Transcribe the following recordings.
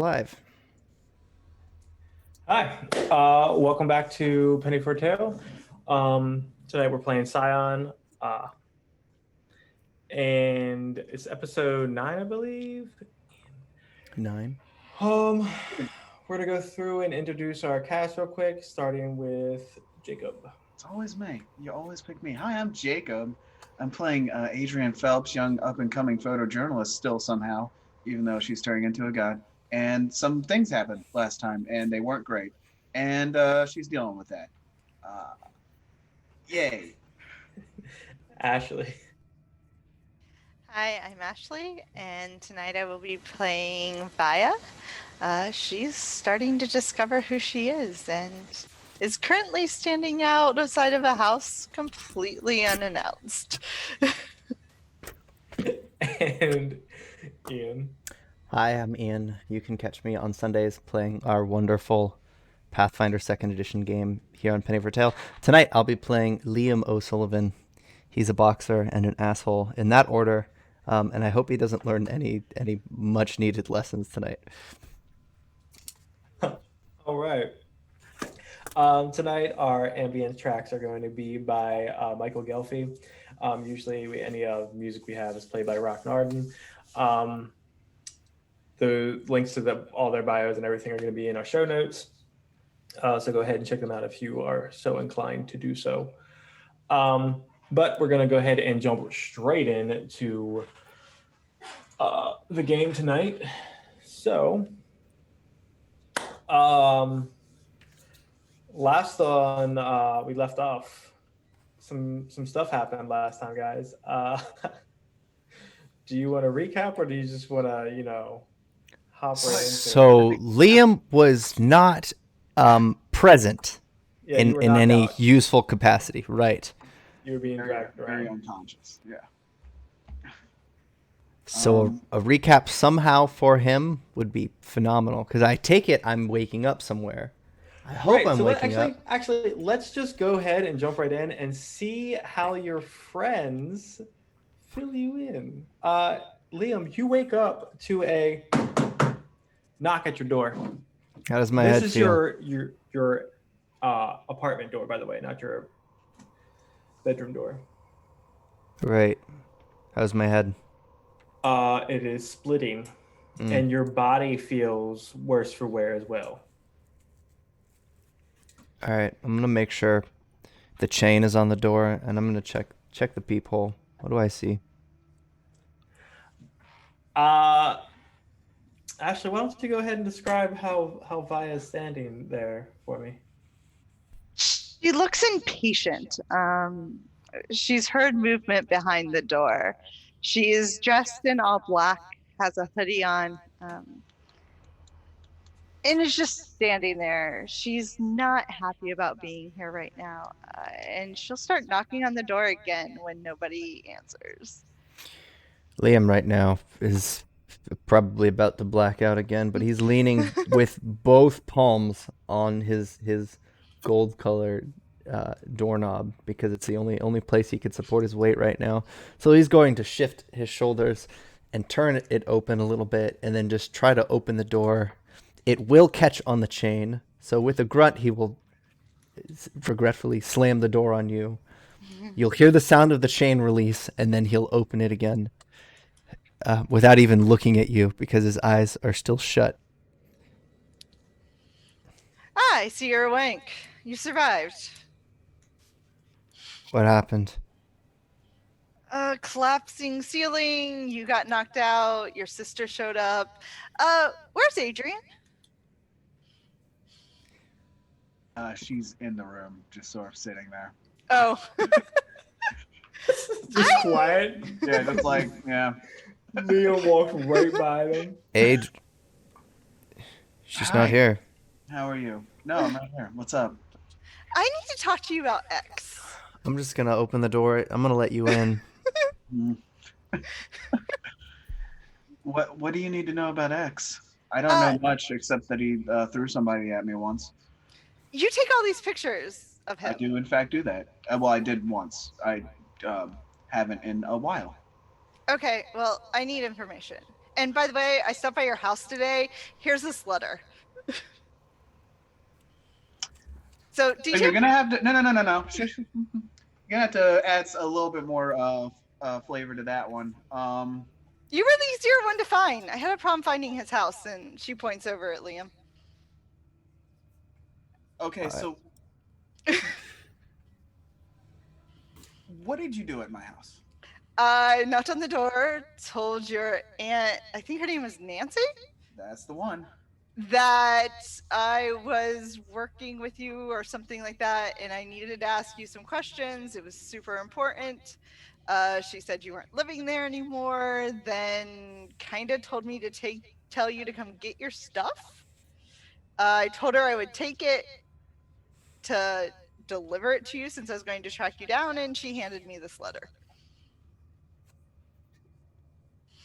live. Hi, welcome back to Penny for a Tale. Tonight we're playing Scion, and it's episode 9, I believe. 9. Um, we're gonna go through and introduce our cast real quick, starting with Jacob. It's always me. You always pick me. Hi, I'm Jacob. I'm playing Adrian Phelps, young up-and-coming photojournalist still somehow, even though she's turning into a guy. And some things happened last time, and they weren't great. And she's dealing with that. Uh, Yay. Ashley. Hi, I'm Ashley, and tonight I will be playing Vaya. She's starting to discover who she is and is currently standing outside of a house completely unannounced. And Ian. Hi, I'm Ian. You can catch me on Sundays playing our wonderful Pathfinder 2nd Edition game here on Penny for a Tale. Tonight I'll be playing Liam O'Sullivan. He's a boxer and an asshole in that order, and I hope he doesn't learn any much needed lessons tonight. All right. Tonight our ambient tracks are going to be by Michael Gelfi. Usually any music we have is played by Rock Narden. The links to all their bios and everything are going to be in our show notes. So go ahead and check them out if you are so inclined to do so. But we're going to go ahead and jump straight into the game tonight. So, last on we left off, some stuff happened last time, guys. Do you want to recap, or do you just want to, hop right into So Liam was not present Yeah, you were in knocked any out. useful capacity, right? You were being Very, dragged very around. unconscious. Yeah. So a recap somehow for him would be phenomenal, because I take it I'm waking up somewhere. I hope I'm waking up. Actually, let's just go ahead and jump right in and see how your friends fill you in. Liam, you wake up to a knock at your door. How does my This head is feel? your apartment door, by the way, not your bedroom door. Right. How's my head? It is splitting, and your body feels worse for wear as well. All right, I'm gonna make sure the chain is on the door, and I'm gonna check the peephole. What do I see? Ashley, why don't you go ahead and describe how Vaya is standing there for me? She looks impatient. She's heard movement behind the door. She is dressed in all black, has a hoodie on, and is just standing there. She's not happy about being here right now, and she'll start knocking on the door again when nobody answers. Liam right now is probably about to black out again, but he's leaning with both palms on his gold-colored doorknob, because it's the only place he could support his weight right now. So he's going to shift his shoulders and turn it open a little bit, and then just try to open the door. It will catch on the chain, so with a grunt, he will regretfully slam the door on you. You'll hear the sound of the chain release, and then he'll open it again without even looking at you, because his eyes are still shut. I see you're awake. You survived. What happened? Collapsing ceiling, you got knocked out, your sister showed up. Where's Adrian? She's in the room, just sort of sitting there. Oh. Just quiet. Yeah, just like, yeah. Liam walked right by them. Age. She's Hi. not here. How are you? No, I'm not here. What's up? I need to talk to you about X. I'm just gonna open the door. I'm gonna let you in. What do you need to know about X? I don't know much except that he threw somebody at me once. You take all these pictures of him. I do, in fact, do that. Well, I did once. I haven't in a while. Okay, well, I need information. and by the way, I stopped by your house today. Here's this letter. So, do So you you're have gonna have to no. You're gonna have to add a little bit more flavor to that one. You were the easier one to find. I had a problem finding his house, and she points over at Liam. Okay, so what did you do at my house? I knocked on the door, told your aunt, I think her name was Nancy, That's the one. that I was working with you or something like that, and I needed to ask you some questions. It was super important. She said you weren't living there anymore, then kind of told me to tell you to come get your stuff. I told her I would take it to deliver it to you since I was going to track you down, and she handed me this letter.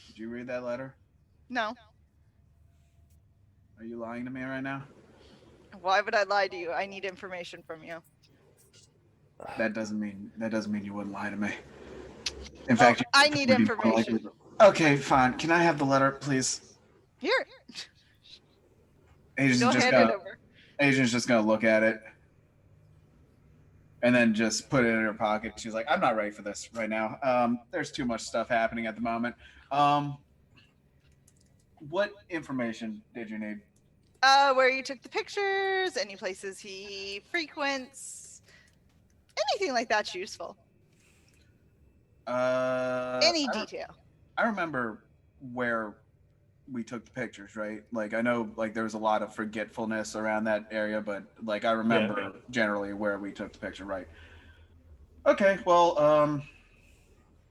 Did you read that letter? No. Are you lying to me right now? Why would I lie to you? I need information from you. That doesn't mean you wouldn't lie to me. In fact, I need information. Okay, fine. Can I have the letter, please? Here. Adrian's just gonna look at it and then just put it in her pocket. She's like, I'm not ready for this right now. There's too much stuff happening at the moment. What information did you need? Where you took the pictures, any places he frequents, anything like that's useful. Any detail. I remember where we took the pictures, right? Like I know like there was a lot of forgetfulness around that area, but like I remember generally where we took the picture, right? Okay, well,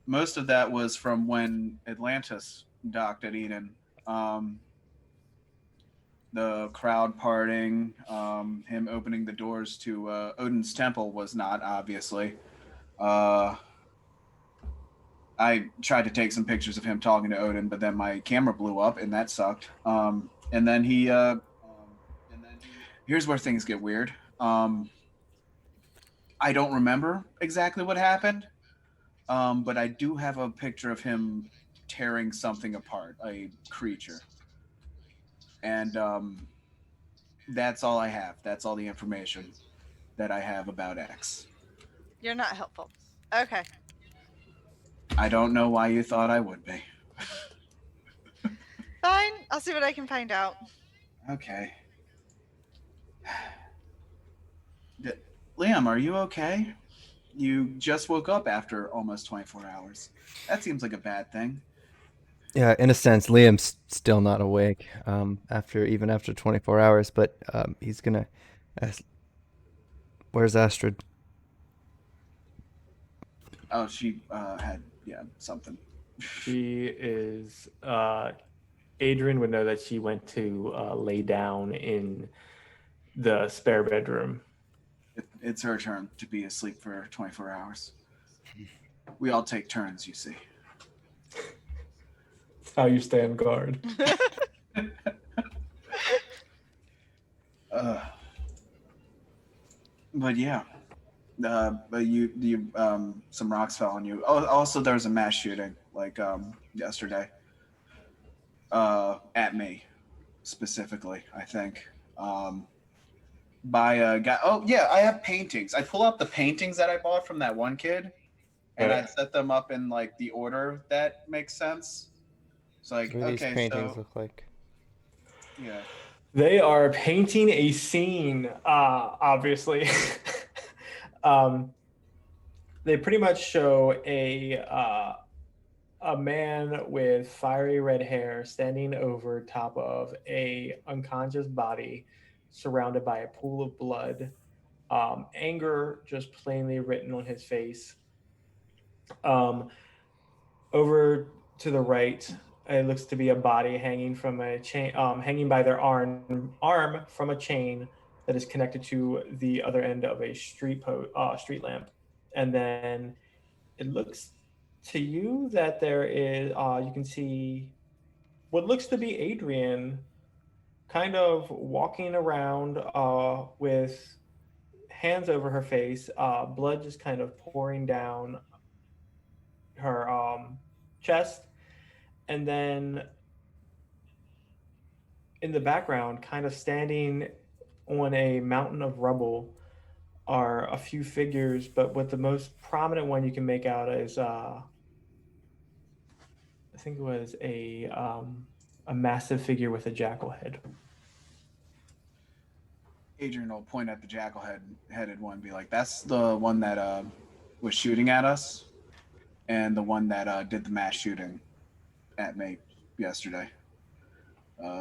most of that was from when Atlantis docked at Eden. The crowd parting, him opening the doors to Odin's temple was not, obviously. I tried to take some pictures of him talking to Odin, but then my camera blew up, and that sucked. And then here's where things get weird. I don't remember exactly what happened, but I do have a picture of him tearing something apart, a creature. And that's all I have. That's all the information that I have about X. You're not helpful. Okay. I don't know why you thought I would be. Fine. I'll see what I can find out. Okay. Liam, are you okay? You just woke up after almost 24 hours. That seems like a bad thing. Yeah, in a sense, Liam's still not awake after 24 hours, but he's gonna ask, where's Astrid? Oh, she had something. She is. Adrian would know that she went to lay down in the spare bedroom. It's her turn to be asleep for 24 hours. We all take turns, you see. That's how you stand guard. But yeah, but you some rocks fell on you. Oh, also there was a mass shooting like yesterday. At me specifically, I think. By a guy. Oh yeah, I have paintings. I pull out the paintings that I bought from that one kid, and I set them up in like the order that makes sense. So like, What do these okay, paintings so look like? yeah. They are painting a scene, obviously. They pretty much show a man with fiery red hair standing over top of a unconscious body surrounded by a pool of blood. Anger just plainly written on his face. Over to the right, it looks to be a body hanging from a chain, hanging by their arm from a chain that is connected to the other end of a street lamp. And then it looks to you that there is, you can see what looks to be Adrian kind of walking around with hands over her face, blood just kind of pouring down her chest. And then in the background, kind of standing on a mountain of rubble, are a few figures, but what the most prominent one you can make out is I think it was a massive figure with a jackal head. Adrian will point at the headed one and be like, "That's the one that was shooting at us, and the one that did the mass shooting at me yesterday.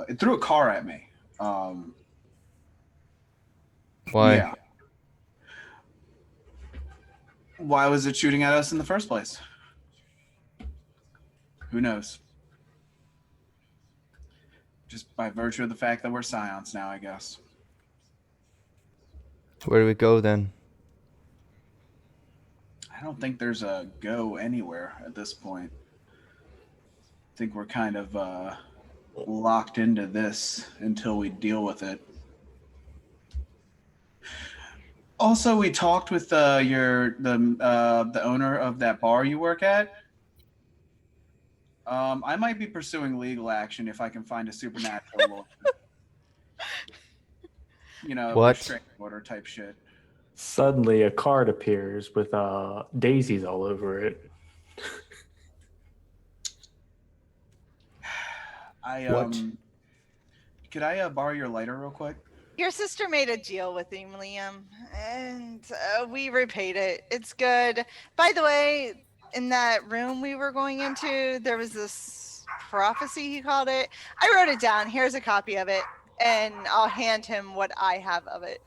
It threw a car at me. Um, Why? yeah. Why was it shooting at us in the first place? Who knows? Just by virtue of the fact that we're Scions now, I guess. Where do we go then? I don't think there's a go anywhere at this point. I think we're kind of locked into this until we deal with it. Also, we talked with the owner of that bar you work at. I might be pursuing legal action if I can find a supernatural lord. What? Restraining order type shit. Suddenly, a card appears with daisies all over it. What? Could I borrow your lighter real quick? Your sister made a deal with him, Liam, and we repaid it. It's good. By the way, in that room we were going into, there was this prophecy, he called it. I wrote it down. Here's a copy of it, and I'll hand him what I have of it.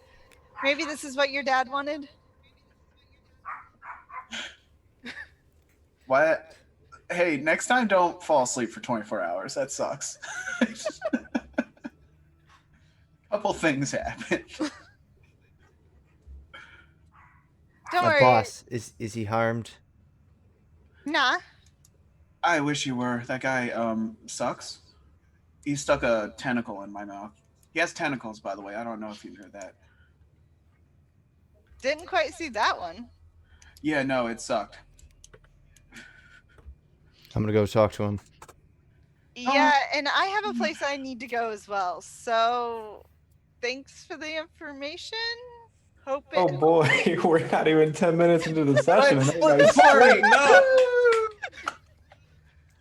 Maybe this is what your dad wanted? What? Hey, next time don't fall asleep for 24 hours. That sucks. Couple things happen. Don't My worry. boss, is he harmed? Nah. I wish you were. That guy sucks. He stuck a tentacle in my mouth. He has tentacles, by the way. I don't know if you knew that. Didn't quite see that one. Yeah, no, it sucked. I'm gonna go talk to him. Yeah, and I have a place I need to go as well. So thanks for the information. Hope it Oh boy, we're not even 10 minutes into the session. Let's and split everybody's the party! splitting up.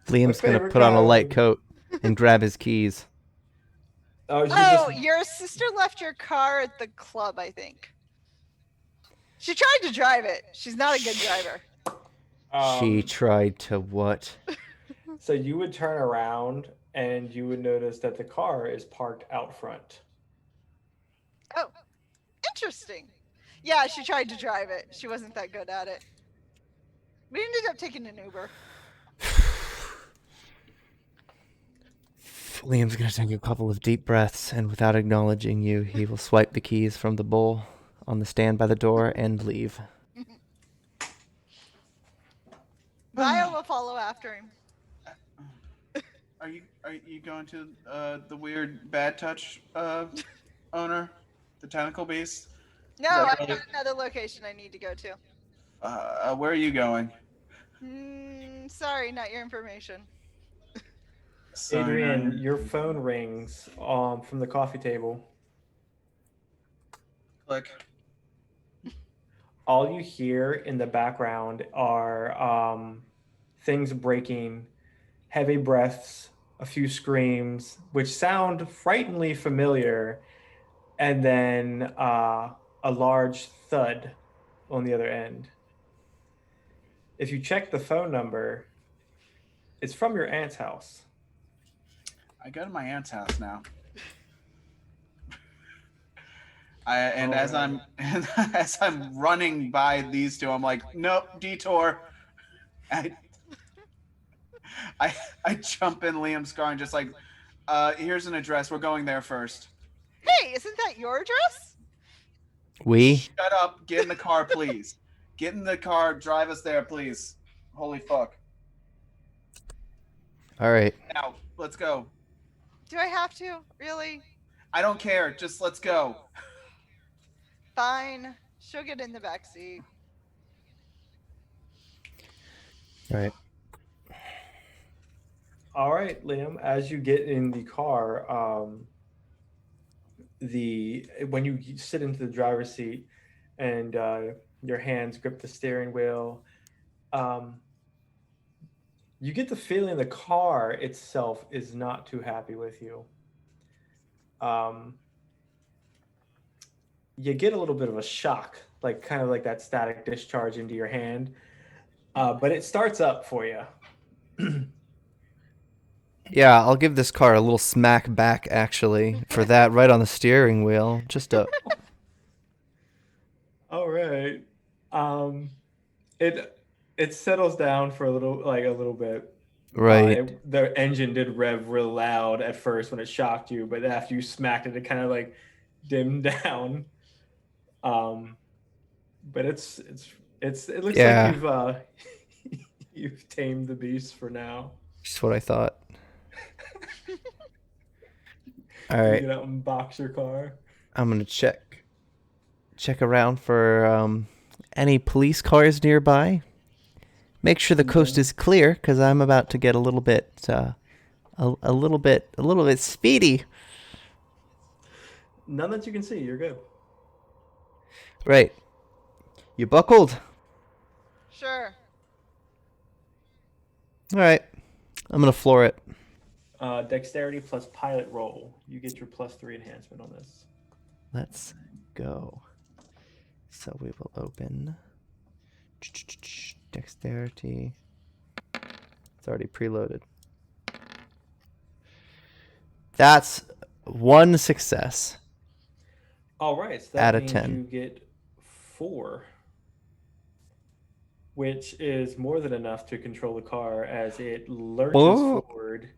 Liam's gonna favorite put on a light kind. coat and grab his keys. Oh, she Oh, just your sister left your car at the club, I think. She tried to drive it. She's not a good driver. She tried to what? So you would turn around and you would notice that the car is parked out front. Oh, interesting. Yeah, she tried to drive it. She wasn't that good at it. We ended up taking an Uber. Liam's gonna take a couple of deep breaths, and without acknowledging you, he will swipe the keys from the bowl on the stand by the door and leave. Vaya will follow after him. Are you going to the weird bad touch owner, the tentacle beast? No, That I've really- got another location I need to go to. Where are you going? Sorry, not your information. Adrian, your phone rings from the coffee table. Click. All you hear in the background are things breaking, heavy breaths, a few screams, which sound frighteningly familiar, and then a large thud on the other end. If you check the phone number, it's from your aunt's house. I go to my aunt's house now. As I'm running by these two, I'm like, nope, detour. I jump in Liam's car and just like, here's an address. We're going there first. Hey, isn't that your address? We? Shut up. Get in the car, please. Get in the car. Drive us there, please. Holy fuck. All right. Now, let's go. Do I have to? Really? I don't care. Just let's go. Fine. She'll get in the back seat. All right. All right, Liam, as you get in the car, the when you sit into the driver's seat and your hands grip the steering wheel, um, you get the feeling the car itself is not too happy with you. Um, you get a little bit of a shock, like kind of like that static discharge into your hand, but it starts up for you. Yeah, I'll give this car a little smack back actually for that right on the steering wheel. Just a All right. Um, it it settles down for a little bit. right. The engine did rev real loud at first when it shocked you, but after you smacked it, it kind of like dimmed down. Um, but it looks like Yeah, you've you've tamed the beast for now. just what I thought. All You right, get out and box your car. I'm gonna check around for any police cars nearby. Make sure the coast Okay. is clear, because I'm about to get a little bit, a little bit speedy. None that you can see. You're good. Right. You buckled? Sure. All right. I'm gonna floor it. Dexterity plus pilot roll. You get your +3 enhancement on this. Let's go. So we will open dexterity. It's already preloaded. That's one success All right, so out that of means 10. you get 4, which is more than enough to control the car as it lurches Oh. forward,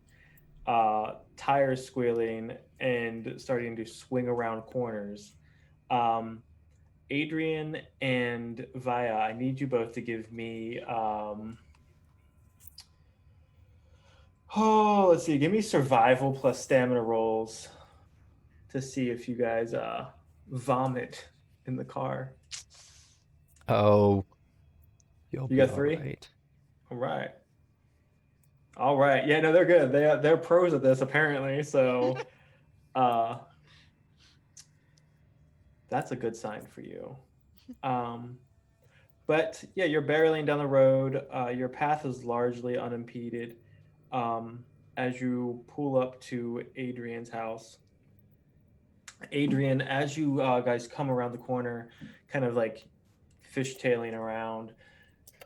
tires squealing and starting to swing around corners. Um, Adrian and Vaya, I need you both to give me. Let's see. Give me survival plus stamina rolls to see if you guys vomit in the car. Oh, you'll You be got all 3. right. All right. All right. Yeah, no, they're good. They're pros at this apparently. So, uh, that's a good sign for you. Um, but yeah, you're barreling down the road. Your path is largely unimpeded. Um, as you pull up to Adrian's house, Adrian, as you guys come around the corner, kind of like fishtailing around,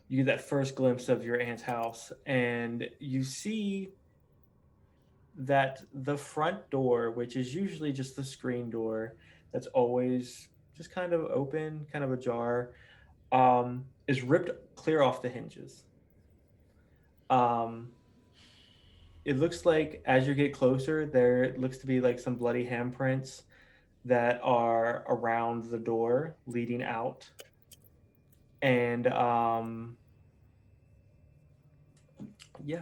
you get that first glimpse of your aunt's house, and you see that the front door, which is usually just the screen door that's always just kind of open, kind of ajar, is ripped clear off the hinges. Um, it looks like as you get closer, there looks to be like some bloody handprints that are around the door leading out. And yeah,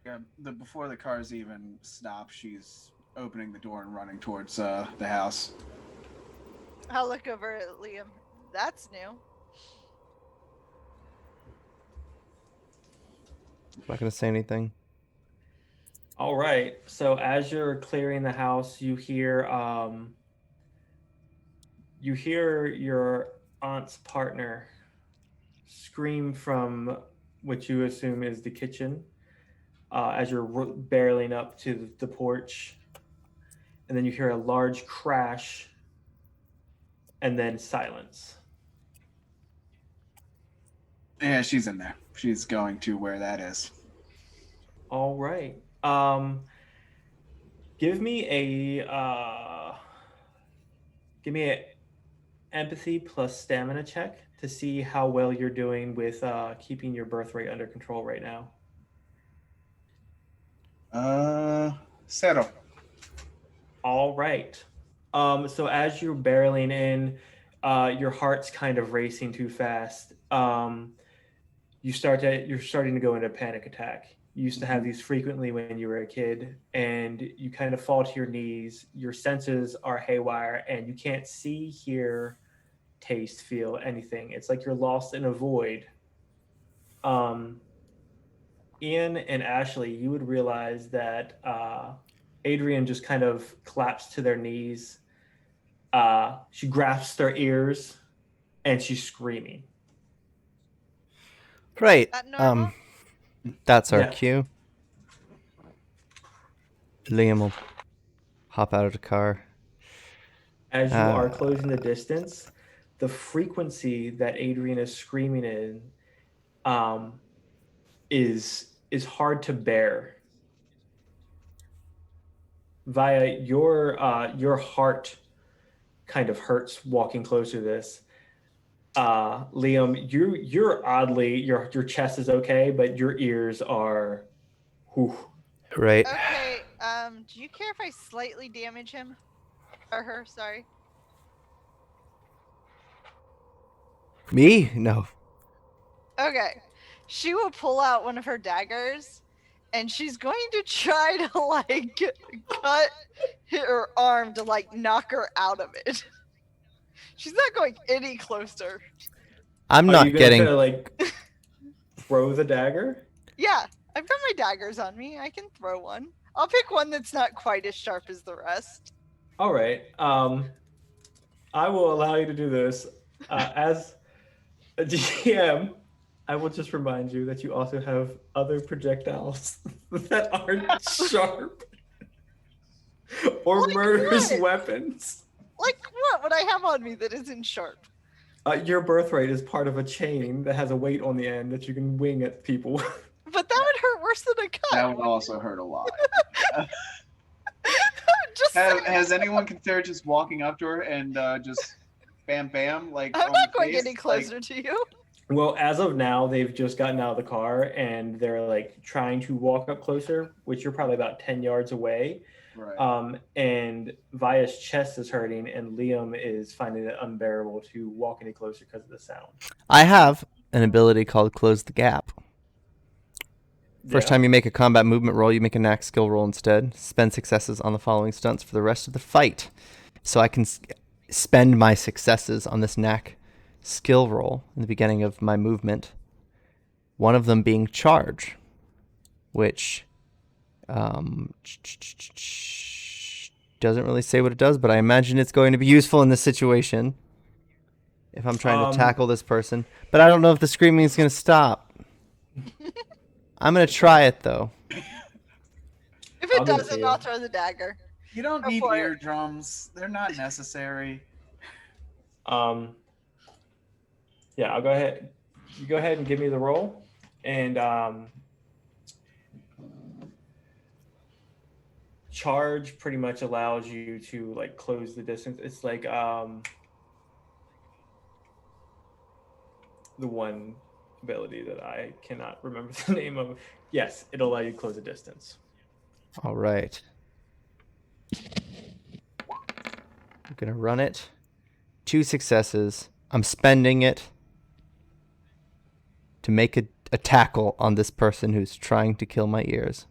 Yeah, before the cars even stop, she's opening the door and running towards the house. I'll look over at Liam. That's new. Not gonna say anything. all right. So as you're clearing the house, you hear your aunt's partner scream from what you assume is the kitchen as you're barreling up to the porch, and then you hear a large crash, and then silence. Yeah, she's in there. She's going to where that is. All right. Give me a empathy plus stamina check to see how well you're doing with keeping your birth rate under control right now. Settle. All right. So as you're barreling in, your heart's kind of racing too fast. You're starting to go into a panic attack. You used to have these frequently when you were a kid, and you kind of fall to your knees. Your senses are haywire, and you can't see, hear, taste, feel anything. It's like you're lost in a void. Um, Ian and Ashley, you would realize that Adrian just kind of collapsed to their knees. She grasps their ears and she's screaming. Right. That normal? That's our Yeah. cue. Liam will hop out of the car. As you are closing the distance, the frequency that Adrian is screaming in um, is hard to bear. Via your heart kind of hurts walking closer to this. Liam, you're oddly your chest is okay, but your ears are. Whew. Right. Okay. Do you care if I slightly damage him or her? Sorry. Me? No. Okay. She will pull out one of her daggers, and she's going to try to like cut her arm to like knock her out of it. She's not going any closer. I'm Are you not going to getting. try to like throw the dagger? Yeah, I've got my daggers on me. I can throw one. I'll pick one that's not quite as sharp as the rest. All right. I will allow you to do this. As a GM, I will just remind you that you also have other projectiles that aren't sharp or Like murderous what? weapons. Like what would I have on me that isn't sharp? Your birthright is part of a chain that has a weight on the end that you can wing at people. But that would hurt worse than a cut. That would also hurt a lot. Just saying. Has anyone considered just walking up to her and just bam bam like I'm on not the going face? any closer to you. Well, as of now, they've just gotten out of the car and they're like trying to walk up closer, which you're probably about 10 yards away. Right. And Vaya's chest is hurting, and Liam is finding it unbearable to walk any closer because of the sound. I have an ability called Close the Gap. First Yeah. time you make a combat movement roll, you make a knack skill roll instead. Spend successes on the following stunts for the rest of the fight. So I can spend my successes on this knack skill roll in the beginning of my movement. One of them being charge, which doesn't really say what it does, but I imagine it's going to be useful in this situation if I'm trying to tackle this person. But I don't know if the screaming is going to stop. I'm going to try it, though. If it I'll give it to doesn't, you. I'll throw the dagger. You don't Go need for it. eardrums. They're not necessary. Yeah, I'll go ahead. You go ahead and give me the roll, and charge pretty much allows you to like close the distance. It's like the one ability that I cannot remember the name of. Yes, it'll allow you to close the distance. All right. I'm going to run it. 2 successes. I'm spending it to make a tackle on this person who's trying to kill my ears.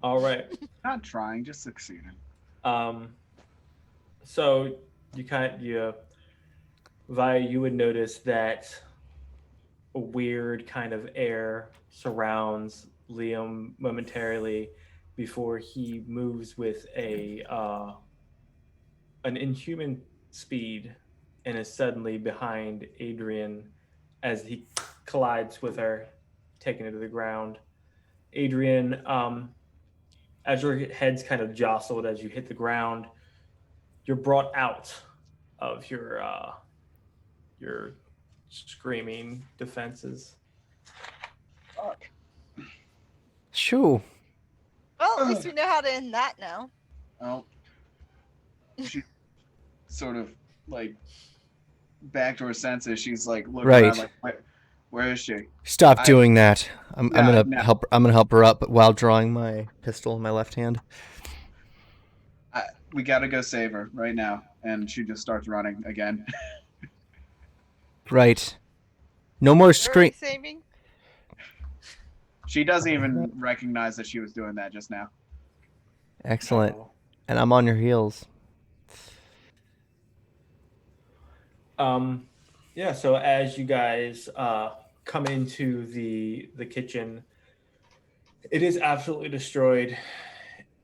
All right. Not trying, just succeeding. So Vaya, you would notice that a weird kind of air surrounds Liam momentarily before he moves with an inhuman speed and is suddenly behind Adrian as he collides with her, taking her to the ground. Adrian, as your head's kind of jostled as you hit the ground, you're brought out of your screaming defenses. Fuck. Shoo. Well, at least we know how to end that now. Oh. She sort of like back to her senses. She's like looking Right. around like, where is she? Stop doing that. I'm No, gonna help. I'm gonna help her up while drawing my pistol in my left hand. We gotta go save her right now. And she just starts running again. Right. No more Are we scream. saving? She doesn't even recognize that she was doing that just now. Excellent. And I'm on your heels. Yeah, so as you guys come into the kitchen, it is absolutely destroyed.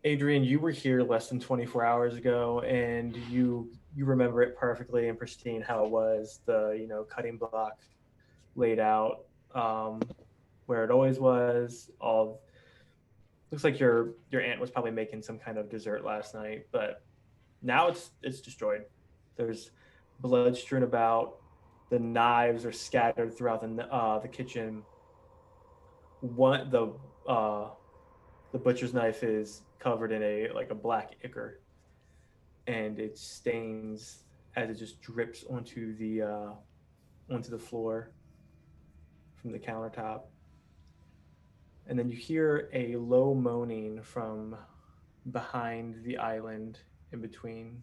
Adrian, you were here less than 24 hours ago, and you remember it perfectly and pristine how it was. The cutting block laid out where it always was. All looks like your aunt was probably making some kind of dessert last night, but now it's destroyed. There's blood strewn about. The knives are scattered throughout the kitchen. One the butcher's knife is covered in a black ichor, and it stains as it just drips onto the floor from the countertop. And then you hear a low moaning from behind the island in between.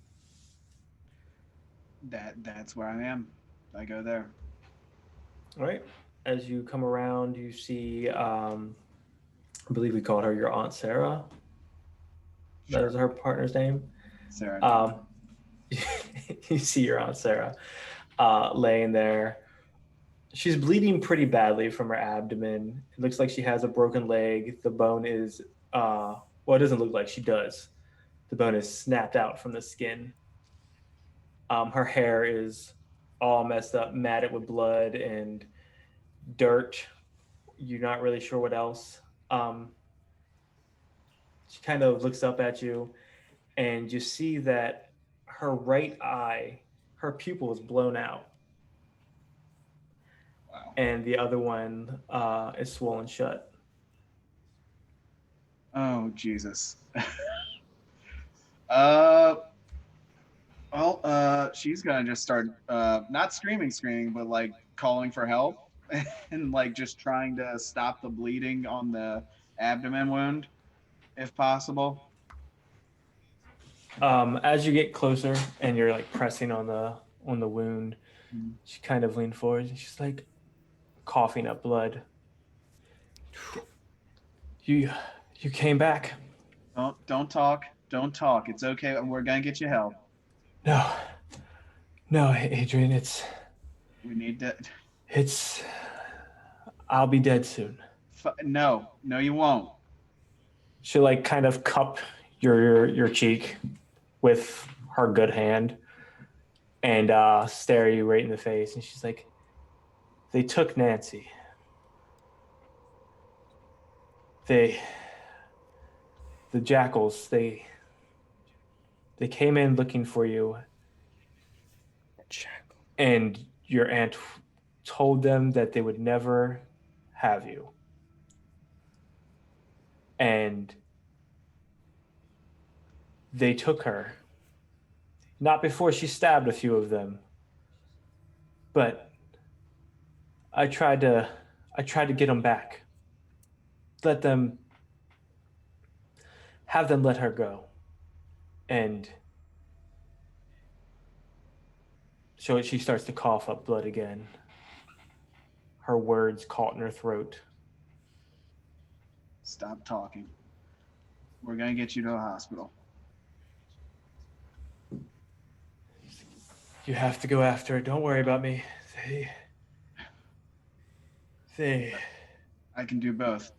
That's where I am. I go there. All right. As you come around, you see, I believe we called her your Aunt Sarah. That Sure. is her partner's name. Sarah. Um, you see your Aunt Sarah laying there. She's bleeding pretty badly from her abdomen. It looks like she has a broken leg. The bone is, well, it doesn't look like she does. The bone is snapped out from the skin. Her hair is all messed up, matted with blood and dirt. You're not really sure what else. Um, she kind of looks up at you, and you see that her right eye, her pupil is blown out, Wow. and the other one is swollen shut. Oh Jesus. uh. Well, she's gonna just start not screaming, but like calling for help and like just trying to stop the bleeding on the abdomen wound, if possible. As you get closer and you're like pressing on the wound, she kind of leaned forward and she's like coughing up blood. You you came back. Don't talk. Don't talk. It's okay. We're gonna get you help. No, no, Adrian. We need to. It's. I'll be dead soon. No, no, you won't. She like kind of cup your cheek with her good hand and stare you right in the face, and she's like, "They took Nancy. They the jackals. They came in looking for you, and your aunt told them that they would never have you. And they took her. Not before she stabbed a few of them, but I tried to get them back. Let them have them let her go. And so she starts to cough up blood again. Her words caught in her throat. Stop talking. We're gonna get you to a hospital. You have to go after her. Don't worry about me. They I can do both.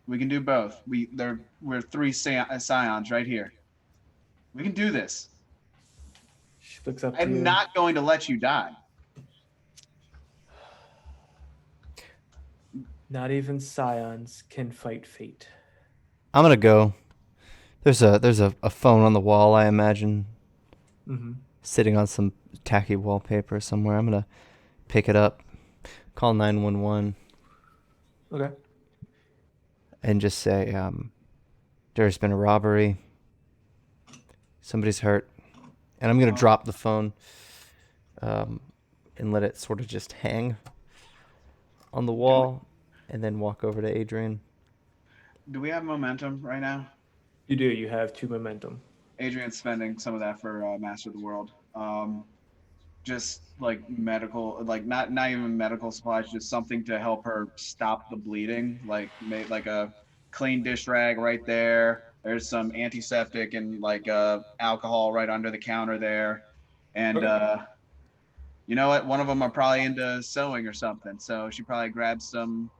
We can do both. We're three scions right here. We can do this. She looks up to I'm you. not going to let you die. Not even scions can fight fate. I'm gonna go. There's a phone on the wall, I imagine, Mm-hmm. sitting on some tacky wallpaper somewhere. I'm gonna pick it up, call 911, Okay. and just say, there's been a robbery. Somebody's hurt, and I'm gonna drop the phone, and let it sort of just hang on the wall, and then walk over to Adrian. Do we have momentum right now? You do. You have 2 momentum. Adrian's spending some of that for Master of the World. Just like medical, like not even medical supplies, just something to help her stop the bleeding. Like like a clean dish rag right there. There's some antiseptic and like alcohol right under the counter there. And you know what? One of them are probably into sewing or something, so she probably grabs some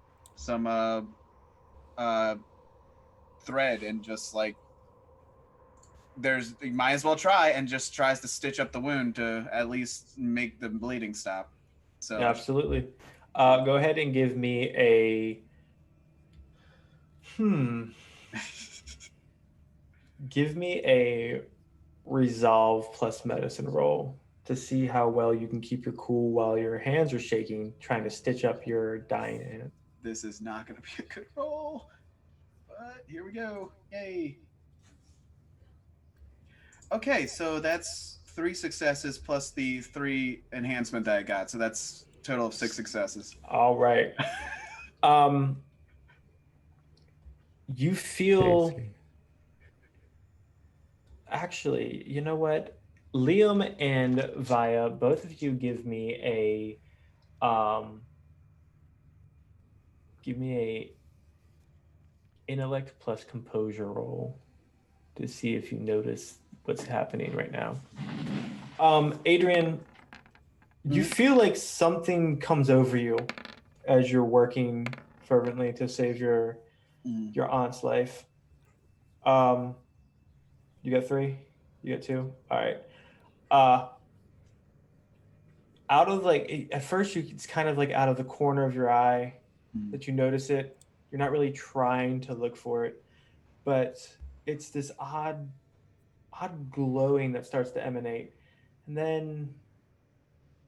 thread and just like you might as well try, and just tries to stitch up the wound to at least make the bleeding stop. So Yeah, absolutely. Go ahead and give me a give me a resolve plus medicine roll to see how well you can keep your cool while your hands are shaking, trying to stitch up your dying hand. this is not going to be a good roll, but here we go. Yay. Okay, so that's 3 successes plus the 3 enhancement that I got. So that's a total of 6 successes. All right. You feel Seriously. actually, you know what? Liam and Vaya, both of you give me a intellect plus composure roll to see if you notice what's happening right now. Adrian, you feel like something comes over you as you're working fervently to save your aunt's life. You got 3? You got 2? All right. Out of like at first it's kind of like out of the corner of your eye that you notice it. You're not really trying to look for it, but it's this odd glowing that starts to emanate. And then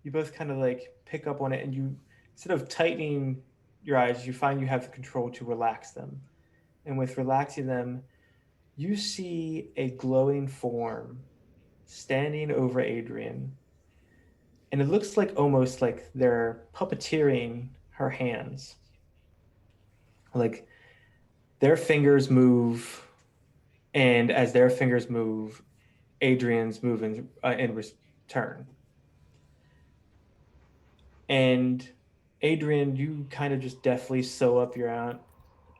you both kind of like pick up on it, and you, instead of tightening your eyes, you find you have the control to relax them. And with relaxing them, you see a glowing form standing over Adrian. And it looks like almost like they're puppeteering her hands. Like their fingers move, and as their fingers move, Adrian's moving in return. And Adrian, you kind of just deftly sew up your aunt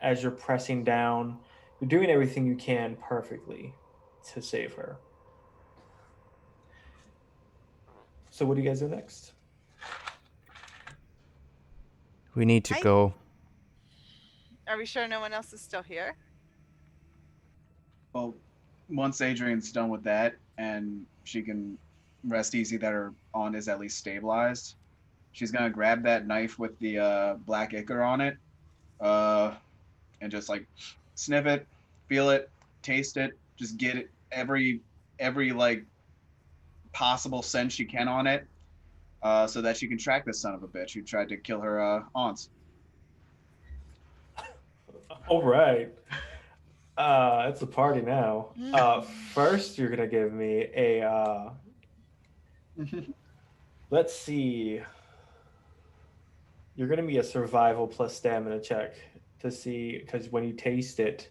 as you're pressing down. You're doing everything you can perfectly to save her. So what do you guys do next? We need to go. Are we sure no one else is still here? Well, once Adrian's done with that and she can rest easy that her aunt is at least stabilized, she's gonna grab that knife with the black ichor on it, and just like sniff it, feel it, taste it, just get it every like possible scent she can on it, so that she can track this son of a bitch who tried to kill her aunts. All right. It's a party now. First, you're gonna give me a. Let's see. You're gonna be a survival plus stamina check to see, because when you taste it,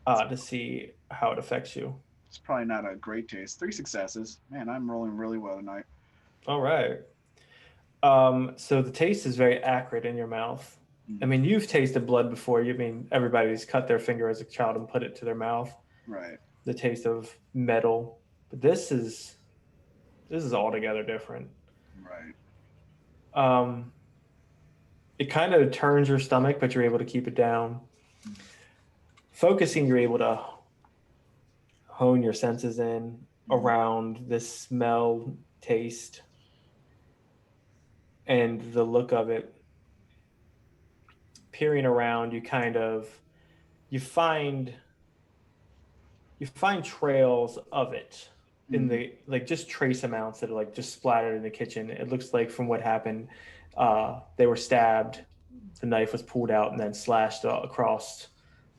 to see how it affects you. It's probably not a great taste. 3 successes. Man, I'm rolling really well tonight. All right. So the taste is very acrid in your mouth. I mean, you've tasted blood before. You mean everybody's cut their finger as a child and put it to their mouth. Right. The taste of metal, but this is altogether different. Right. It kind of turns your stomach, but you're able to keep it down. Focusing, you're able to hone your senses in around this smell, taste, and the look of it. Peering around, you find trails of it in the, like, just trace amounts that are like just splattered in the kitchen. It looks like from what happened, they were stabbed, the knife was pulled out and then slashed across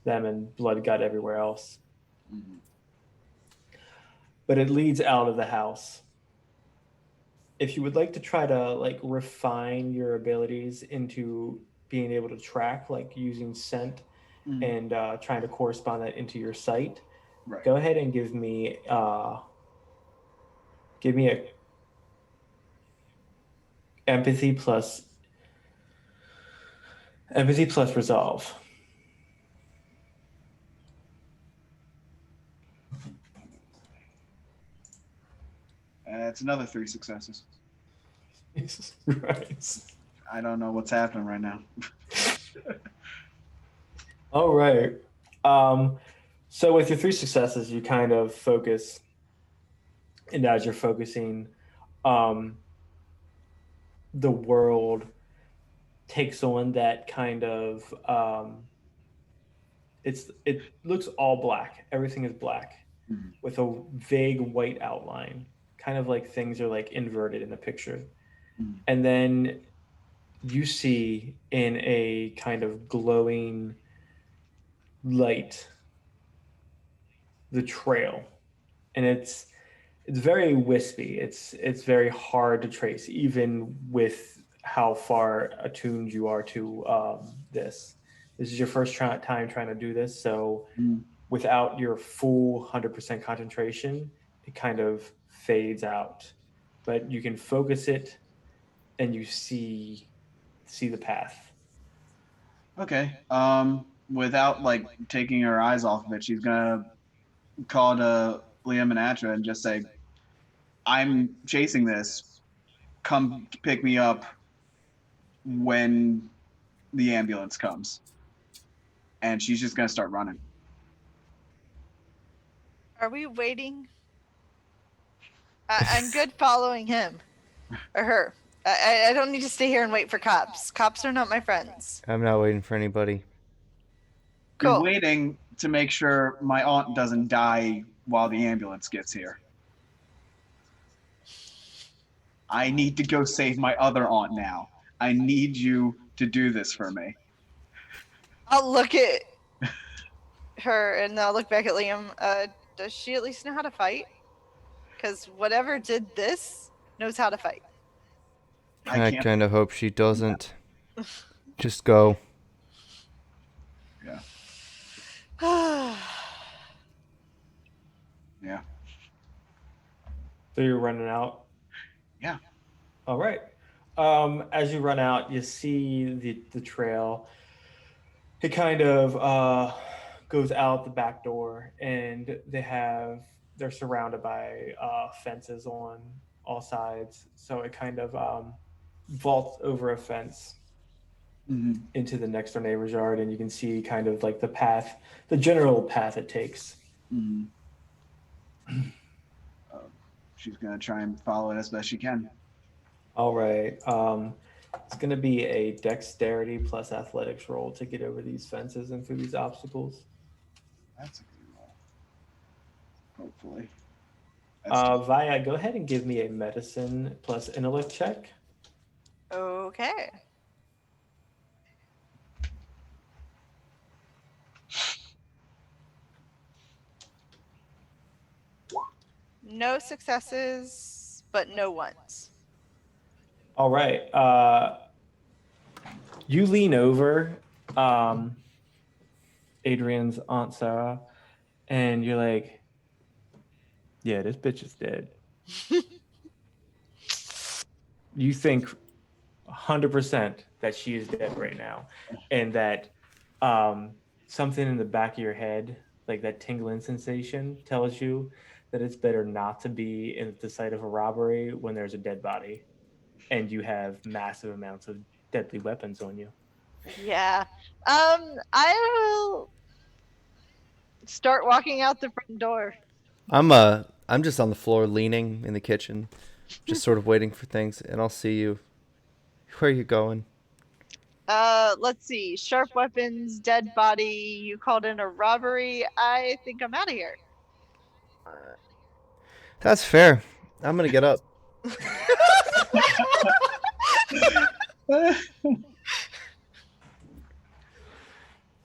them, and blood got everywhere else. But it leads out of the house. If you would like to try to like refine your abilities into being able to track, like using scent and trying to correspond that into your sight, right. Go ahead and give me a empathy plus resolve. It's another 3 successes. Jesus Christ. I don't know what's happening right now. All right. So with your 3 successes, you kind of focus, and as you're focusing, um, the world takes on that kind of it looks all black. Everything is black Mhm. with a vague white outline, kind of like things are like inverted in the picture. Mhm. And then you see in a kind of glowing light the trail, and it's very wispy. It's very hard to trace, even with how far attuned you are to this. This is your first time trying to do this, so Mhm. without your full 100% concentration, it kind of fades out. But you can focus it, and you see the path. Okay. Without like taking her eyes off of it, she's gonna call to Liam and Atra and just say, "I'm chasing this. Come pick me up when the ambulance comes." And she's just gonna start running. Are we waiting? I'm good following him or her. I don't need to stay here and wait for cops. Cops are not my friends. I'm not waiting for anybody. You're Cool. waiting to make sure my aunt doesn't die while the ambulance gets here. I need to go save my other aunt now. I need you to do this for me. I'll look at her and I'll look back at Liam. Does she at least know how to fight? Because whatever did this knows how to fight. I I can't. kind of hope she doesn't. Just go. Yeah. Yeah. So you're running out. Yeah. All right. As you run out, you see the trail. It kind of goes out the back door, and they're surrounded by fences on all sides. So it kind of vaults over a fence Mm-hmm. into the next door neighbor's yard, and you can see kind of like the path, the general path it takes. Mm-hmm. She's gonna try and follow it as best she can. All right. It's going to be a dexterity plus athletics roll to get over these fences and through these obstacles. That's a good roll. Hopefully. That's Vaya, go ahead and give me a medicine plus intellect check. Okay. No successes, but no ones. All right. You lean over um, Adrian's Aunt Sarah, and you're like, yeah, this bitch is dead. You think 100% that she is dead right now, and that um, something in the back of your head, like that tingling sensation, tells you that it's better not to be in the site of a robbery when there's a dead body and you have massive amounts of deadly weapons on you. Yeah. I will start walking out the front door. I'm just on the floor leaning in the kitchen, just sort of waiting for things, and I'll see you. Where are you going? Let's see. Sharp weapons, dead body. You called in a robbery. I think I'm out of here. That's fair. I'm gonna get up.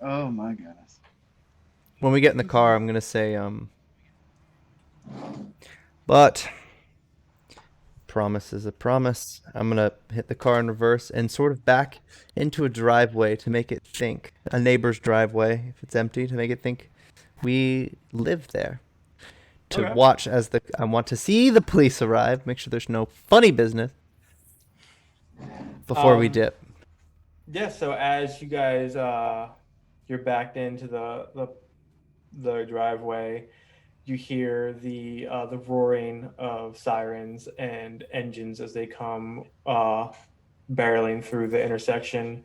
Oh my goodness. When we get in the car, I'm gonna say, but promise is a promise. I'm gonna hit the car in reverse and sort of back into a driveway to make it think a neighbor's driveway, if it's empty, to make it think we live there. To Okay. watch as I want to see the police arrive, make sure there's no funny business before we Um, dip. yeah. So as you guys, you're backed into the driveway. You hear the roaring of sirens and engines as they come barreling through the intersection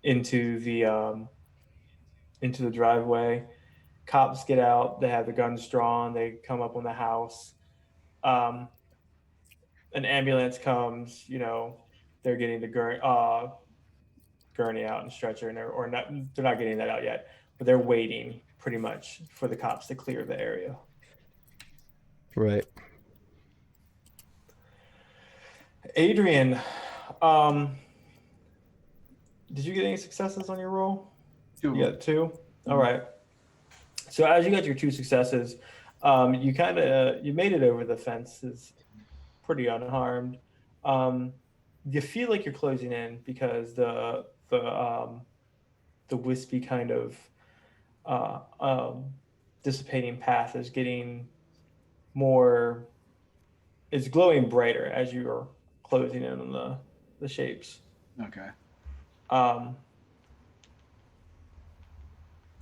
into the driveway. Cops get out. They have the guns drawn. They come up on the house. Um, an ambulance comes. They're getting the gurney out and stretcher, and or not. They're not getting that out yet, but they're waiting pretty much for the cops to clear the area. Right. Adrian, um, did you get any successes on your roll? Two. You got 2. All right. So as you got your 2 successes, you made it over the fences pretty unharmed. You feel like you're closing in because the wispy kind of dissipating path is getting more. It's glowing brighter as you're closing in on the shapes. Okay.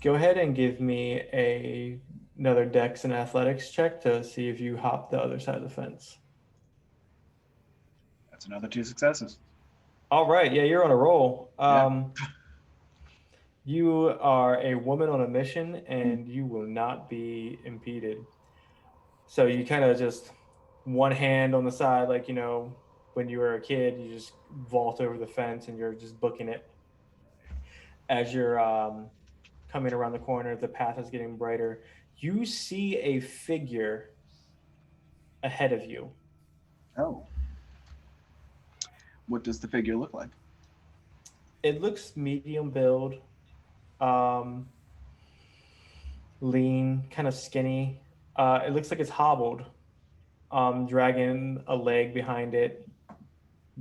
Go ahead and give me another Dex and Athletics check to see if you hop the other side of the fence. That's another 2 successes. All right, yeah, you're on a roll. Yeah. You are a woman on a mission, and you will not be impeded. So you kind of just one hand on the side, like when you were a kid, you just vault over the fence, and you're just booking it. As you're coming around the corner, the path is getting brighter. You see a figure ahead of you. Oh. What does the figure look like? It looks medium build, lean, kind of skinny. It looks like it's hobbled, dragging a leg behind it.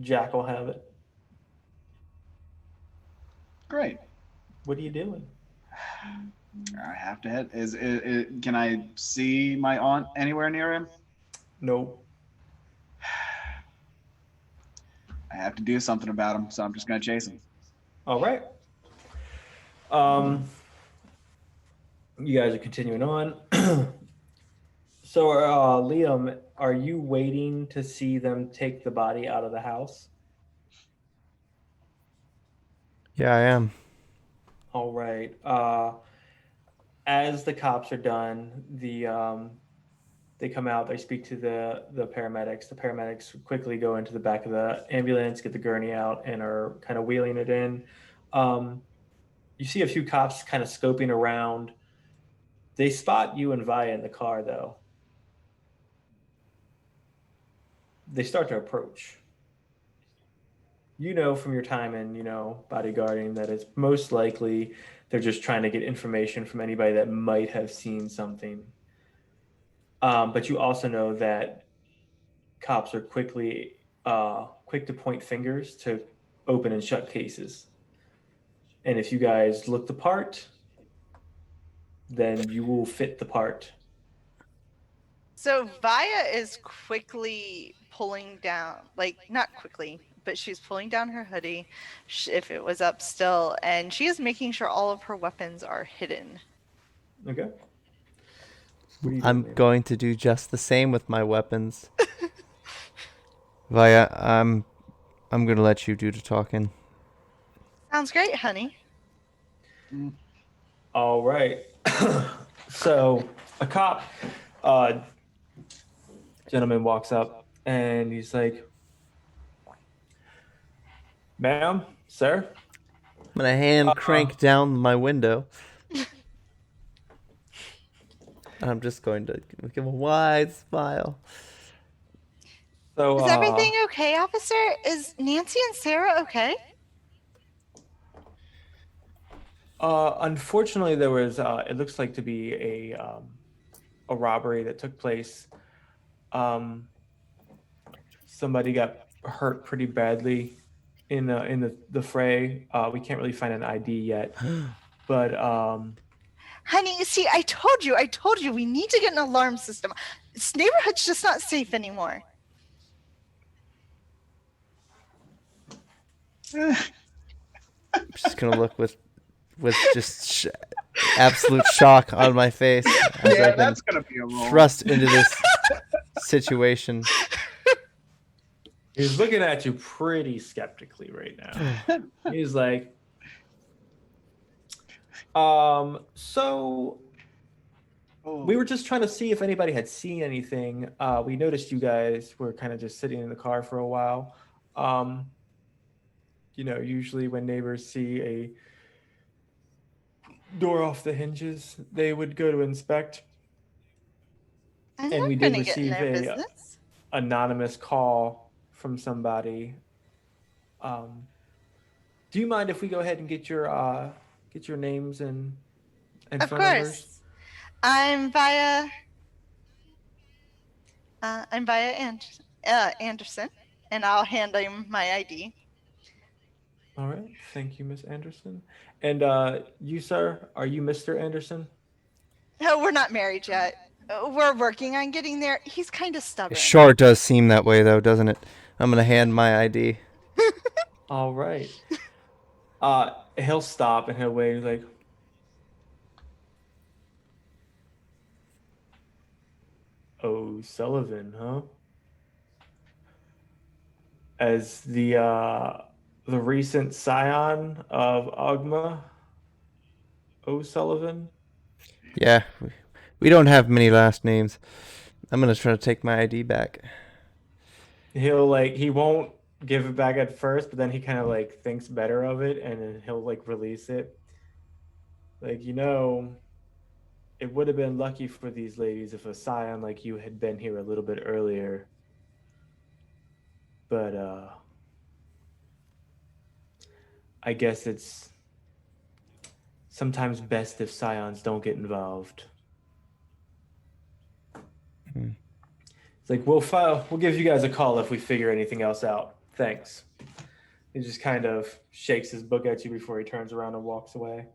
Jackal have it. Great. What are you doing? I have to hit. Can I see my aunt anywhere near him? Nope. I have to do something about him, so I'm just gonna chase him. All right. You guys are continuing on. So, Liam, are you waiting to see them take the body out of the house? Yeah, I am. All right. As the cops are done, they come out. They speak to the paramedics. The paramedics quickly go into the back of the ambulance, get the gurney out, and are kind of wheeling it in. You see a few cops kind of scoping around. They spot you and Vaya in the car, though. They start to approach. You know from your time in, bodyguarding that it's most likely they're just trying to get information from anybody that might have seen something. But you also know that cops are quick to point fingers to open and shut cases. And if you guys look the part, then you will fit the part. So Vaya is quickly pulling down, like not quickly, but she's pulling down her hoodie if it was up still, and she is making sure all of her weapons are hidden. Okay. What are you I'm doing? going to do just the same with my weapons. Vaya, I'm gonna let you do the talking. Sounds great, honey. All right. So a cop, gentleman walks up and he's like, "Ma'am, sir." I'm gonna hand crank down my window. And I'm just going to give a wide smile. So Is everything okay, officer? Is Nancy and Sarah okay? Unfortunately, there was. It looks like to be a robbery that took place. Somebody got hurt pretty badly in the fray. We can't really find an ID yet, but Honey, see, I told you, we need to get an alarm system. This neighborhood's just not safe anymore. I'm just gonna look with just absolute shock on my face as Yeah, I've that's been gonna be a roll. thrust into this situation. he's looking at you pretty skeptically right now. He's like, so We were just trying to see if anybody had seen anything. We noticed you guys were kind of just sitting in the car for a while. Usually when neighbors see a door off the hinges, they would go to inspect. I'm And not we going did to get in receive their a business. anonymous call from somebody. Do you mind if we go ahead and get your names and Of phone numbers? course. I'm Vaya. I'm Vaya Anderson, and I'll hand him my ID. All right. Thank you, Miss Anderson. And you, sir, are you Mr. Anderson? No, we're not married yet. We're working on getting there. He's kind of It stubborn. sure does seem that way, though, doesn't it? I'm gonna hand my ID. All right. He'll stop and he'll wait. He's like, "Oh, Sullivan, huh?" As the recent Scion of Ogma, O'Sullivan. Yeah, we don't have many last names. I'm gonna try to take my ID back. He won't give it back at first, but then he kind of like thinks better of it, and then he'll like release it. Like, it would have been lucky for these ladies if a scion like you had been here a little bit earlier. But I guess it's sometimes best if scions don't get involved. It's like we'll give you guys a call if we figure anything else out. Thanks. He just kind of shakes his book at you before he turns around and walks away.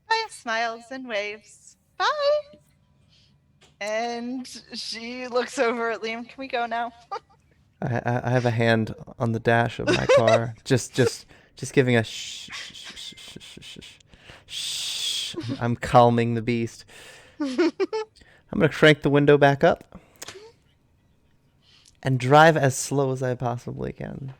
Vaya smiles and waves. Bye. And she looks over at Liam. Can we go now? I have a hand on the dash of my car, just giving a shh, shh, shh, shh, shh, shh, shh, shh. I'm calming the beast. I'm gonna crank the window back up and drive as slow as I possibly can.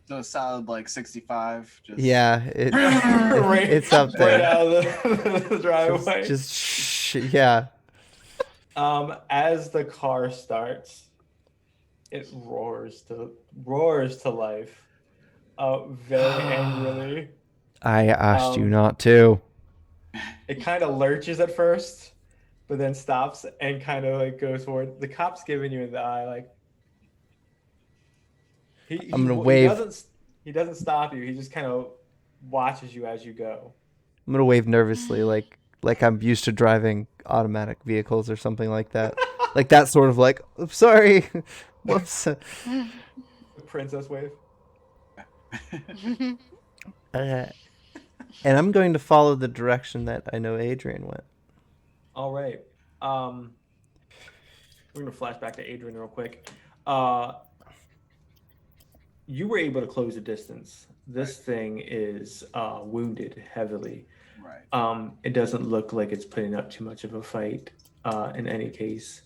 So a solid like 65. Just... Yeah, it's up Right there. out of the driveway. Just shh, yeah. As the car starts, it roars to life, very angrily. I asked you not to. It kind of lurches at first, but then stops and kind of like goes forward. The cop's giving you the eye, like I'm gonna wave. He doesn't stop you. He just kind of watches you as you go. I'm gonna wave nervously, like I'm used to driving automatic vehicles or something like that. Like that sort of like, oops, sorry, whoops. Princess wave. And I'm going to follow the direction that I know Adrian went. All right. We're gonna flash back to Adrian real quick. You were able to close the distance. This thing is wounded heavily. Right. It doesn't look like it's putting up too much of a fight in any case.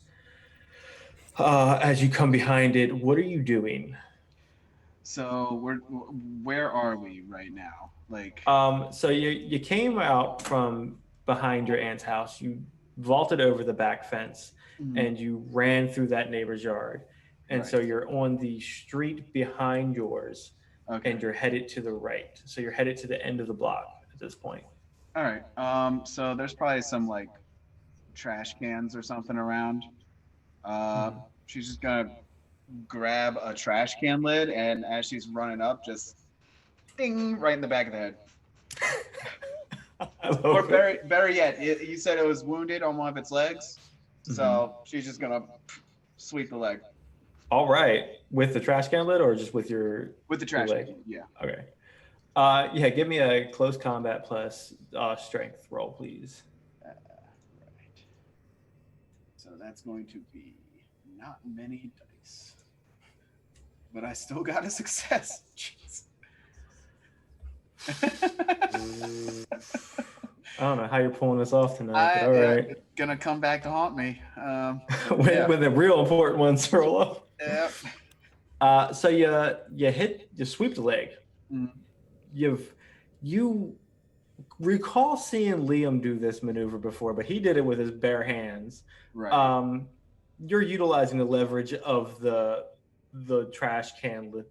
As you come behind it, what are you doing? So where are we right now? Like, So you came out from behind your aunt's house. You vaulted over the back fence and you ran through that neighbor's yard. And so you're on the street behind yours, and you're headed to the right. So you're headed to the end of the block at this point. all right. So there's probably some like trash cans or something around. She's just gonna grab a trash can lid, and as she's running up, just ding right in the back of the head. Or better yet, you said it was wounded on one of its legs, so she's just gonna sweep the leg. All right, with the trash can lid, or just with the trash leg? can? Yeah. Okay. Yeah, give me a close combat plus strength roll, please. Right. So that's going to be not many dice, but I still got a success. Jeez. I don't know how you're pulling this off tonight, but all right. It's gonna come back to haunt me. When the real important ones roll up. Yep. So you sweep the leg. You recall seeing Liam do this maneuver before, but he did it with his bare hands. Right. You're utilizing the leverage of the trash can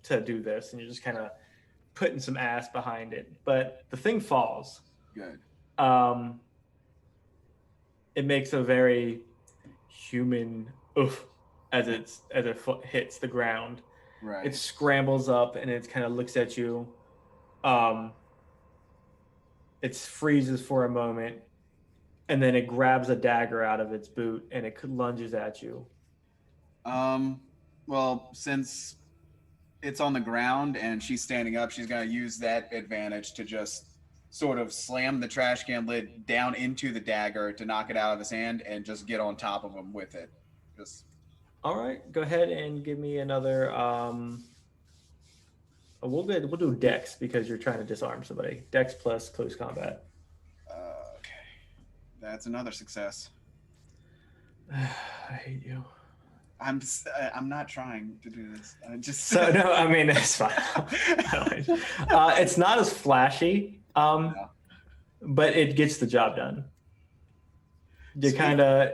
to do this, and you're just kind of putting some ass behind it. But the thing falls. Good. Um, it makes a very human oof as it hits the ground. Right. It scrambles up and it kind of looks at you. Um, it freezes for a moment, and then it grabs a dagger out of its boot and it lunges at you. Well, since it's on the ground and she's standing up, she's gonna use that advantage to just sort of slam the trash can lid down into the dagger to knock it out of his hand and just get on top of him with it. Just All right, go ahead and give me another. We'll do Dex because you're trying to disarm somebody. Dex plus close combat. okay. That's another success. I hate you. I'm not trying to do this. I just So no, I mean it's fine. It's not as flashy, No. but it gets the job done. You Sweet. kind of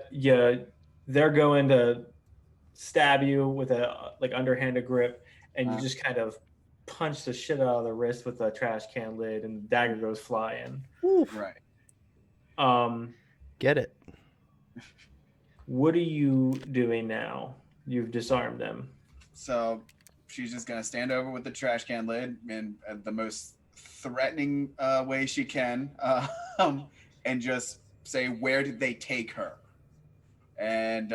they're going to stab you with a like underhanded grip, and you just kind of punch the shit out of the wrist with a trash can lid, and the dagger goes flying. Right. Get it. What are you doing now? You've disarmed them. So she's just gonna stand over with the trash can lid in the most threatening way she can, and just say, "Where did they take her?" And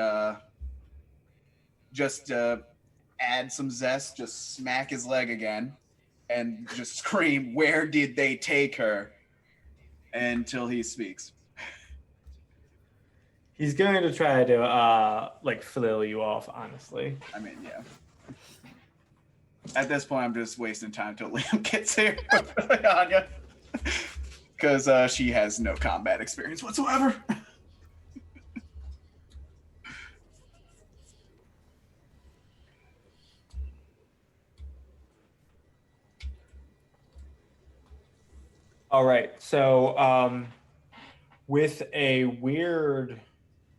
just add some zest, just smack his leg again, and just scream, "Where did they take her?" until he speaks. He's going to try to like flail you off, honestly. I mean, yeah. At this point, I'm just wasting time till Liam gets here with Anya, because she has no combat experience whatsoever. All right. So with a weird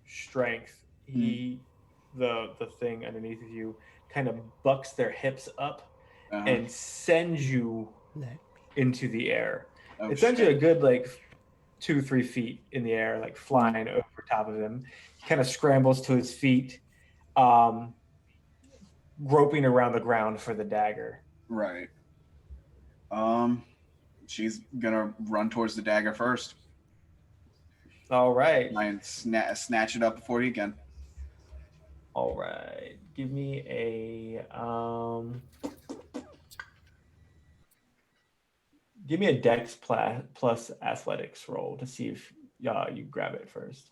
strength, the thing underneath of you kind of bucks their hips up and sends you into the air. Oh, it sends you a shit. good like 2-3 feet in the air, like flying over top of him. He kind of scrambles to his feet, groping around the ground for the dagger. Right. She's gonna run towards the dagger first. All right. Try and snatch it up before he can. All right. Give me a Dex plus athletics roll to see if you grab it first.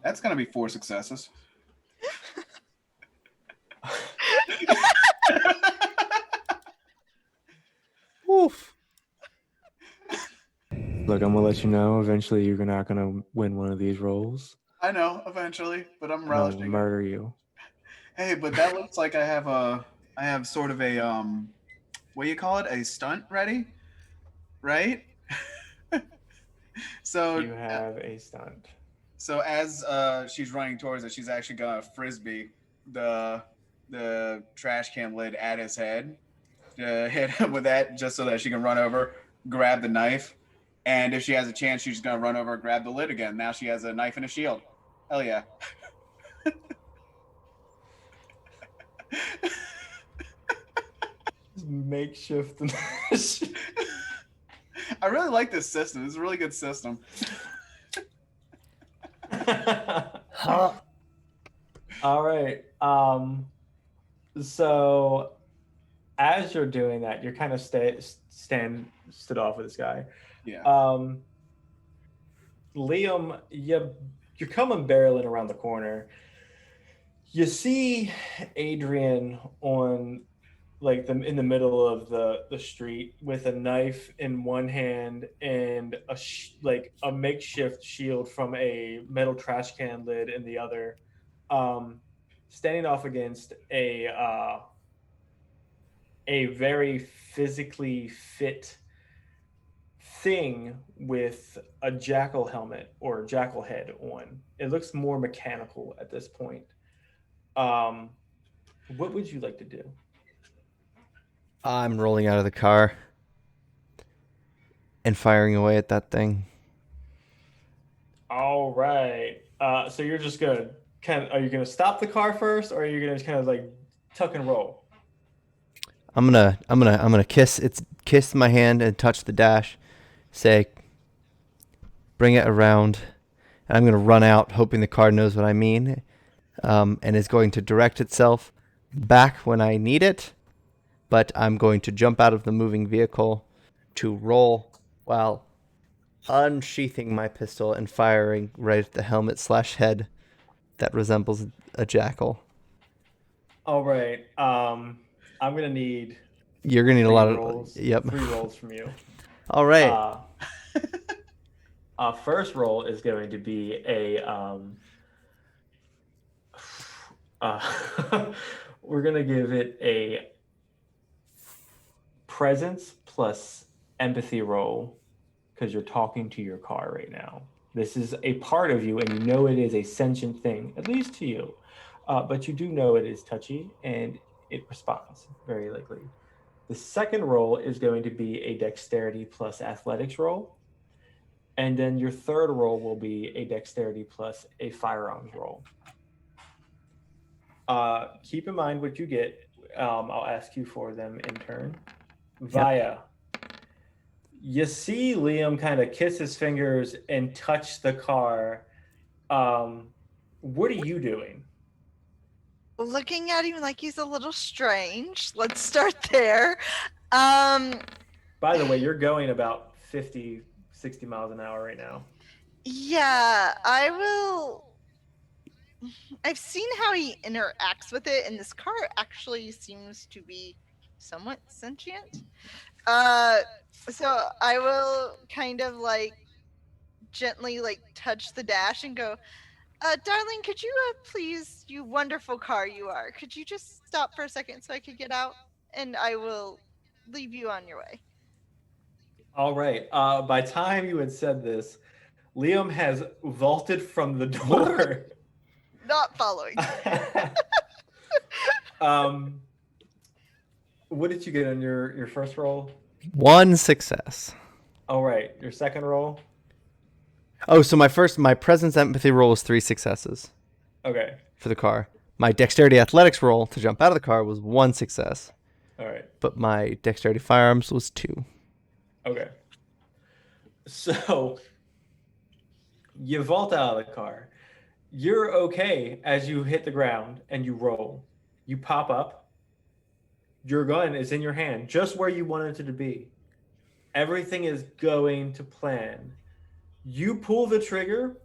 That's gonna be 4 successes. Oof. Look, I'm gonna let you know. Eventually, you're not gonna win one of these rolls. I know, eventually, but I'm I'll relishing. murder you. Hey, but that looks like I have sort of a what do you call it? A stunt ready, right? So You have a stunt. So as she's running towards it, she's actually gonna frisbee the trash can lid at his head to hit him with that, just so that she can run over, grab the knife, and if she has a chance, she's gonna run over and grab the lid again. Now she has a knife and a shield. Hell yeah! Makeshift. I really like this system. It's a really good system. Huh. All right. So as you're doing that, you're kind of stood off with this guy. Yeah. Liam, you're coming barreling around the corner. You see Adrian on like in the middle of the street with a knife in one hand and a makeshift shield from a metal trash can lid in the other, standing off against a very physically fit thing with a jackal helmet or a jackal head on. It looks more mechanical at this point. Um, what would you like to do? I'm rolling out of the car and firing away at that thing. All right. So you're just gonna are you gonna stop the car first, or are you gonna just kind of like tuck and roll? I'm gonna kiss my hand and touch the dash, say, bring it around, and I'm gonna run out, hoping the car knows what I mean, and is going to direct itself back when I need it. But I'm going to jump out of the moving vehicle to roll while unsheathing my pistol and firing right at the helmet/head that resembles a jackal. All right. I'm gonna need You're gonna need a three lot of. rolls. Yep. 3 rolls from you. All right. Uh, first roll is going to be a we're gonna give it a presence plus empathy roll because you're talking to your car right now. This is a part of you, and you know it is a sentient thing, at least to you. But you do know it is touchy, and it responds very likely. The second roll is going to be a dexterity plus athletics roll. And then your third roll will be a dexterity plus a firearms roll. Keep in mind what you get. I'll ask you for them in turn. Vaya, you see Liam kind of kiss his fingers and touch the car. What are you doing? Looking at him like he's a little strange. Let's start there. Um, By the way, you're going about 50, 60 miles an hour right now. yeah, I will. I've seen how he interacts with it, and this car actually seems to be somewhat sentient. So I will kind of like gently like touch the dash and go, darling, could you please, you wonderful car you are, could you just stop for a second so I could get out? And I will leave you on your way. All right. By time you had said this, Liam has vaulted from the door. Not following. What did you get on your first roll? 1 success. All right, your second roll. Oh, so my presence empathy roll was 3 successes Okay. for the car. My dexterity athletics roll to jump out of the car was 1 success. All right. But my dexterity firearms was 2. Okay. So you vault out of the car. You're okay as you hit the ground and you roll. You pop up. Your gun is in your hand, just where you wanted it to be. Everything is going to plan. You pull the trigger,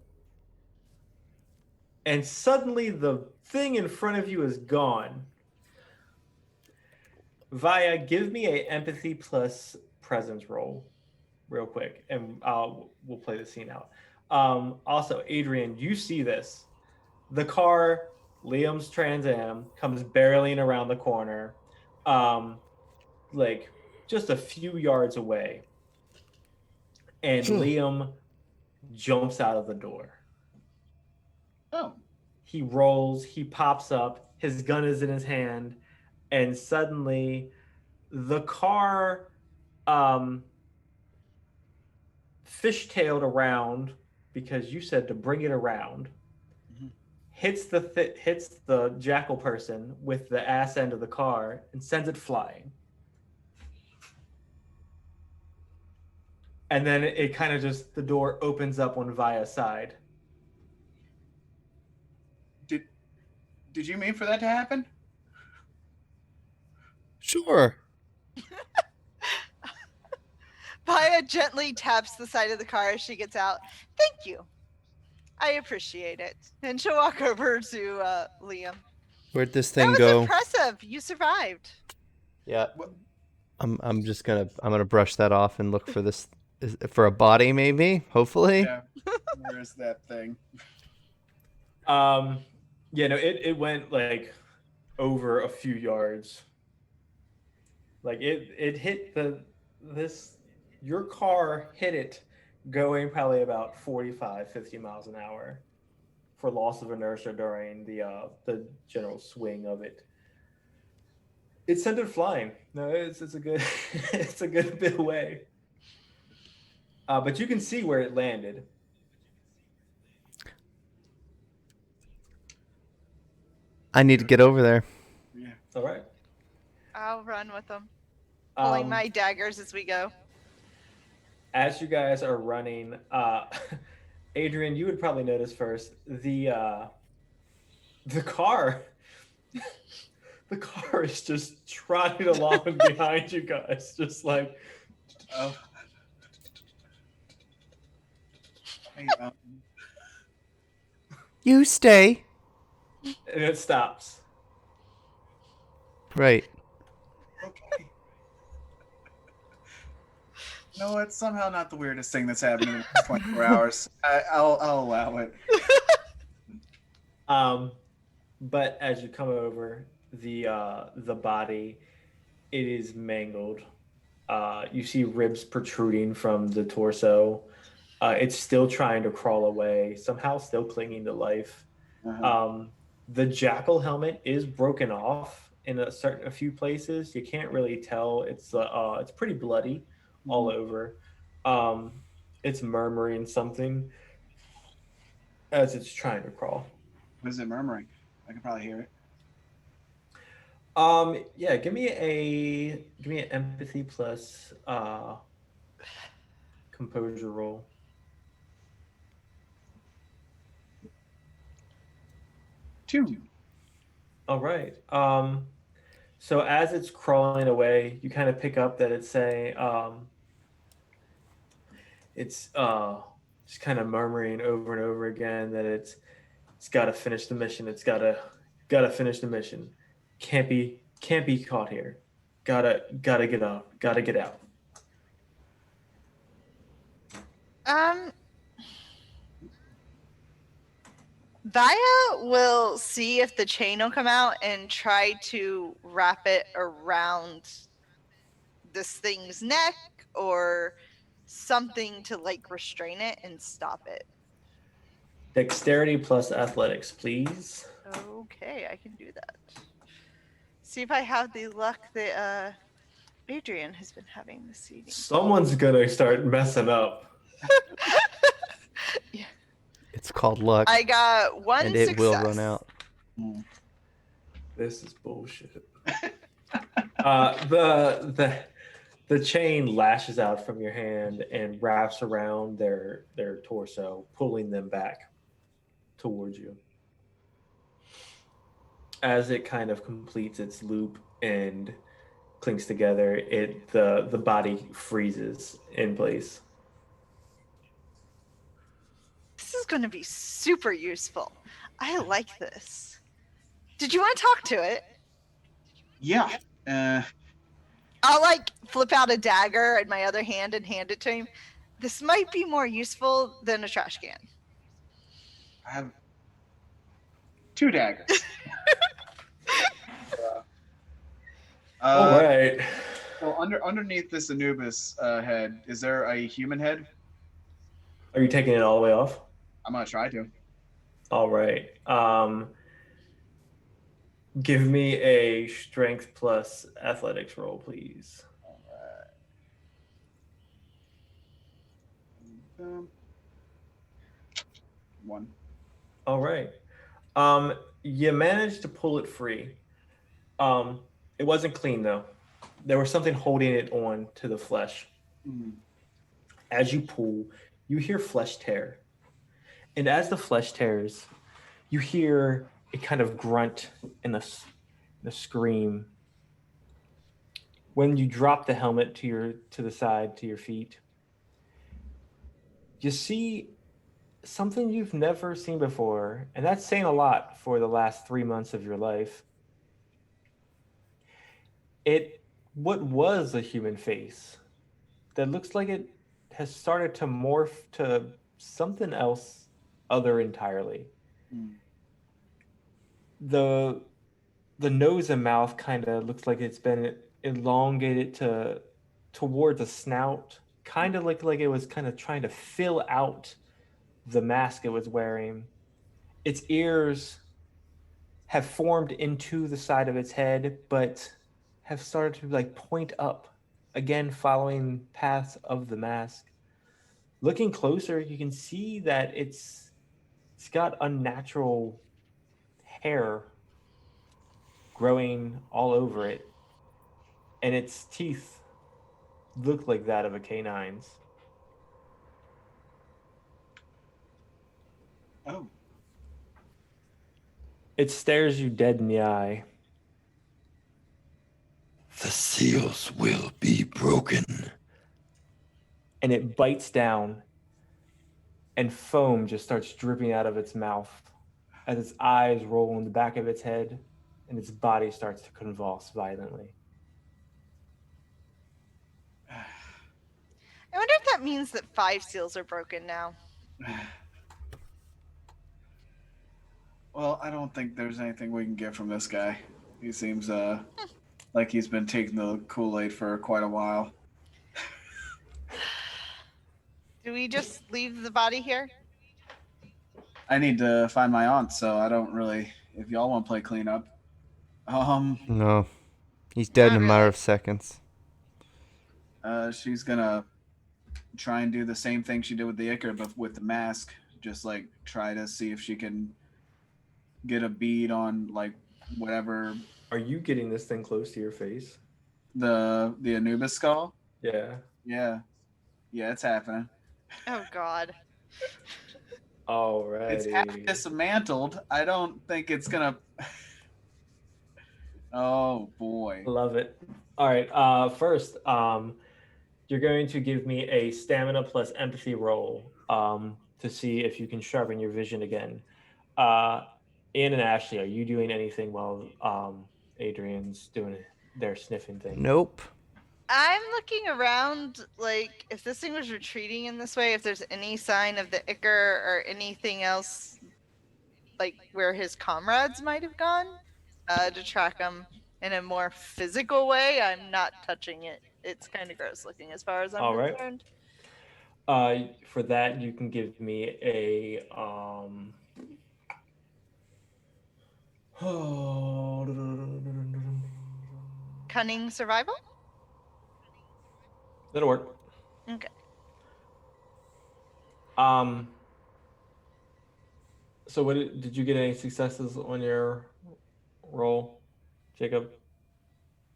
and suddenly the thing in front of you is gone. Vaya, give me a empathy plus presence roll real quick, and we'll play the scene out. Also, Adrian, you see this. The car, Liam's Trans Am, comes barreling around the corner, like just a few yards away. And Liam jumps out of the door. Oh. He rolls, he pops up, his gun is in his hand, and suddenly the car fishtailed around because you said to bring it around. Hits the jackal person with the ass end of the car and sends it flying. And then it kind of just, the door opens up on Vaya's side. Did you mean for that to happen? Sure. Vaya gently taps the side of the car as she gets out. Thank you. I appreciate it. And she'll walk over to Liam. Where'd this thing That was go? impressive. You survived. Yeah. I'm gonna brush that off and look for this for a body, maybe, hopefully. Yeah. Where is that thing? Yeah, no, it went like over a few yards. Like it hit this your car hit it going probably about 45, 50 miles an hour for loss of inertia during the general swing of it. It sent it flying. No, it's a good it's a good bit away. But you can see where it landed. I need to get over there. Yeah. All right. I'll run with them, pulling Um, my daggers as we go. as you guys are running, Adrian, you would probably notice first the car. The car is just trotting along behind you guys, just like Oh. Hey, You stay. and it stops. Right. okay. No, it's somehow not the weirdest thing that's happened in the last 24 hours. I'll allow it. Um, but as you come over, the body, it is mangled. You see ribs protruding from the torso. It's still trying to crawl away, somehow still clinging to life. Uh-huh. Um, the jackal helmet is broken off in a few places. You can't really tell. It's pretty bloody all Mhm. over. Um, it's murmuring something as it's trying to crawl. What is it murmuring? I can probably hear it. Yeah, give me an empathy plus composure roll. 2. All right. So as it's crawling away, you kind of pick up that it's saying, it's just kind of murmuring over and over again that it's got to finish the mission. It's gotta finish the mission. Can't be caught here. Gotta get out. Gotta get out. Um, Vaya will see if the chain will come out and try to wrap it around this thing's neck or something to like restrain it and stop it. Dexterity plus athletics, please. Okay, I can do that. See if I have the luck that Adrian has been having this evening. Someone's gonna start messing up. Yeah. It's called luck, I got one and it success. will run out. Mm. This is bullshit. The chain lashes out from your hand and wraps around their torso, pulling them back towards you. As it kind of completes its loop and clinks together, the body freezes in place. This is going to be super useful. I like this. Did you want to talk to it? Yeah. I'll like flip out a dagger in my other hand and hand it to him. This might be more useful than a trash can. I have 2 daggers. All right. So underneath this Anubis head, is there a human head? Are you taking it all the way off? I'm gonna try to. All right. Give me a strength plus athletics roll, please. Um, 1. All right. You managed to pull it free. It wasn't clean though. There was something holding it on to the flesh. Mm. As you pull, you hear flesh tear. And as the flesh tears, you hear a kind of grunt and a scream. When you drop the helmet to the side to your feet, you see something you've never seen before, and that's saying a lot for the last 3 months of your life. What was a human face that looks like it has started to morph to something else other entirely. Mm. The nose and mouth kind of looks like it's been elongated towards a snout, kind of like it was kind of trying to fill out the mask it was wearing. Its ears have formed into the side of its head, but have started to like point up again, following paths of the mask. Looking closer, you can see that it's got unnatural hair growing all over it, and its teeth look like that of a canine's. Oh, It stares you dead in the eye. The seals will be broken. And it bites down, and foam just starts dripping out of its mouth as its eyes roll in the back of its head, and its body starts to convulse violently. I wonder if that means that 5 seals are broken now. well, I don't think there's anything we can get from this guy. He seems like he's been taking the Kool-Aid for quite a while. Do we just leave the body here? I need to find my aunt, so I don't really. If y'all want to play cleanup, No, he's dead in Not a matter really. of seconds. she's gonna try and do the same thing she did with the Icar, but with the mask. Just like try to see if she can get a bead on like whatever Are you getting this thing close to your face? the Anubis skull. Yeah. Yeah, yeah, it's happening. Oh God. It's half Alrighty. dismantled. I don't think it's gonna. Oh boy. Love it. All right. First, you're going to give me a stamina plus empathy roll to see if you can sharpen your vision again. Ian and Ashley, are you doing anything while Adrian's doing their sniffing thing? Nope. I'm looking around, like, if this thing was retreating in this way, if there's any sign of the Icar or anything else, like where his comrades might have gone, to track him in a more physical way. I'm not touching it. It's kind of gross looking as far as I'm All right. concerned. For that, you can give me a Cunning survival? that'll work. Okay. So what did you get any successes on your roll, Jacob?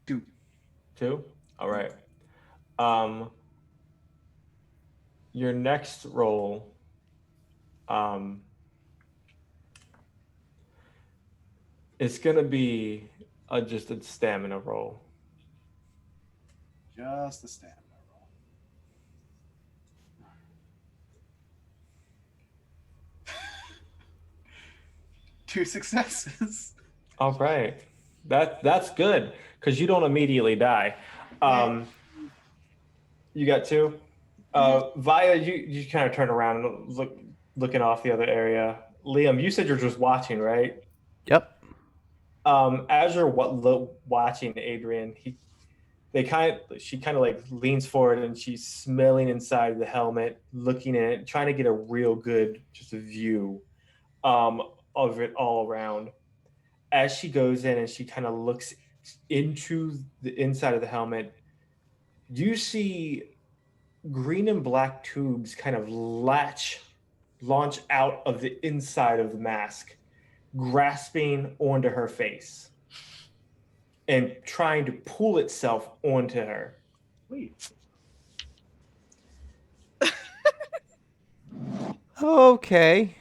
2. 2? All right. Your next roll it's gonna be just a stamina roll. Just the stamina roll. Two successes. All right, that's good because you don't immediately die. You got 2. Vaya, you kind of turn around and looking off the other area. Liam, you said you're just watching, right? Yep. As you're watching Adrian, she kind of like leans forward and she's smelling inside the helmet, looking at it, trying to get a real good just a view of it all around. As she goes in and she kind of looks into the inside of the helmet, you see green and black tubes kind of launch out of the inside of the mask, grasping onto her face and trying to pull itself onto her. Wait. Okay.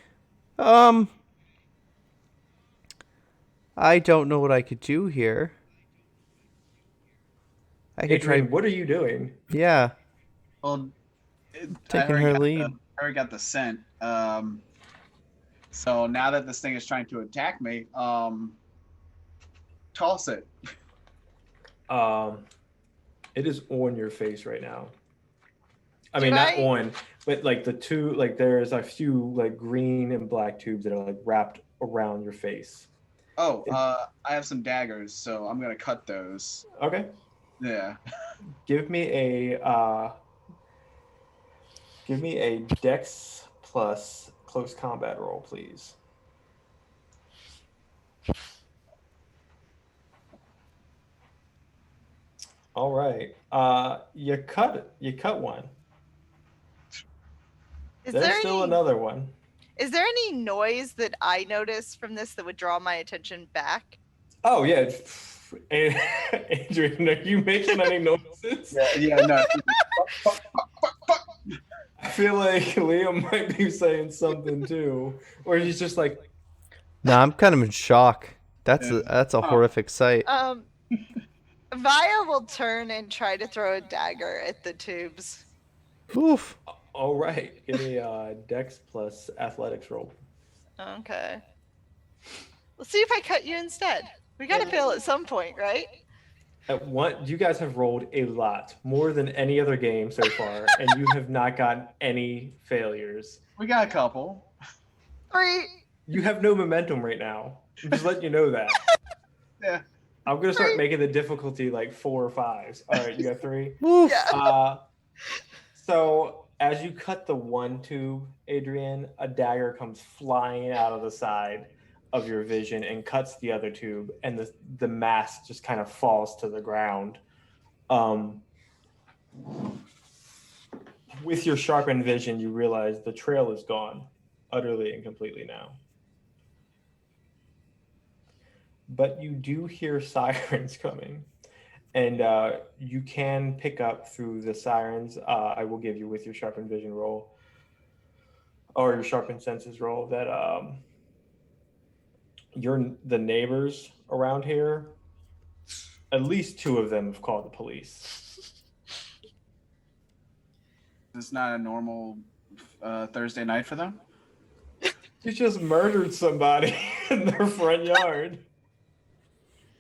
I don't know what I could do here. I could Adrian, try. what are you doing? Yeah, Well, taking her lead. I already got the scent. So now that this thing is trying to attack me, toss it. It is on your face right now. I Do mean, not I- on, but like the two, like there's a few like green and black tubes that are like wrapped around your face. Oh, I have some daggers, so I'm gonna cut those. Okay. Yeah. Give me a Give me a Dex plus close combat roll, please. All right. You cut one. Is There's there still any another one. is there any noise that I notice from this that would draw my attention back? Oh yeah. Adrian, are you making any noises? No. I feel like Liam might be saying something too, or he's just like, No, I'm kind of in shock. That's Yeah. a horrific sight. Vaya will turn and try to throw a dagger at the tubes. Oof. "All right, give me a Dex plus athletics roll." Okay. Let's see if I cut you instead. We gotta fail at some point, right? At one, you guys have rolled a lot, more than any other game so far, and you have not gotten any failures. We got a couple. 3. You have no momentum right now. I'm just letting you know that. Yeah. I'm gonna start making the difficulty like 4 or 5s. All right, you got 3. Oof. Yeah. So as you cut the one tube, Adrian, a dagger comes flying out of the side of your vision and cuts the other tube, and the mask just kind of falls to the ground. With your sharpened vision, you realize the trail is gone, utterly and completely now. But you do hear sirens coming, and you can pick up through the sirens. I will give you with your sharpened vision roll or your sharpened senses roll that the neighbors around here, at least 2 of them have called the police. It's not a normal Thursday night for them. You just murdered somebody in their front yard.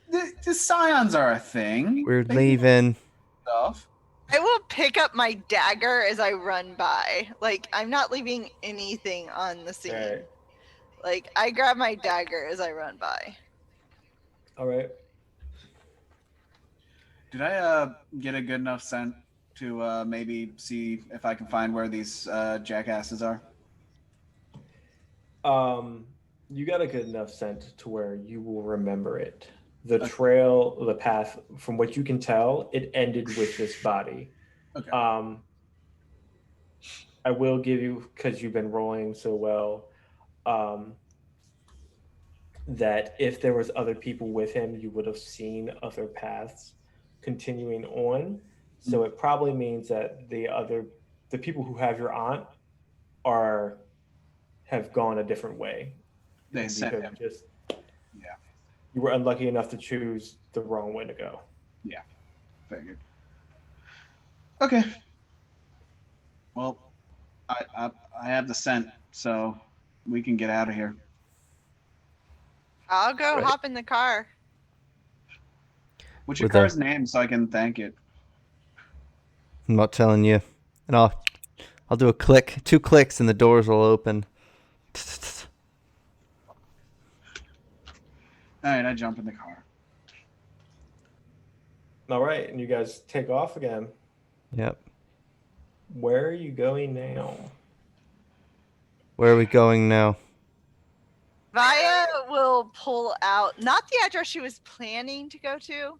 The Scions are a thing. We're They do leaving. stuff. I will pick up my dagger as I run by. Like, I'm not leaving anything on the scene. Okay. Like, I grab my dagger as I run by. All right. Did I get a good enough scent to maybe see if I can find where these jackasses are? You got a good enough scent to where you will remember it. The trail, the path, from what you can tell, it ended with this body. Okay. I will give you, because you've been rolling so well, that if there was other people with him, you would have seen other paths continuing on. So it probably means that the people who have your aunt have gone a different way. They sent him. Yeah. You were unlucky enough to choose the wrong way to go. Yeah, figured. Okay. Well, I have the scent, so we can get out of here. I'll go Right. hop in the car. What's your With a- car's name so I can thank it? I'm not telling you. And I'll do a click, 2 clicks, and the doors will open. All right, I jump in the car. All right, and you guys take off again. Yep. Where are you going now? Where are we going now? Vaya will pull out not the address she was planning to go to,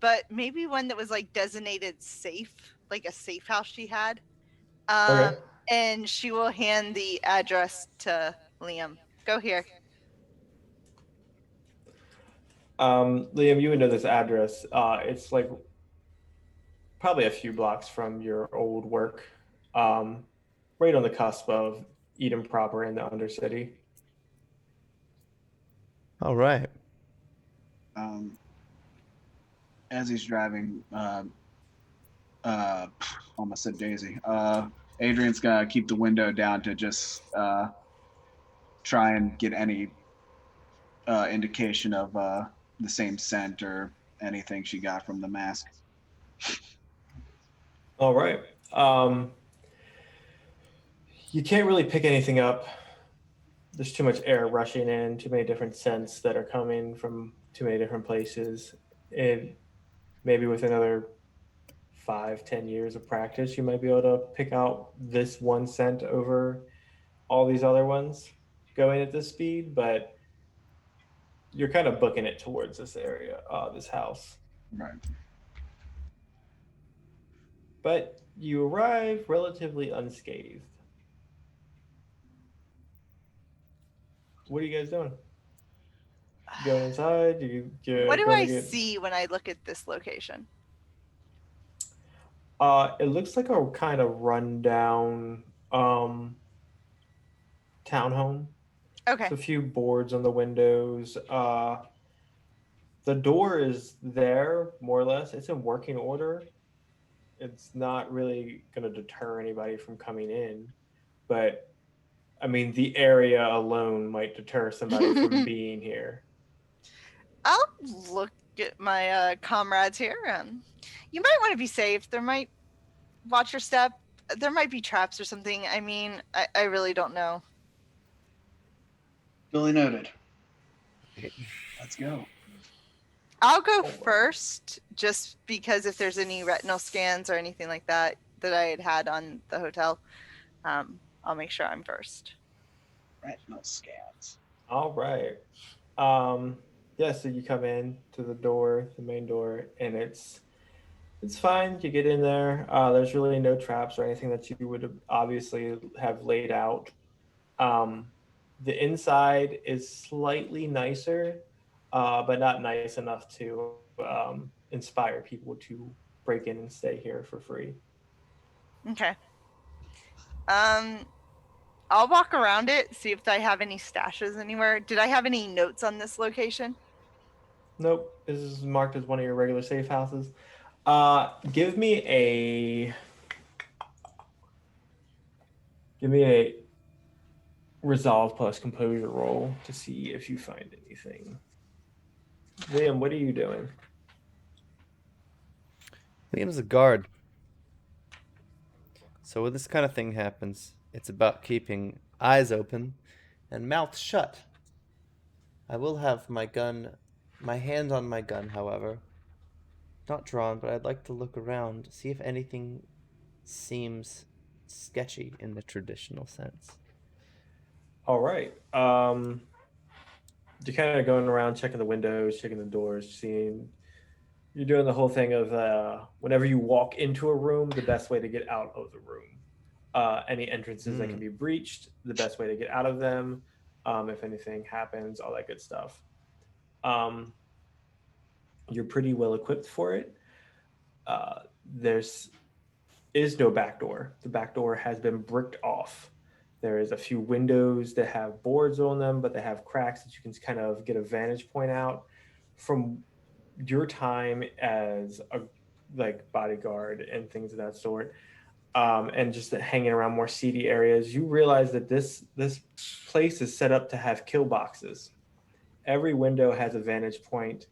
but maybe one that was like designated safe, like a safe house she had. Okay. And she will hand the address to Liam. Go here. Liam, you would know this address. It's like probably a few blocks from your old work, right on the cusp of Eden proper in the Undercity. All right. As he's driving, almost said Daisy. Adrian's gonna keep the window down to just try and get any indication of the same scent or anything she got from the mask. All right. You can't really pick anything up. There's too much air rushing in, too many different scents that are coming from too many different places. And maybe with another 5-10 years of practice, you might be able to pick out this one scent over all these other ones going at this speed, but you're kind of booking it towards this area, this house. Right. But you arrive relatively unscathed. What are you guys doing? Going inside? What You're do going to I get. see when I look at this location? It looks like a kind of rundown townhome. Okay. There's a few boards on the windows. The door is there, more or less. It's in working order. It's not really going to deter anybody from coming in, but I mean, the area alone might deter somebody from being here. I'll look at my comrades here. You might want to be safe. There might watch your step. There might be traps or something. I mean, I really don't know. Duly noted. Let's go. I'll go Oh. first, just because if there's any retinal scans or anything like that that I had on the hotel, I'll make sure I'm first. Retinal scans. All right. Yeah, so you come in to the door, the main door, and it's fine. You get in there. There's really no traps or anything that you would obviously have laid out. The inside is slightly nicer, but not nice enough to inspire people to break in and stay here for free. Okay. I'll walk around it, see if I have any stashes anywhere. Did I have any notes on this location? Nope, this is marked as one of your regular safe houses. Give me a resolve plus composure roll to see if you find anything. Liam, what are you doing? Liam's a guard. So when this kind of thing happens, it's about keeping eyes open and mouth shut. I will have my hand on my gun, however. Not drawn, but I'd like to look around, see if anything seems sketchy in the traditional sense. All right. You're kind of going around checking the windows, checking the doors, seeing. You're doing the whole thing of whenever you walk into a room, the best way to get out of the room. Any entrances that can be breached, the best way to get out of them. If anything happens, all that good stuff. You're pretty well equipped for it. There's is no back door. The back door has been bricked off. There is a few windows that have boards on them, but they have cracks that you can kind of get a vantage point out. From your time as a bodyguard and things of that sort, and just hanging around more seedy areas, you realize that this place is set up to have kill boxes. Every window has a vantage point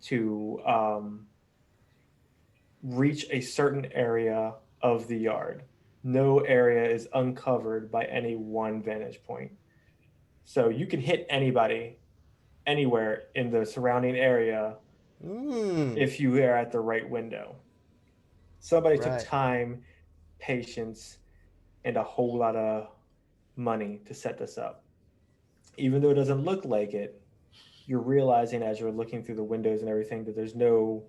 to reach a certain area of the yard. No area is uncovered by any one vantage point. So you can hit anybody anywhere in the surrounding area if you are at the right window. Somebody took Right. time, patience, and a whole lot of money to set this up. Even though it doesn't look like it, you're realizing as you're looking through the windows and everything that there's no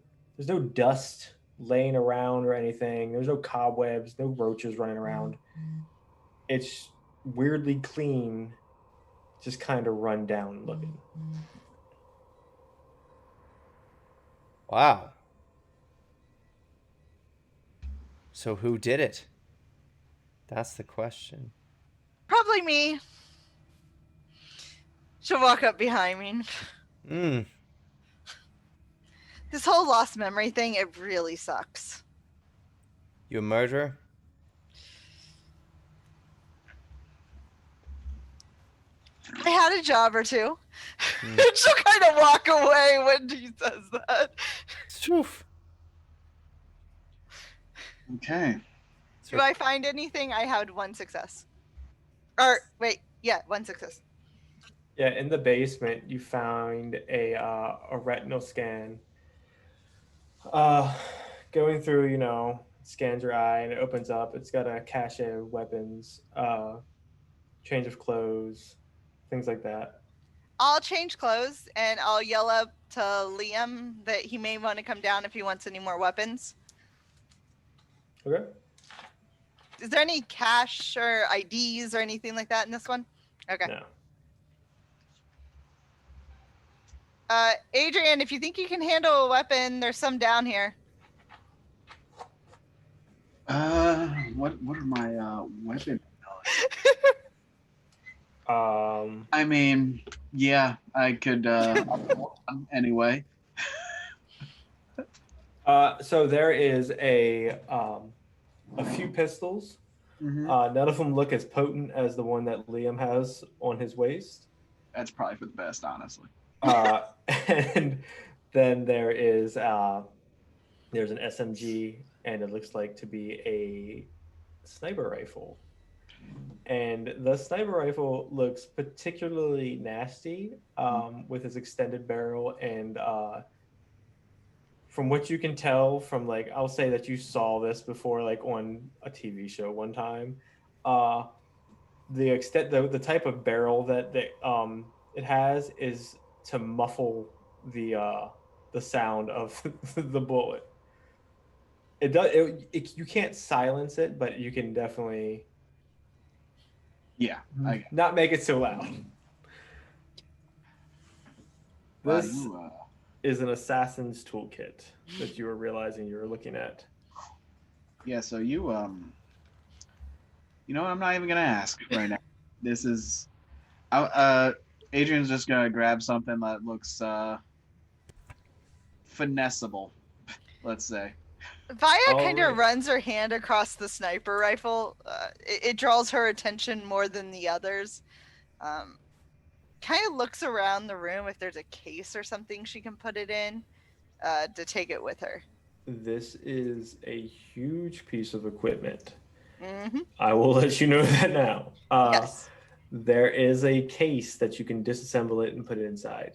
dust laying around or anything. There's no cobwebs, no roaches running around. It's weirdly clean, just kind of run down looking. Wow. So who did it? That's the question. Probably me. She'll walk up behind me. This whole lost memory thing, it really sucks. You a murderer? I had a job or two. She'll kind of walk away when he says that. Oof. Okay. Do I find anything? I had one success. Or wait, yeah, one success. Yeah, in the basement, you found a retinal scan. going through, scans your eye and it opens up. It's got a cache of weapons, change of clothes, things like that. I'll change clothes and I'll yell up to Liam that he may want to come down if he wants any more weapons. Okay. Is there any cash or IDs or anything like that in this one? Okay. No. Adrian, if you think you can handle a weapon, there's some down here. What are my weapon? Um, I mean, yeah, I could anyway. so there is a few pistols. Mhm. None of them look as potent as the one that Liam has on his waist. That's probably for the best, honestly. And then there's an SMG, and it looks like to be a sniper rifle. And the sniper rifle looks particularly nasty with its extended barrel. And from what you can tell from, like, I'll say that you saw this before, like on a TV show one time. The type of barrel that it has is to muffle the sound of the bullet. It does. You can't silence it, but you can definitely Yeah, I not make it so loud. This you, is an assassin's toolkit that you were realizing you were looking at. yeah. So you you know what? I'm not even gonna ask right now. This is, Adrian's just gonna grab something that looks finessable, let's say. Vaya kind Alright. of runs her hand across the sniper rifle. It draws her attention more than the others. Kind of looks around the room if there's a case or something she can put it in to take it with her. This is a huge piece of equipment. Mm-hmm. I will let you know that now. Yes. There is a case that you can disassemble it and put it inside.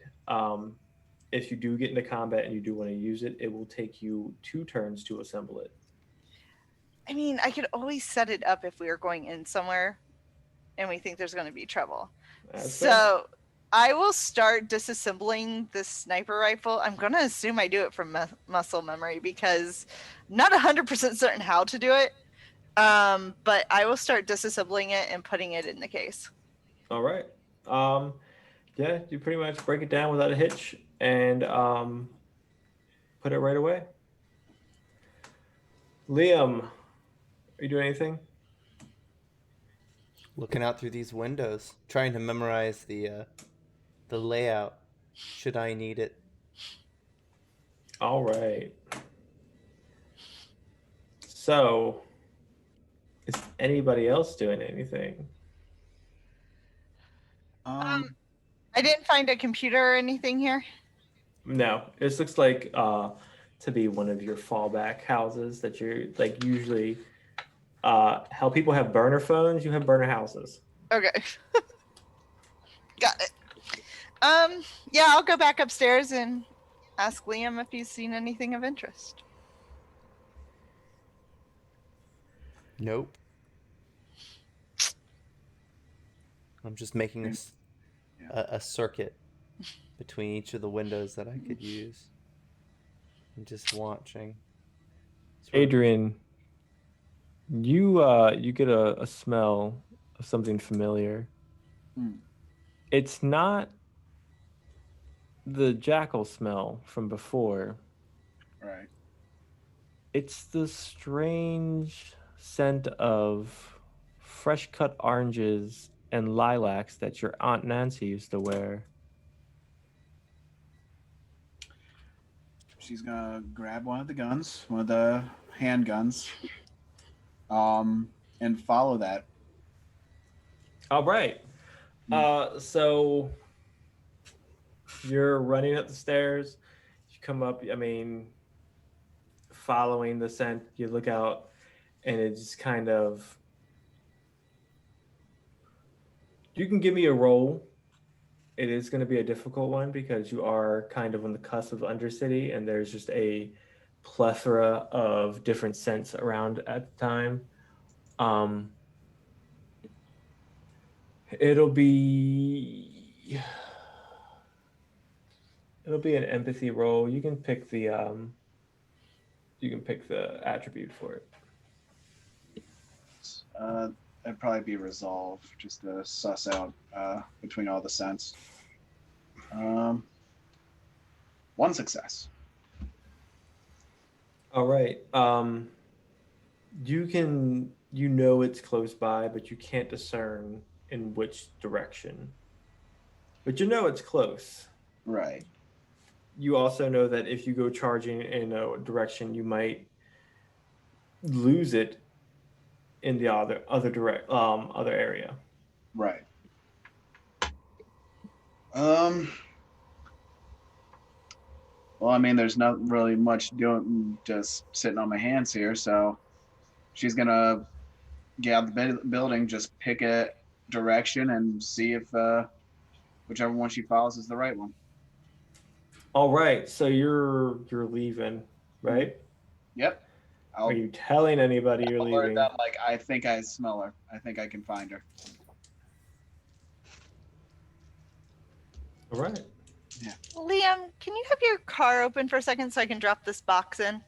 If you do get into combat and you do want to use it, it will take you 2 turns to assemble it. I mean, I could always set it up if we were going in somewhere and we think there's going to be trouble. That's So fair. I will start disassembling this sniper rifle. I'm going to assume I do it from muscle memory because I'm not 100% certain how to do it. But I will start disassembling it and putting it in the case. All right. Yeah, you pretty much break it down without a hitch and put it right away. Liam, are you doing anything? Looking out through these windows, trying to memorize the layout. Should I need it? All right. So, is anybody else doing anything? I didn't find a computer or anything here. No, this looks like to be one of your fallback houses that you're like usually. How people have burner phones, you have burner houses. Okay. Got it. Yeah, I'll go back upstairs and ask Liam if he's seen anything of interest. Nope. I'm just making a circuit between each of the windows that I could use. And just watching. Adrian, you get a smell of something familiar. It's not the jackal smell from before. Right. It's the strange scent of fresh cut oranges and lilacs that your Aunt Nancy used to wear. She's gonna grab one of the guns, one of the handguns, and follow that. All right. So you're running up the stairs. You come up, I mean, following the scent, you look out, and it just kind of. You can give me a roll. It is going to be a difficult one because you are kind of on the cusp of Undercity, and there's just a plethora of different scents around at the time. It'll be an empathy roll. You can pick the attribute for it. That'd probably be resolve, just to suss out between all the scents. One success. All right. You know it's close by, but you can't discern in which direction. But you know it's close. Right. You also know that if you go charging in a direction, you might lose it in the other area. Right. Well, I mean, there's not really much doing, just sitting on my hands here. So she's gonna get out the building, just pick a direction, and see if whichever one she follows is the right one. All right, so you're leaving, right? Yep. Are you telling anybody you're leaving? That, like, I think I smell her. I think I can find her. All right. Yeah. Liam, can you have your car open for a second so I can drop this box in?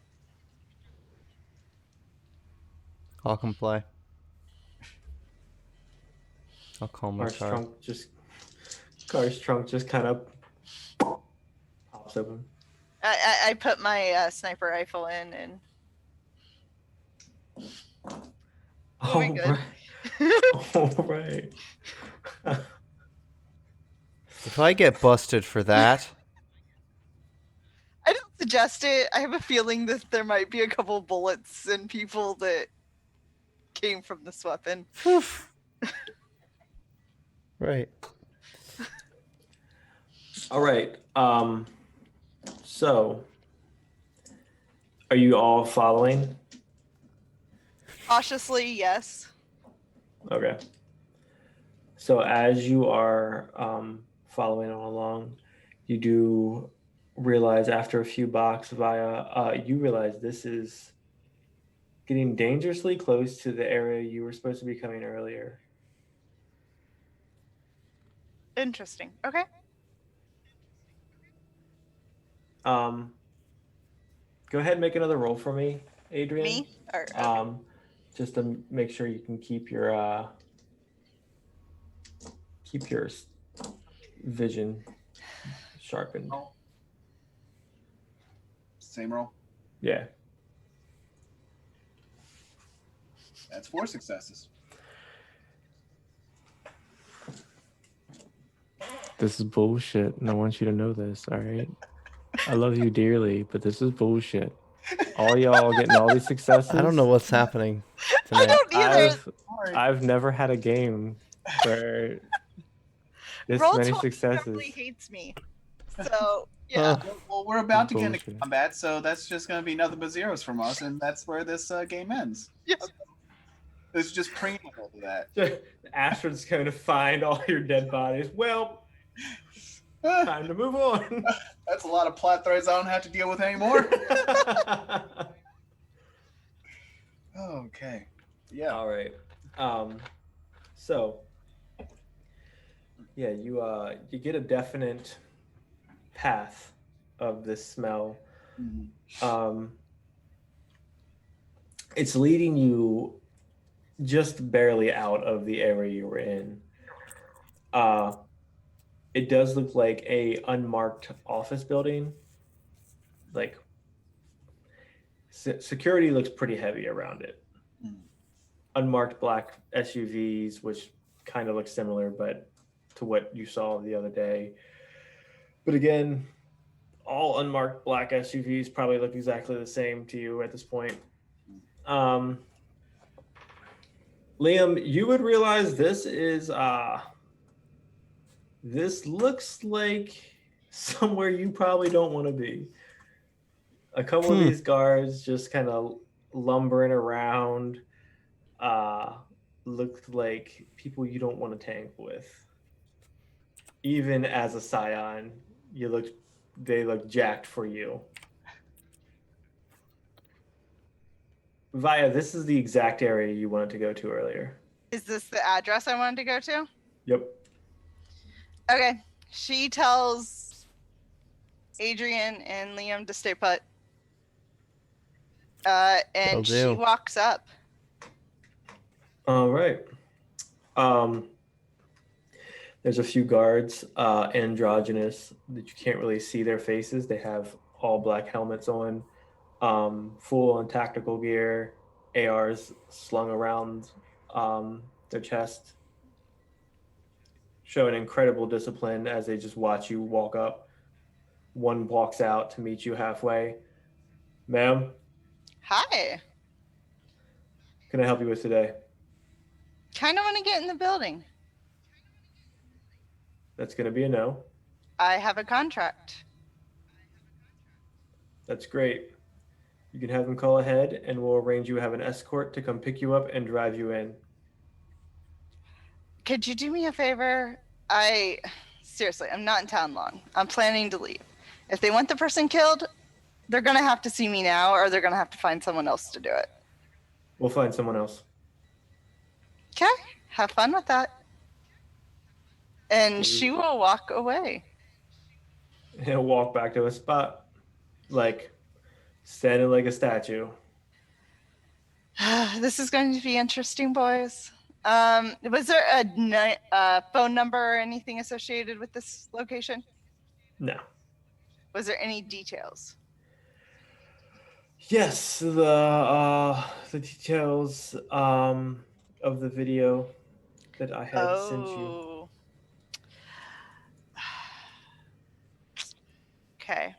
I'll comply. I'll call my car. Car's trunk just kind of pops open. I put my sniper rifle in and. Oh, we good? right. All right. If I get busted for that, I don't suggest it. I have a feeling that there might be a couple bullets and people that came from this weapon. right. All right. So, are you all following? Cautiously, yes. Okay. So as you are following on along, you do realize after a few blocks via, you realize this is getting dangerously close to the area you were supposed to be coming earlier. Interesting. Okay. Go ahead and make another roll for me, Adrian. Me? Or, okay. Just to make sure you can keep your vision sharpened. Same roll. Yeah. That's 4 successes. This is bullshit, and I want you to know this, all right? I love you dearly, but this is bullshit. All y'all getting all these successes. I don't know what's happening tonight. I don't either. I've never had a game where this Roll many 20 successes. normally hates me. So, yeah. Well, we're about to get into Bullshit. combat, so that's just going to be nothing but zeros from us, and that's where this game ends. Yeah. It's just preamble to that. Astrid's going to find all your dead bodies. Well, time to move on. That's a lot of plot threads I don't have to deal with anymore. Okay. Yeah. All right. So, yeah, you get a definite path of this smell. Mhm. It's leading you just barely out of the area you were in. It does look like a unmarked office building. Like security looks pretty heavy around it. Mhm. Unmarked black SUVs, which kind of look similar, but to what you saw the other day. But again, all unmarked black SUVs probably look exactly the same to you at this point. Liam, you would realize this looks like somewhere you probably don't want to be. A couple of these guards just kind of lumbering around looked like people you don't want to tangle with. Even as a Scion, they look jacked for you. Vaya, this is the exact area you wanted to go to earlier. Is this the address I wanted to go to? Yep. Okay. She tells Adrian and Liam to stay put. Will And she do. walks up. All right. There's a few guards, androgynous, that you can't really see their faces. They have all black helmets on, full on tactical gear, ARs slung around their chest, showing incredible discipline as they just watch you walk up. One walks out to meet you halfway. Ma'am, Hi. can I help you with today? Kind of want to get in the building. That's going to be a no. I have a contract. That's great. You can have them call ahead and we'll arrange you have an escort to come pick you up and drive you in. Could you do me a favor? Seriously, I'm not in town long. I'm planning to leave. If they want the person killed, they're going to have to see me now or they're going to have to find someone else to do it. We'll find someone else. Okay. Have fun with that. And she will walk away. He'll walk back to his spot, like standing like a statue. This is going to be interesting, boys. Was there a phone number or anything associated with this location? No. Was there any details? Yes, the details of the video that I had sent you. Okay.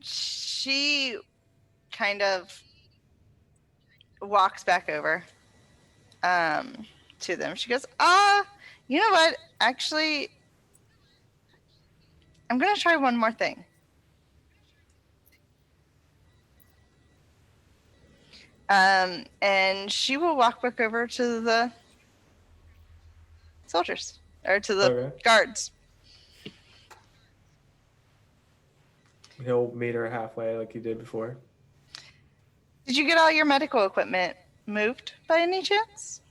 She kind of walks back over to them. She goes, you know what? Actually, I'm going to try one more thing. And she will walk back over to the soldiers or to the guards. He'll meet her halfway like he did before. Did you get all your medical equipment moved by any chance?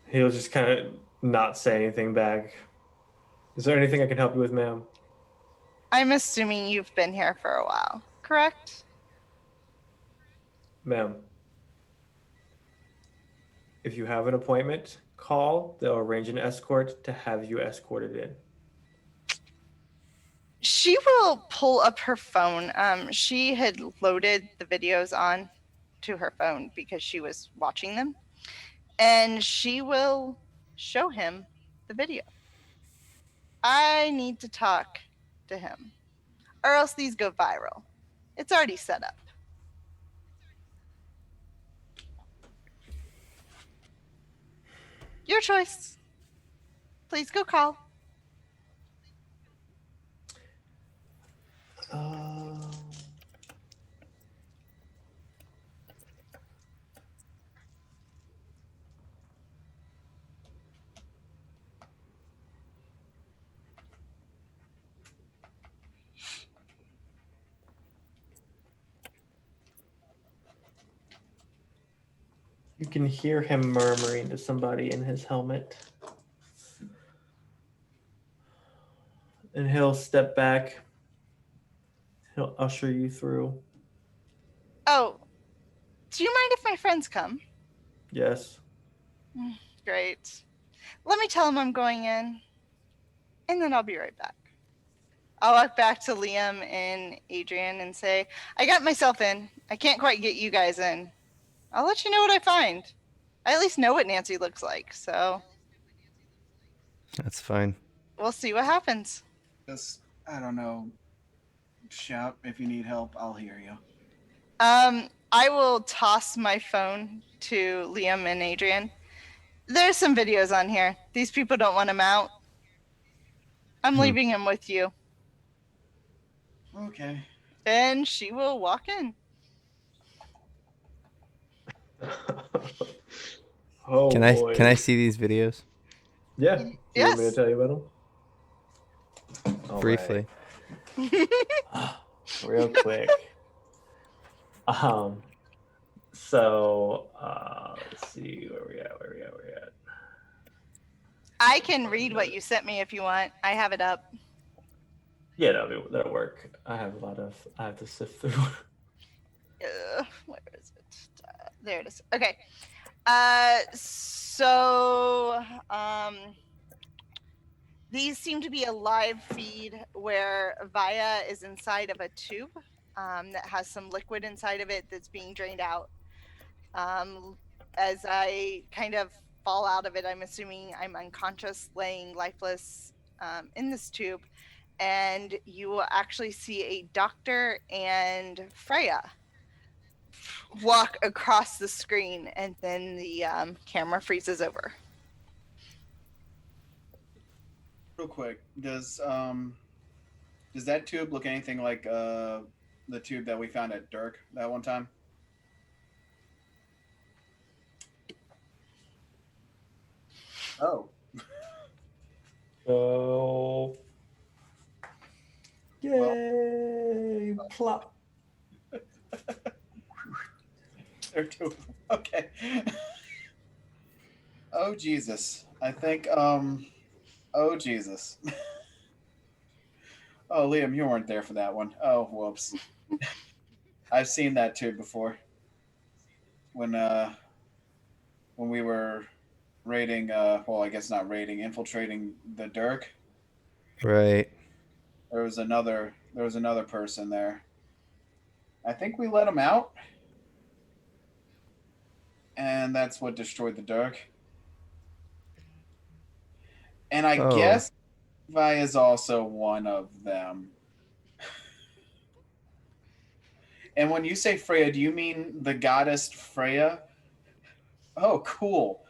He'll just kind of not say anything back. Is there anything I can help you with, ma'am? I'm assuming you've been here for a while, correct? Ma'am, if you have an appointment, call. They'll arrange an escort to have you escorted in. She will pull up her phone. She had loaded the videos on to her phone because she was watching them. And she will show him the video. I need to talk to him, or else these go viral. It's already set up. Your choice. Please go call. You can hear him murmuring to somebody in his helmet. And he'll step back. He'll usher you through. Oh, do you mind if my friends come? Yes. Great. Let me tell him I'm going in, and then I'll be right back. I'll walk back to Liam and Adrian and say, I got myself in. I can't quite get you guys in. I'll let you know what I find. I at least know what Nancy looks like, so That's fine. we'll see what happens. Just, I don't know, shout if you need help. I'll hear you. I will toss my phone to Liam and Adrian. There's some videos on here. These people don't want them out. I'm leaving him with you. Okay. And she will walk in. Oh, Can boy. I see these videos? Yeah. Do you want me to Yes. tell you about them? All Briefly. right. Real quick. So let's see where we at. I can read what you sent me if you want. I have it up. Yeah, that'll work. I have to sift through. Where is it? There it is. Okay. So these seem to be a live feed where Vaya is inside of a tube that has some liquid inside of it that's being drained out. As I kind of fall out of it, I'm assuming I'm unconscious, laying lifeless in this tube. And you will actually see a doctor and Freya walk across the screen, and then the camera freezes over. Real quick, does that tube look anything like the tube that we found at Dirk that one time? Oh, So Well- yay! Plop. there are two. Okay. Oh Jesus! I think Oh Jesus! Oh Liam, you weren't there for that one. Oh whoops! I've seen that tube before. When we were raiding, well, I guess not raiding, infiltrating the Dirk. Right. There was another person there. I think we let him out, and that's what destroyed the Dirk. And I Oh. guess Vi is also one of them. And when you say Freya, do you mean the goddess Freya? Oh, cool.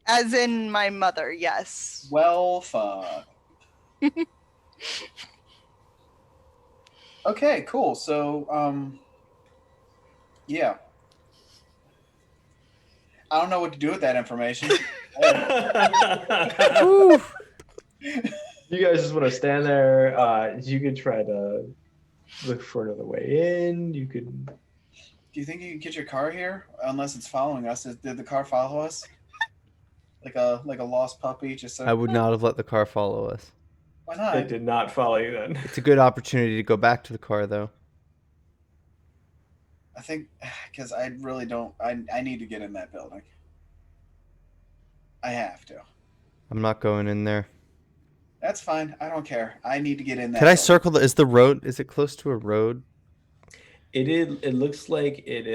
As in my mother, yes. Well, fuck. Okay, cool. So, yeah. I don't know what to do with that information. You guys just want to stand there. You could try to look for another way in. You could. Do you think you can get your car here? Unless it's following us. Did the car follow us? Like a lost puppy, just so. I would not have let the car follow us. Why not? It did not follow you then. It's a good opportunity to go back to the car, though. I think because I really don't. I need to get in that building. I have to. I'm not going in there. That's fine. I don't care. I need to get in that. Can I building. circle the? Is the road? Is it close to a road? It looks like it.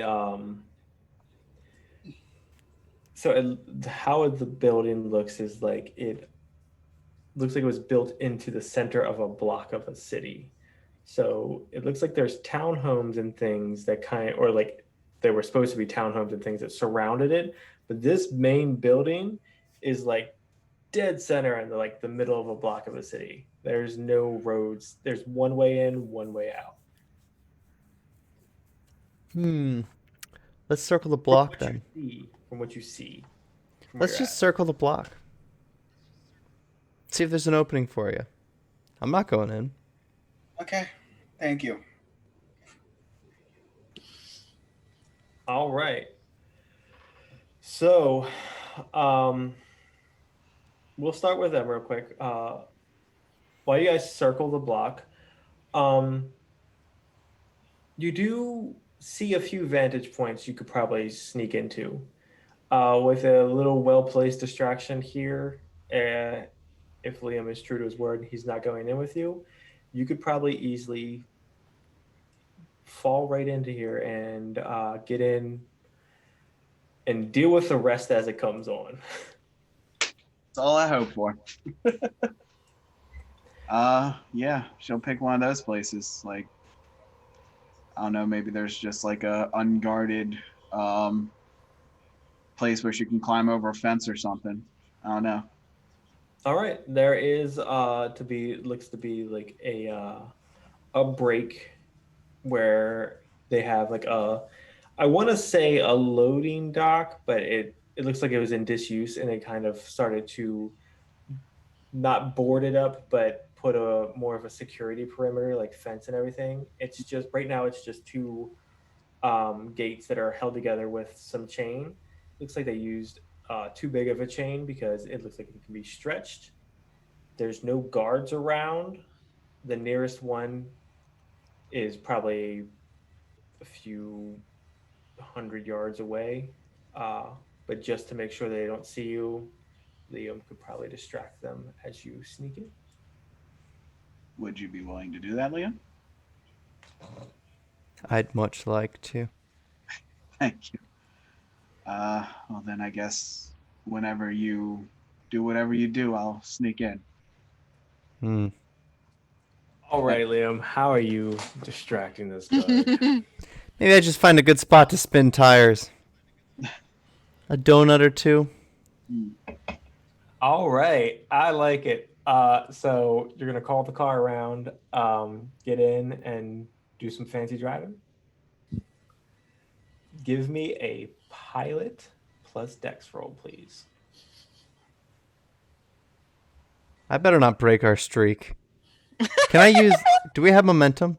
So how the building looks is like it looks like it was built into the center of a block of a city. So it looks like there's townhomes and things that or like they were supposed to be townhomes and things that surrounded it. But this main building is like dead center in the middle of a block of a city. There's no roads. There's one way in, one way out. Let's circle the block then. From what you see. Let's just circle the block. See if there's an opening for you. I'm not going in. Okay. Thank you. All right. So, we'll start with them real quick. While you guys circle the block, you do see a few vantage points you could probably sneak into. With a little well-placed distraction here, if Liam is true to his word, he's not going in with you. You could probably easily fall right into here and get in and deal with the rest as it comes on. That's all I hope for. Yeah, she'll pick one of those places. Like, I don't know, maybe there's just like a unguarded place where she can climb over a fence or something. I don't know. All right, there is looks to be like a break where they have like I want to say a loading dock, but it looks like it was in disuse and they kind of started to not board it up, but put a more of a security perimeter, like fence and everything. It's just right now it's just two gates that are held together with some chain. Looks like they used too big of a chain because it looks like it can be stretched. There's no guards around. The nearest one is probably a few 100 yards away. But just to make sure they don't see you, Liam could probably distract them as you sneak in. Would you be willing to do that, Liam? I'd much like to. Thank you. Well, then I guess whenever you do whatever you do, I'll sneak in. Hmm. All right, Liam, how are you distracting this guard? Maybe I just find a good spot to spin tires. A donut or two. All right, I like it. So you're gonna call the car around, get in, and do some fancy driving. Give me a pilot plus dex roll, please. I better not break our streak. Can I use... Do we have momentum?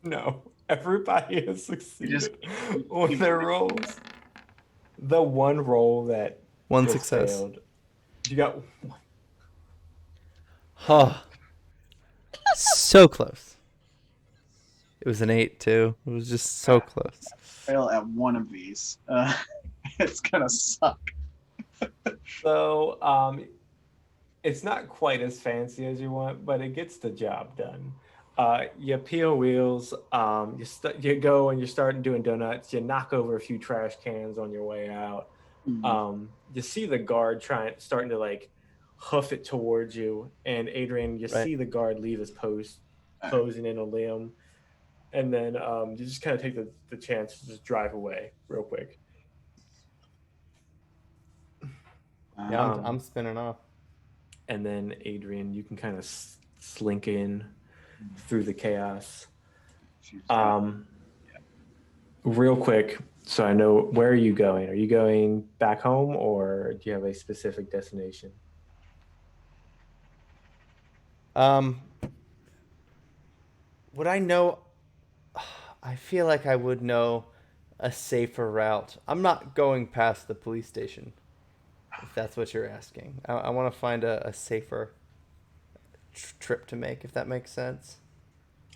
No, everybody has You just succeeded on their rolls. The one roll that One just success. failed. You got Oh. So close. It was an 8, too. It was just so close. fail at one of these. It's gonna suck. so. It's not quite as fancy as you want, but it gets the job done. You peel wheels. You go and you're starting doing donuts. You knock over a few trash cans on your way out. You see the guard starting to like hoof it towards you, and Adrian, you Right. see the guard leave his post, closing in on Liam, and then you just kind of take the chance to just drive away real quick. Yeah, Um, I'm spinning off. And then Adrian, you can kind of slink in through the chaos. Real quick, so I know, where are you going? Are you going back home, or do you have a specific destination? Would I know... I feel like I would know a safer route. I'm not going past the police station, if that's what you're asking. I want to find a safer trip to make, if that makes sense.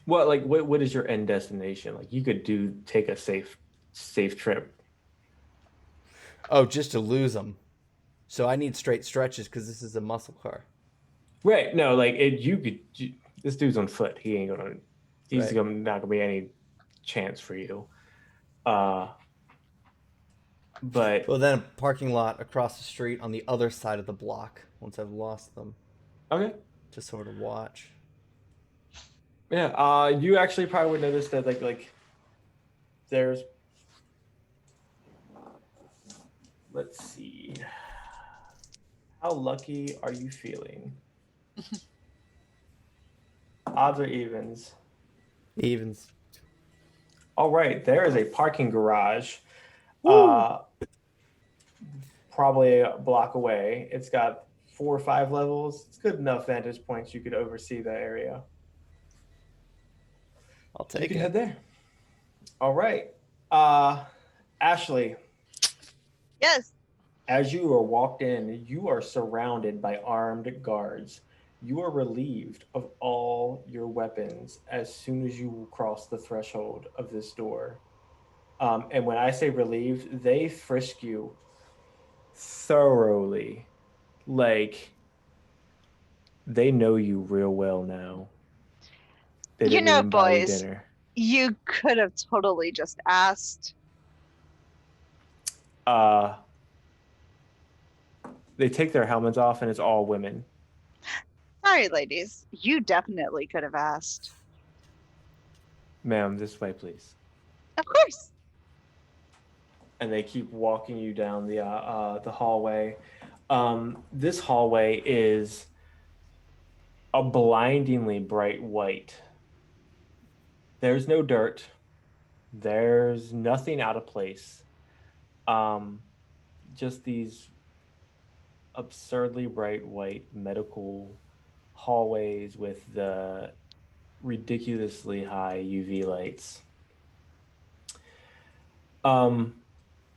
Well, like, what is your end destination? Like, you could take a safe trip. Oh, just to lose them. So I need straight stretches because this is a muscle car. Right? No, like this dude's on foot. He's Right. not gonna be any chance for you. But Well, then a parking lot across the street on the other side of the block once I've lost them okay. to sort of watch. Yeah, you actually probably would notice that like there's, let's see, how lucky are you feeling? Odds or evens? Evens. All right, there is a parking garage, probably a block away. It's got 4 or 5 levels. It's good enough vantage points you could oversee the area. I'll You take can it. head there. All right. Ashley, Yes. as you are walked in, you are surrounded by armed guards. You are relieved of all your weapons as soon as you cross the threshold of this door. And when I say relieved, they frisk you thoroughly. Like, they know you real well now. They You didn't know, even buy you boys, dinner. you could have totally just asked. They take their helmets off, and it's all women. Sorry, ladies. You definitely could have asked. Ma'am, this way, please. Of course. And they keep walking you down the hallway. This hallway is a blindingly bright white. There's no dirt. There's nothing out of place. Just these absurdly bright white medical hallways with the ridiculously high UV lights.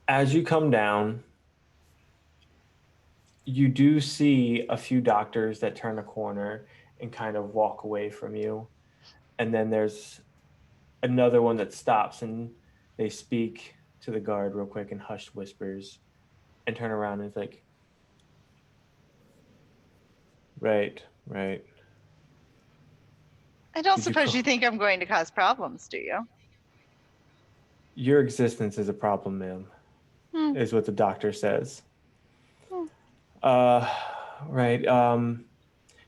As you come down, you do see a few doctors that turn a corner and kind of walk away from you. And then there's another one that stops and they speak to the guard real quick in hushed whispers and turn around and it's like, right, right. I don't Did you suppose call? you think I'm going to cause problems, do you? Your existence is a problem, ma'am, Hmm. is what the doctor says. Hmm. Uh, right.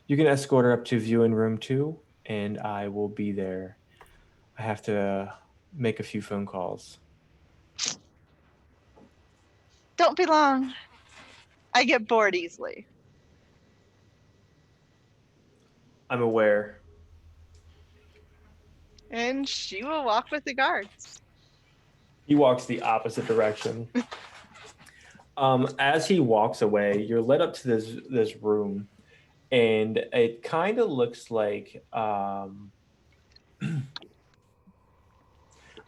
You can escort her up to viewing room 2, and I will be there. I have to make a few phone calls. Don't be long. I get bored easily. I'm aware. And she will walk with the guards. He walks the opposite direction. As he walks away, you're led up to this room, and it kind of looks like I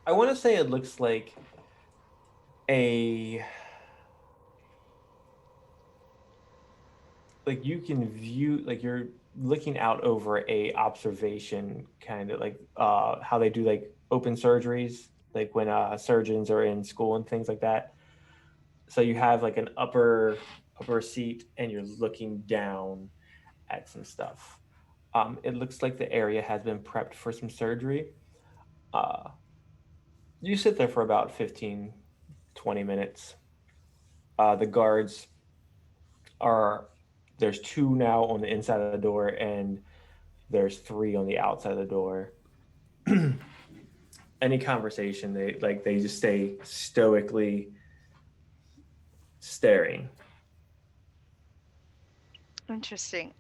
want to say it looks like a like you can view like you're looking out over a observation kind of like how they do like open surgeries like when surgeons are in school and things like that. So you have like an upper seat and you're looking down at some stuff. It looks like the area has been prepped for some surgery. uh, you sit there for about 15-20 minutes. The guards are there's 2 now on the inside of the door and there's 3 on the outside of the door. Any conversation, they just stay stoically staring. Interesting.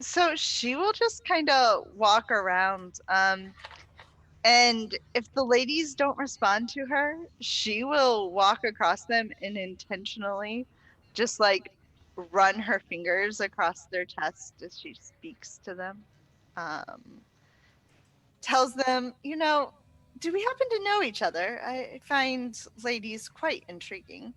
So she will just kind of walk around. And if the ladies don't respond to her, she will walk across them and intentionally just like run her fingers across their chest as she speaks to them. Um, Tells them, do we happen to know each other? I find ladies quite intriguing.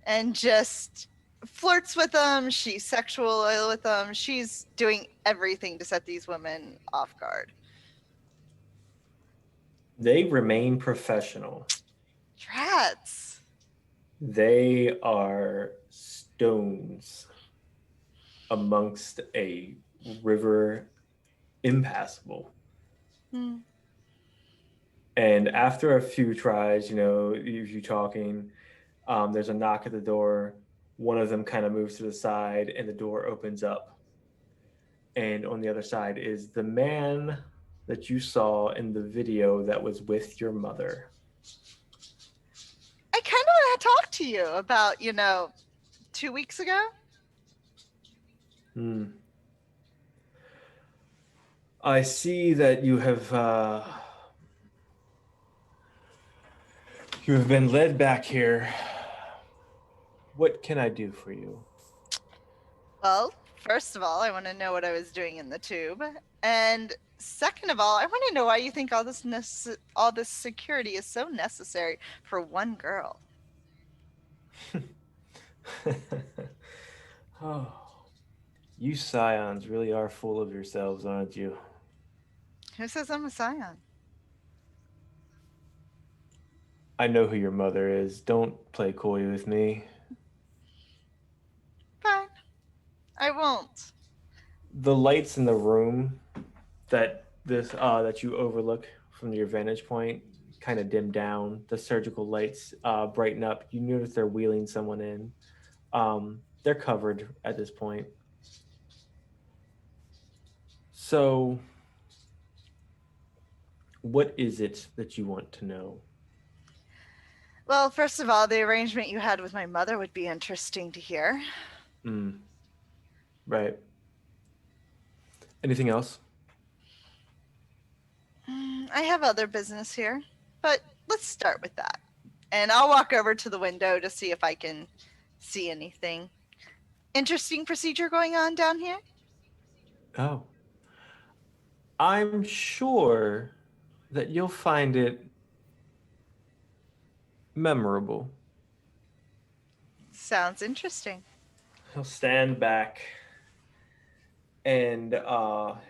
And just flirts with them. She's sexual with them. She's doing everything to set these women off guard. They remain professional. Rats. They are stones amongst a river impassable. Hmm. And after a few tries, you talking, there's a knock at the door. One of them kind of moves to the side, and the door opens up. And on the other side is the man that you saw in the video that was with your mother. I kind of want to talk to you about, 2 weeks ago. I see that you have been led back here. What can I do for you? Well, first of all, I want to know what I was doing in the tube. And second of all, I want to know why you think all this security is so necessary for one girl. Oh, you Scions really are full of yourselves, aren't you? Who says I'm a Scion? I know who your mother is. Don't play coy with me. Fine. I won't. The lights in the room that you overlook from your vantage point kind of dim down. The surgical lights brighten up. You notice they're wheeling someone in. They're covered at this point. So, what is it that you want to know? Well, first of all, the arrangement you had with my mother would be interesting to hear. Right. Anything else? I have other business here, but let's start with that. And I'll walk over to the window to see if I can see anything. Interesting procedure going on down here? Oh. I'm sure that you'll find it memorable. Sounds interesting. He'll stand back and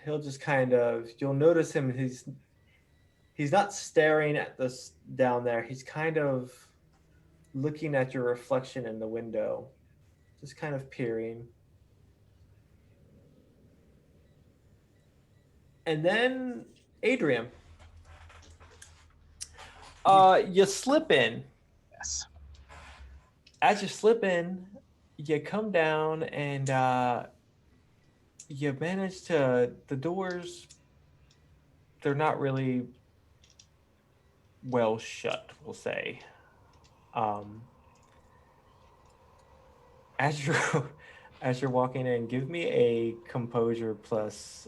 he'll just kind of you'll notice him he's not staring at this down there. He's kind of looking at your reflection in the window, just kind of peering. And then Adrian, you slip in. Yes. As you slip in, you come down and you manage to the doors. They're not really well shut, we'll say. Um, as you're as you're walking in, give me a composure plus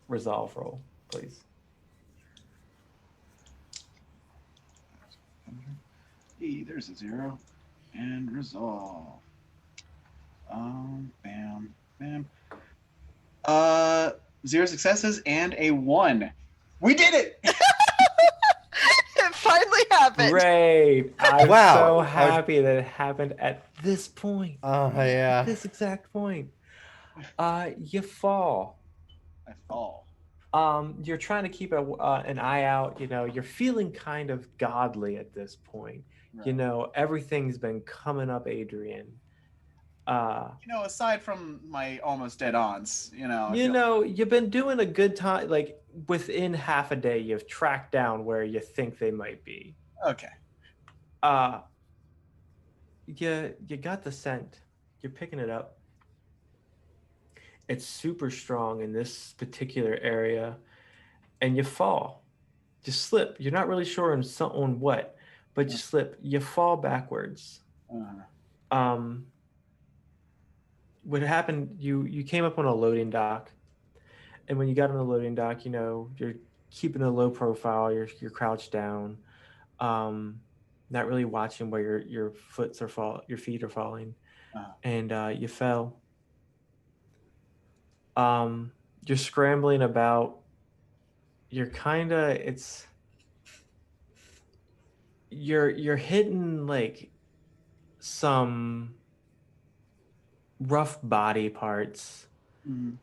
resolve roll, please. There's a 0. And resolve. Bam, bam. 0 successes and a 1. We did it! It finally happened. Great! I'm Wow. so happy that it happened at this point. Yeah. This exact point. You fall. I fall. You're trying to keep an eye out. You know, you're feeling kind of godly at this point. Right. You know, everything's been coming up, Adrian. Aside from my almost dead aunts, You've been doing a good time. Like within half a day, you've tracked down where you think they might be. Okay. You got the scent. You're picking it up. It's super strong in this particular area, and you fall. You slip. You're not really sure on what, but you slip. You fall backwards. What happened? You came up on a loading dock, and when you got on the loading dock, you're keeping a low profile. You're crouched down, not really watching where your feet are falling, and you fell. You're scrambling about. You're hitting like some rough body parts. Mm-hmm.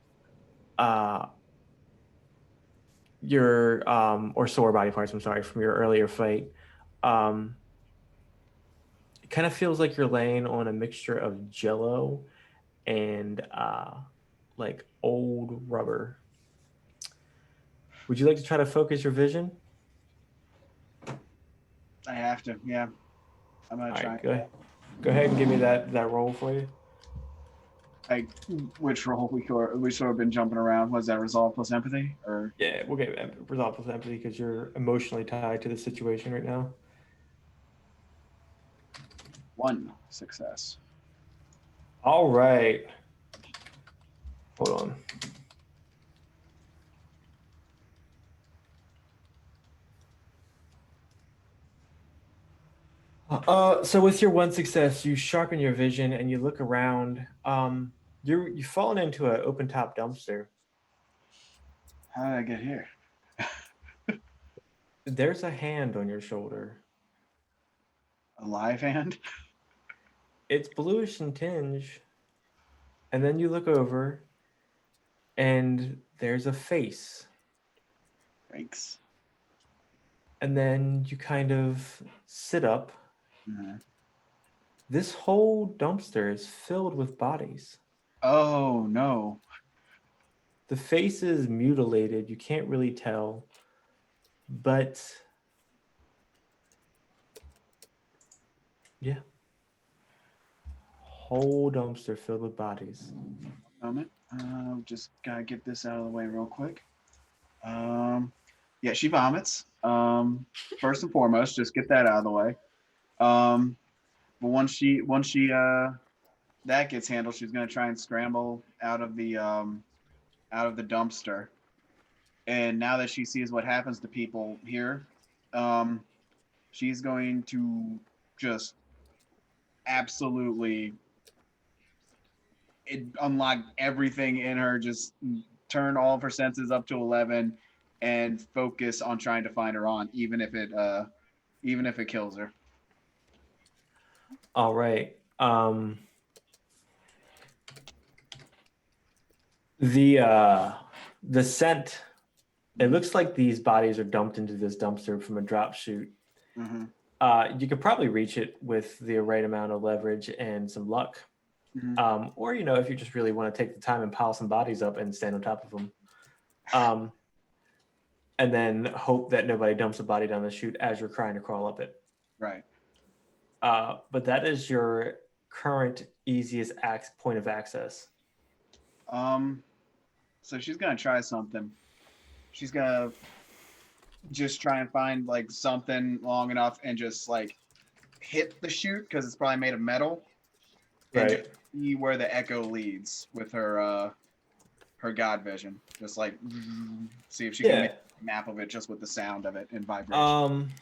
Or sore body parts, I'm sorry, from your earlier fight. It kind of feels like you're laying on a mixture of jello and like old rubber. Would you like to try to focus your vision? I have to, yeah. I'm gonna try. Right, go ahead and give me that roll for you. Like, which roll we sort of been jumping around? Was that resolve plus empathy, or? Yeah, we'll get resolve plus empathy because you're emotionally tied to the situation right now. 1 success. All right. Hold on. So with your 1 success, you sharpen your vision and you look around. You've fallen into an open top dumpster. How did I get here? There's a hand on your shoulder. A live hand? It's bluish in tinge. And then you look over and there's a face. Thanks. And then you kind of sit up. Mm-hmm. This whole dumpster is filled with bodies. Oh, no. The face is mutilated. You can't really tell. But yeah. Whole dumpster filled with bodies. Moment. Just gotta get this out of the way real quick. Yeah, she vomits. First and foremost, just get that out of the way. But once she that gets handled, she's gonna try and scramble out of the dumpster. And now that she sees what happens to people here, she's going to just absolutely it unlocked everything in her, just turn all of her senses up to 11 and focus on trying to find her aunt, even if it kills her. All right. The scent. It looks like these bodies are dumped into this dumpster from a drop chute. Mm-hmm. You could probably reach it with the right amount of leverage and some luck. Mm-hmm. Or, if you just really want to take the time and pile some bodies up and stand on top of them. And then hope that nobody dumps a body down the chute as you're trying to crawl up it. Right. But that is your current easiest point of access. So she's gonna try something. She's gonna just try and find like something long enough and just like hit the chute because it's probably made of metal, and Right. just see where the echo leads with her god vision. Just like see if she can make a map of it just with the sound of it and vibration.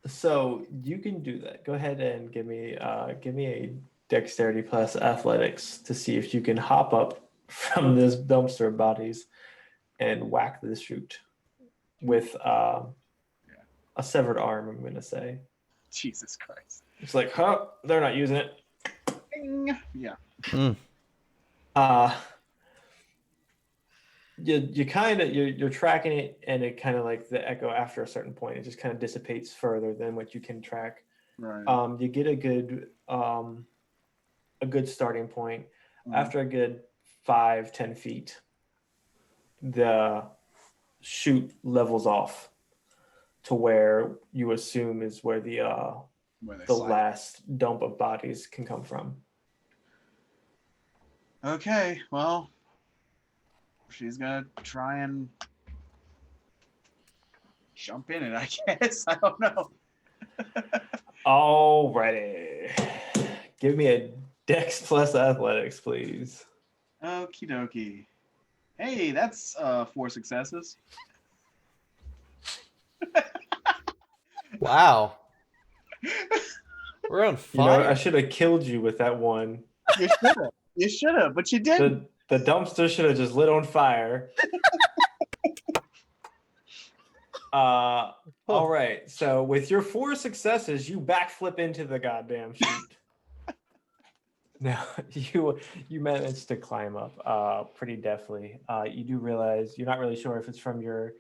So you can do that. Go ahead and give me a dexterity plus athletics to see if you can hop up from this dumpster of bodies and whack the chute with a severed arm. I'm gonna say. Jesus Christ. It's like, they're not using it. Ding. Yeah. You kind of you're tracking it, and it kind of like the echo after a certain point, it just kind of dissipates further than what you can track. Right. You get a good starting point. After a good 5-10 feet, the chute levels off to where you assume is where the last dump of bodies can come from. Okay, well, she's gonna try and jump in it, I guess. I don't know. Alrighty. Give me a dex plus athletics, please. Okie dokie. Hey, that's 4 successes. Wow. We're on fire. I should have killed you with that one. You should have, but you didn't. The dumpster should have just lit on fire. All right. So with your 4 successes, you backflip into the goddamn chute. Now you managed to climb up pretty deftly. You do realize you're not really sure if it's from your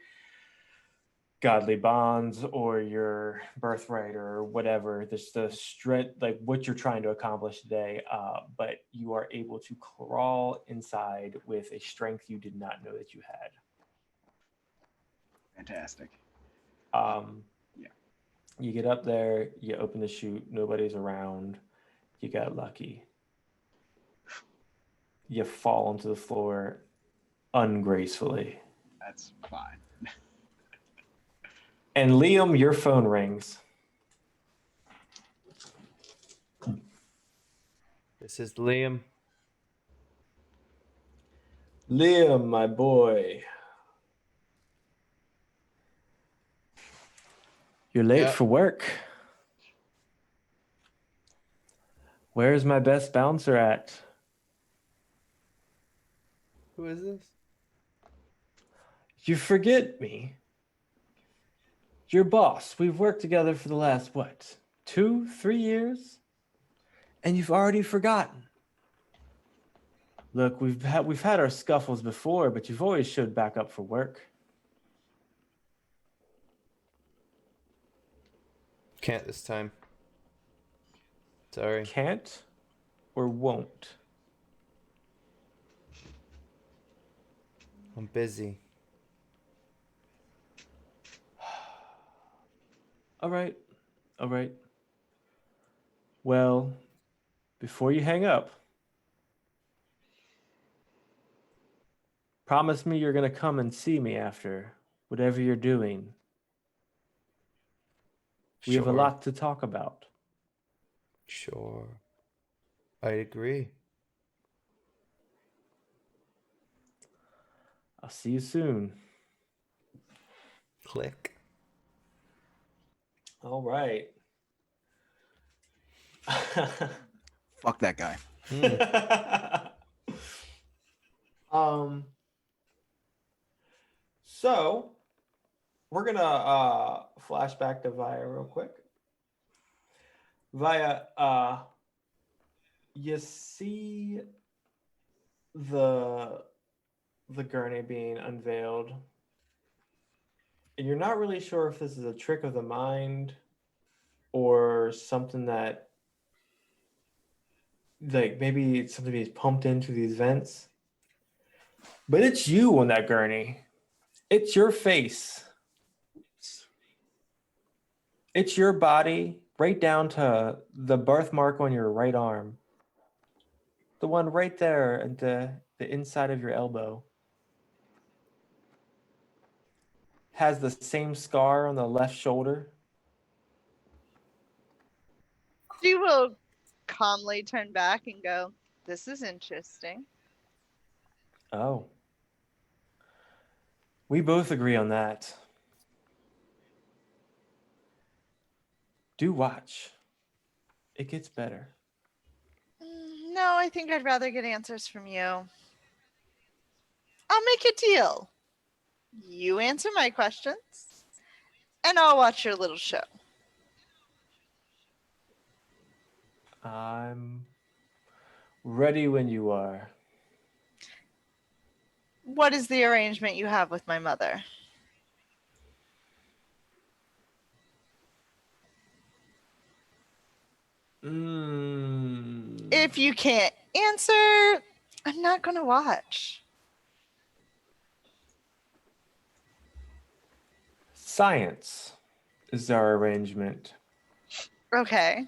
godly bonds or your birthright or whatever. This the strength, like what you're trying to accomplish today. But you are able to crawl inside with a strength you did not know that you had. Fantastic. Yeah. You get up there, you open the chute, nobody's around, you got lucky. You fall onto the floor ungracefully. That's fine. And Liam, your phone rings. This is Liam. Liam, my boy. You're late for work. Where's my best bouncer at? Who is this? You forget me. Your boss. We've worked together for the last, 2-3 years? And you've already forgotten. Look, we've had our scuffles before, but you've always showed back up for work. Can't this time. Sorry. Can't or won't? I'm busy. All right. Well, before you hang up, promise me you're going to come and see me after whatever you're doing. We have a lot to talk about. Sure. I agree. I'll see you soon. Click. All right. Fuck that guy. um. So we're gonna flash back to Vaya real quick. Vaya, you see the gurney being unveiled, and you're not really sure if this is a trick of the mind or something that, like, maybe it's something being pumped into these vents. But it's you on that gurney. It's your face. It's your body, right down to the birthmark on your right arm. The one right there at the inside of your elbow. Has the same scar on the left shoulder. She will calmly turn back and go, "This is interesting." Oh. We both agree on that. Do watch. It gets better. No, I think I'd rather get answers from you. I'll make a deal. You answer my questions, and I'll watch your little show. I'm ready when you are. What is the arrangement you have with my mother? If you can't answer, I'm not going to watch. Science is our arrangement. Okay.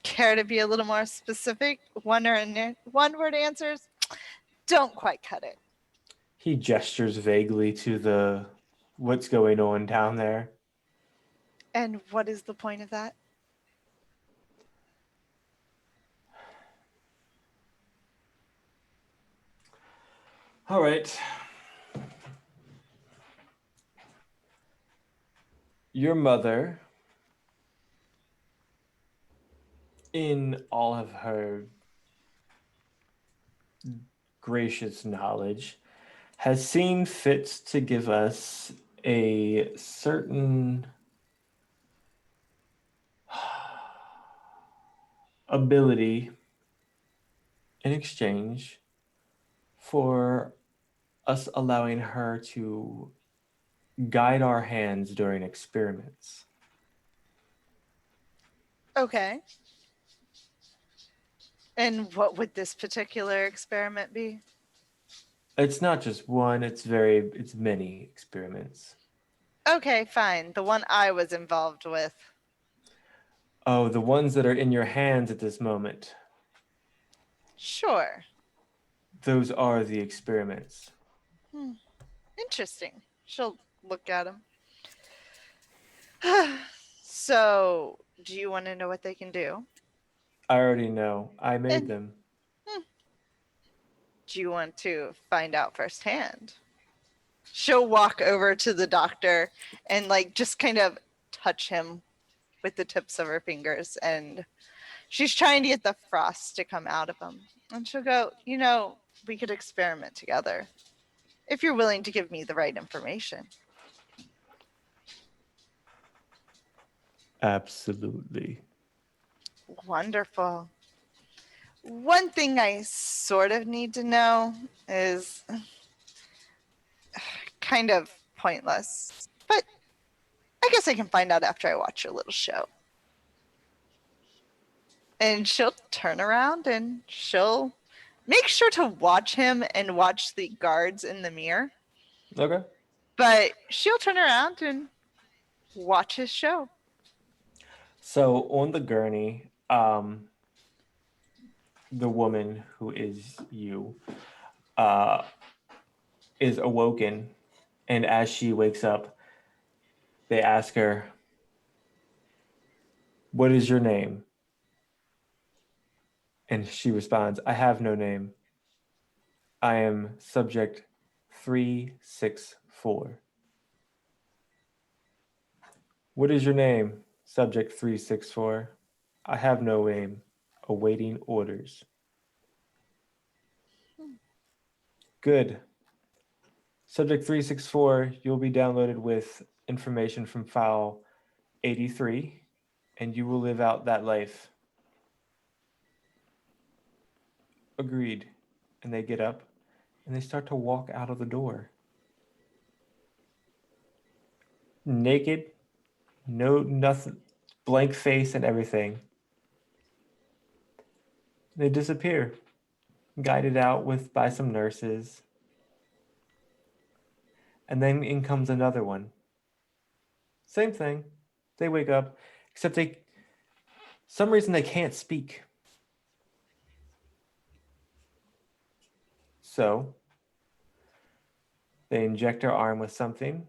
Care to be a little more specific? One word answers don't quite cut it. He gestures vaguely to the what's going on down there. And what is the point of that? All right. Your mother, in all of her gracious knowledge, has seen fit to give us a certain ability in exchange for us allowing her to guide our hands during experiments. Okay. And what would this particular experiment be? It's not just one, it's many experiments. Okay, fine. The one I was involved with. Oh, the ones that are in your hands at this moment. Sure. Those are the experiments. Interesting. She'll look at him. So, do you want to know what they can do? I already know. I made them. Do you want to find out firsthand? She'll walk over to the doctor and like just kind of touch him with the tips of her fingers, and she's trying to get the frost to come out of him. And she'll go, we could experiment together if you're willing to give me the right information. Absolutely. Wonderful. One thing I sort of need to know is kind of pointless, but I guess I can find out after I watch your little show. And she'll turn around and she'll make sure to watch him and watch the guards in the mirror. Okay. But she'll turn around and watch his show. So on the gurney, the woman who is you is awoken, and as she wakes up, they ask her, "What is your name?" And she responds, "I have no name. I am subject 364. What is your name? Subject 364. I have no aim. Awaiting orders. Good. Subject 364, you'll be downloaded with information from file 83, and you will live out that life. Agreed. And they get up, and they start to walk out of the door. Naked, no nothing, blank face and everything. They disappear, guided out by some nurses. And then in comes another one. Same thing. They wake up, except some reason they can't speak. So they inject her arm with something.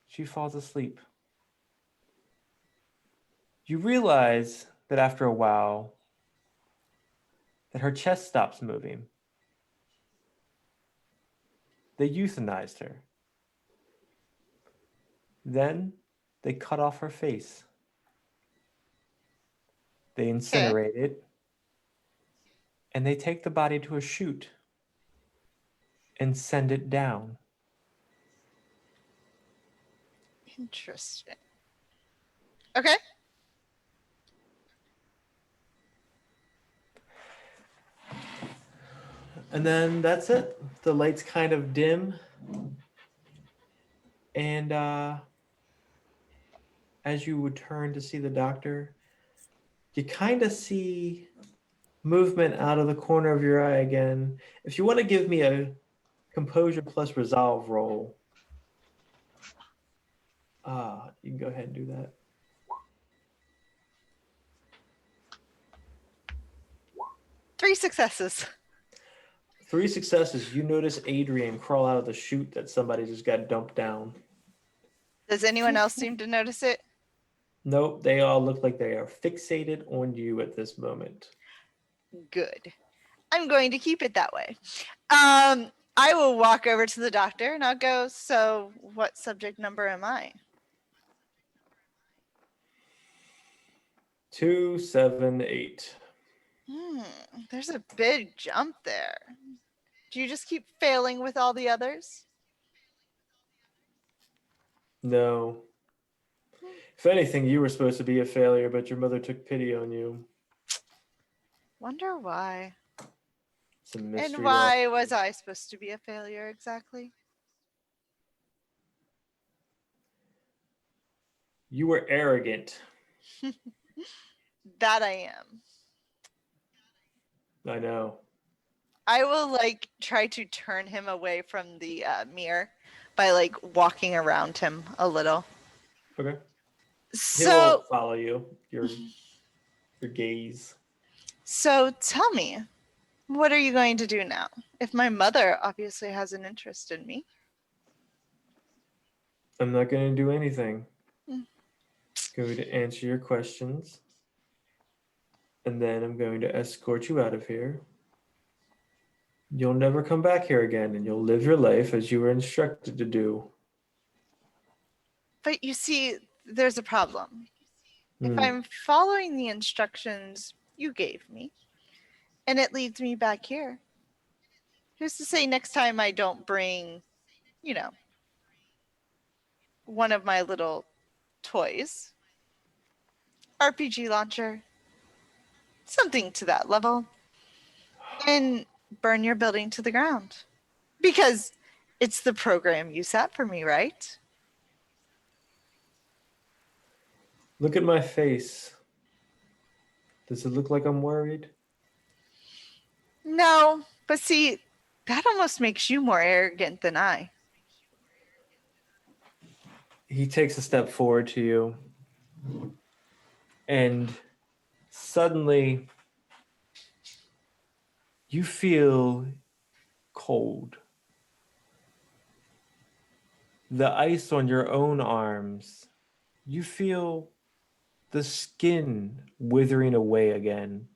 She falls asleep. You realize that after a while that her chest stops moving. They euthanized her. Then they cut off her face. They Okay. incinerate it, and they take the body to a chute and send it down. Interesting. Okay. And then that's it. The lights kind of dim. And as you would turn to see the doctor, you kind of see movement out of the corner of your eye again. If you want to give me a composure plus resolve roll, you can go ahead and do that. 3 successes. 3 successes. You notice Adrian crawl out of the chute that somebody just got dumped down. Does anyone else seem to notice it? Nope, they all look like they are fixated on you at this moment. Good. I'm going to keep it that way. I will walk over to the doctor and I'll go, so what subject number am I? 278. There's a big jump there. Do you just keep failing with all the others? No. If anything, you were supposed to be a failure, but your mother took pity on you. Wonder why. It's a mystery. And why was I supposed to be a failure exactly? You were arrogant. That I am. I know. I will try to turn him away from the mirror by walking around him a little. Okay. He So won't follow you. Your gaze. So tell me, what are you going to do now? If my mother obviously has an interest in me. I'm not going to do anything. Hmm. Going to answer your questions. And then I'm going to escort you out of here. You'll never come back here again, and you'll live your life as you were instructed to do. But you see, there's a problem. If Hmm. I'm following the instructions you gave me, and it leads me back here, who's to say next time I don't bring, one of my little toys, RPG launcher, something to that level, and burn your building to the ground? Because it's the program you set for me, right? Look at my face. Does it look like I'm worried? No, but see, that almost makes you more arrogant than I. He takes a step forward to you. And suddenly, you feel cold. The ice on your own arms. You feel the skin withering away again,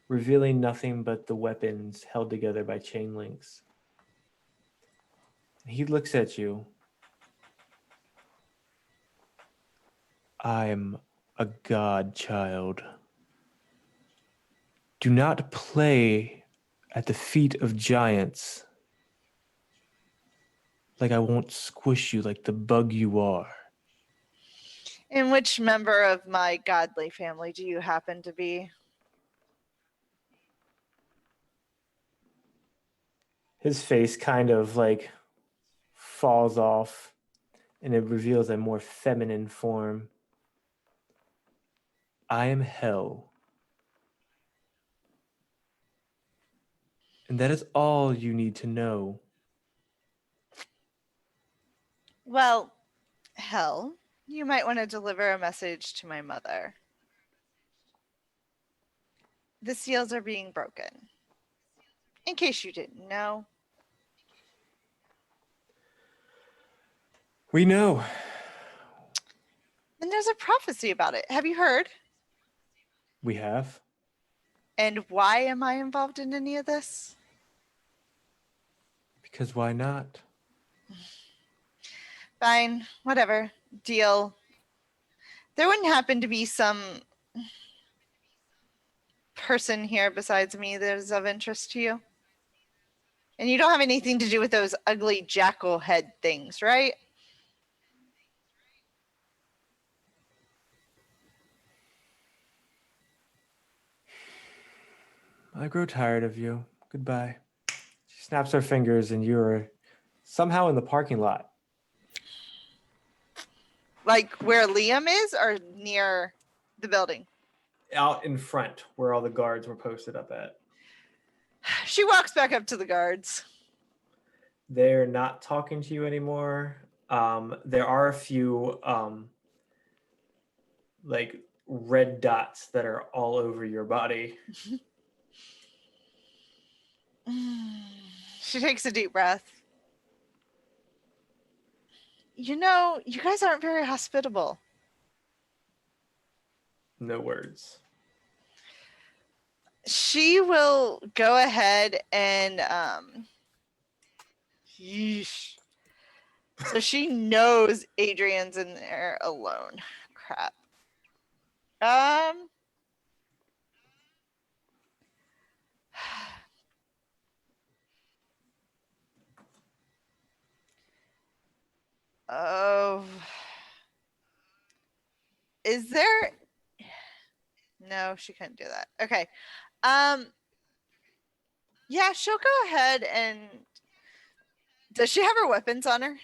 revealing nothing but the weapons held together by chain links. He looks at you. I'm a god child. Do not play at the feet of giants, like I won't squish you like the bug you are. And which member of my godly family do you happen to be? His face kind of like falls off and it reveals a more feminine form. I am hell. And that is all you need to know. Well, hell, you might want to deliver a message to my mother. The seals are being broken. In case you didn't know. We know. And there's a prophecy about it. Have you heard? We have. And why am I involved in any of this? Because why not? Fine, whatever. Deal. There wouldn't happen to be some person here besides me that is of interest to you? And you don't have anything to do with those ugly jackal head things, right? I grow tired of you. Goodbye. She snaps her fingers and you're somehow in the parking lot. Like where Liam is or near the building? Out in front where all the guards were posted up at. She walks back up to the guards. They're not talking to you anymore. There are a few like red dots that are all over your body. She takes a deep breath. You know, you guys aren't very hospitable. No words. She will go ahead and yeesh. So she knows Adrian's in there alone. Crap. Oh. Is there No, she couldn't do that. Okay. Yeah, she'll go ahead and does she have her weapons on her?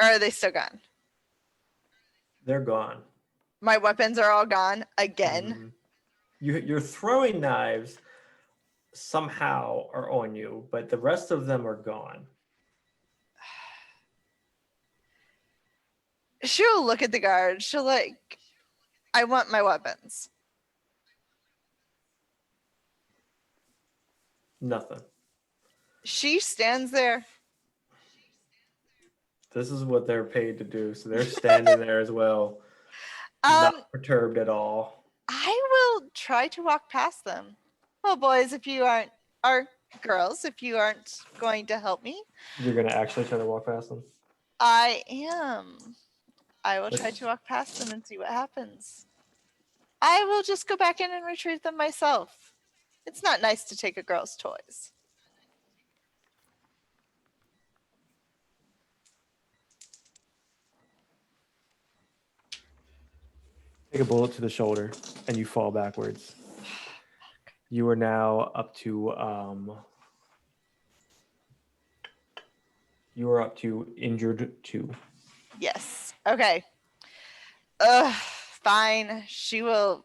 Or are they still gone? They're gone. My weapons are all gone again. Mm-hmm. Your throwing knives somehow are on you, but the rest of them are gone. She'll look at the guard. She'll like, I want my weapons. Nothing. She stands there. This is what they're paid to do, so they're standing there as well, not perturbed at all. I will try to walk past them. Well, boys, if you aren't, or girls, if you aren't going to help me, You're gonna actually try to walk past them? I am. I will try to walk past them and see what happens. I will just go back in and retrieve them myself. It's not nice to take a girl's toys. Take a bullet to the shoulder and you fall backwards. You are now up to injured 2. Yes. Okay. Fine. She will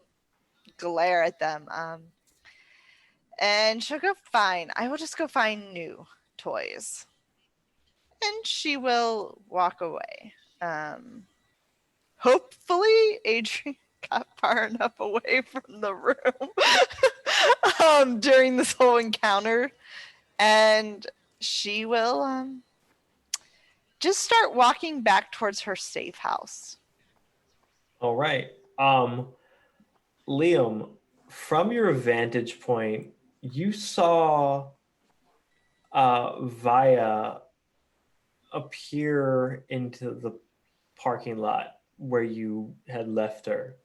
glare at them. And she'll go, fine. I will just go find new toys. And she will walk away. Hopefully, Adrian got far enough away from the room during this whole encounter. And she will just start walking back towards her safe house. All right. Liam, from your vantage point, you saw Vaya appear into the parking lot where you had left her.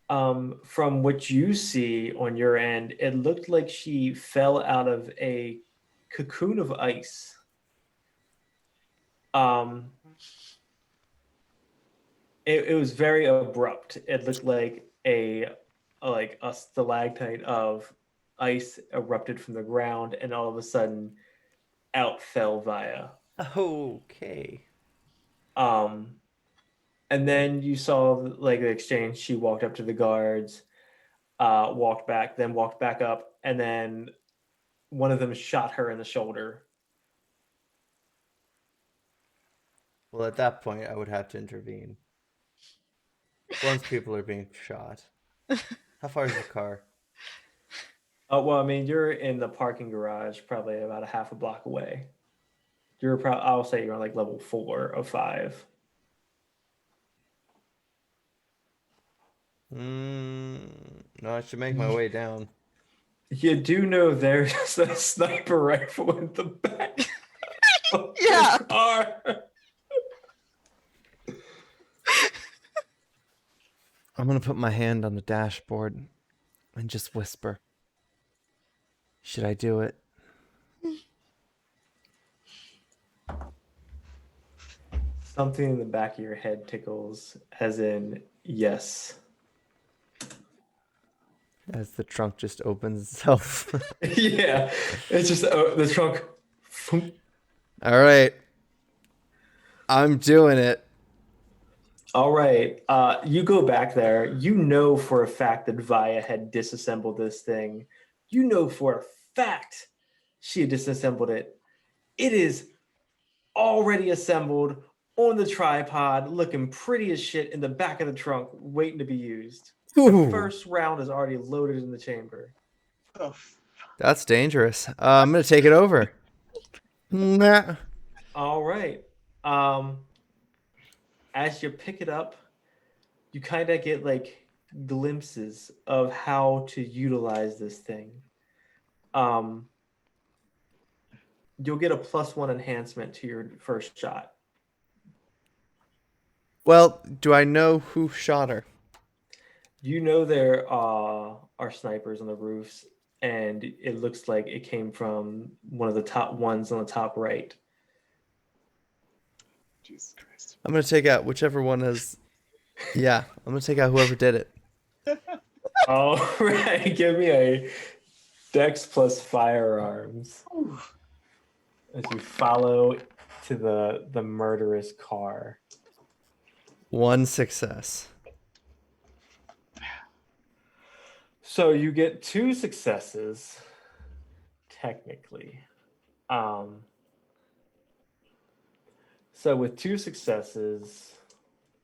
From what you see on your end, it looked like she fell out of a cocoon of ice. Um, it was very abrupt. It looked like a stalactite of ice erupted from the ground, and all of a sudden, out fell Vaya. Okay. Um, and then you saw like the exchange. She walked up to the guards, walked back, then walked back up, and then one of them shot her in the shoulder. Well, at that point, I would have to intervene. Once people are being shot. How far is the car? Oh well, I mean, you're in the parking garage, probably about a half a block away. I'll say you're on like level 4 of 5. No, I should make my way down. You do know there's a sniper rifle in the back of Yeah. the car. I'm gonna put my hand on the dashboard and just whisper. Should I do it? Something in the back of your head tickles, as in, yes. As the trunk just opens itself. Yeah, it's just the trunk. All right. I'm doing it. All right, you go back there. You know for a fact that Vaya had disassembled this thing. You know for a fact she had disassembled it. It is already assembled on the tripod, looking pretty as shit in the back of the trunk, waiting to be used. Ooh. The first round is already loaded in the chamber. Oh, That's dangerous. I'm gonna take it over. Nah. All right. As you pick it up, you kind of get like glimpses of how to utilize this thing. You'll get a +1 enhancement to your first shot. Well, do I know who shot her? You know there are snipers on the roofs, and it looks like it came from one of the top ones on the top right. Jesus Christ. I'm gonna take out whichever one has. Yeah, I'm gonna take out whoever did it. All right, give me a Dex plus firearms as you follow to the murderous car. 1 success. So you get 2 successes, technically. So with 2 successes,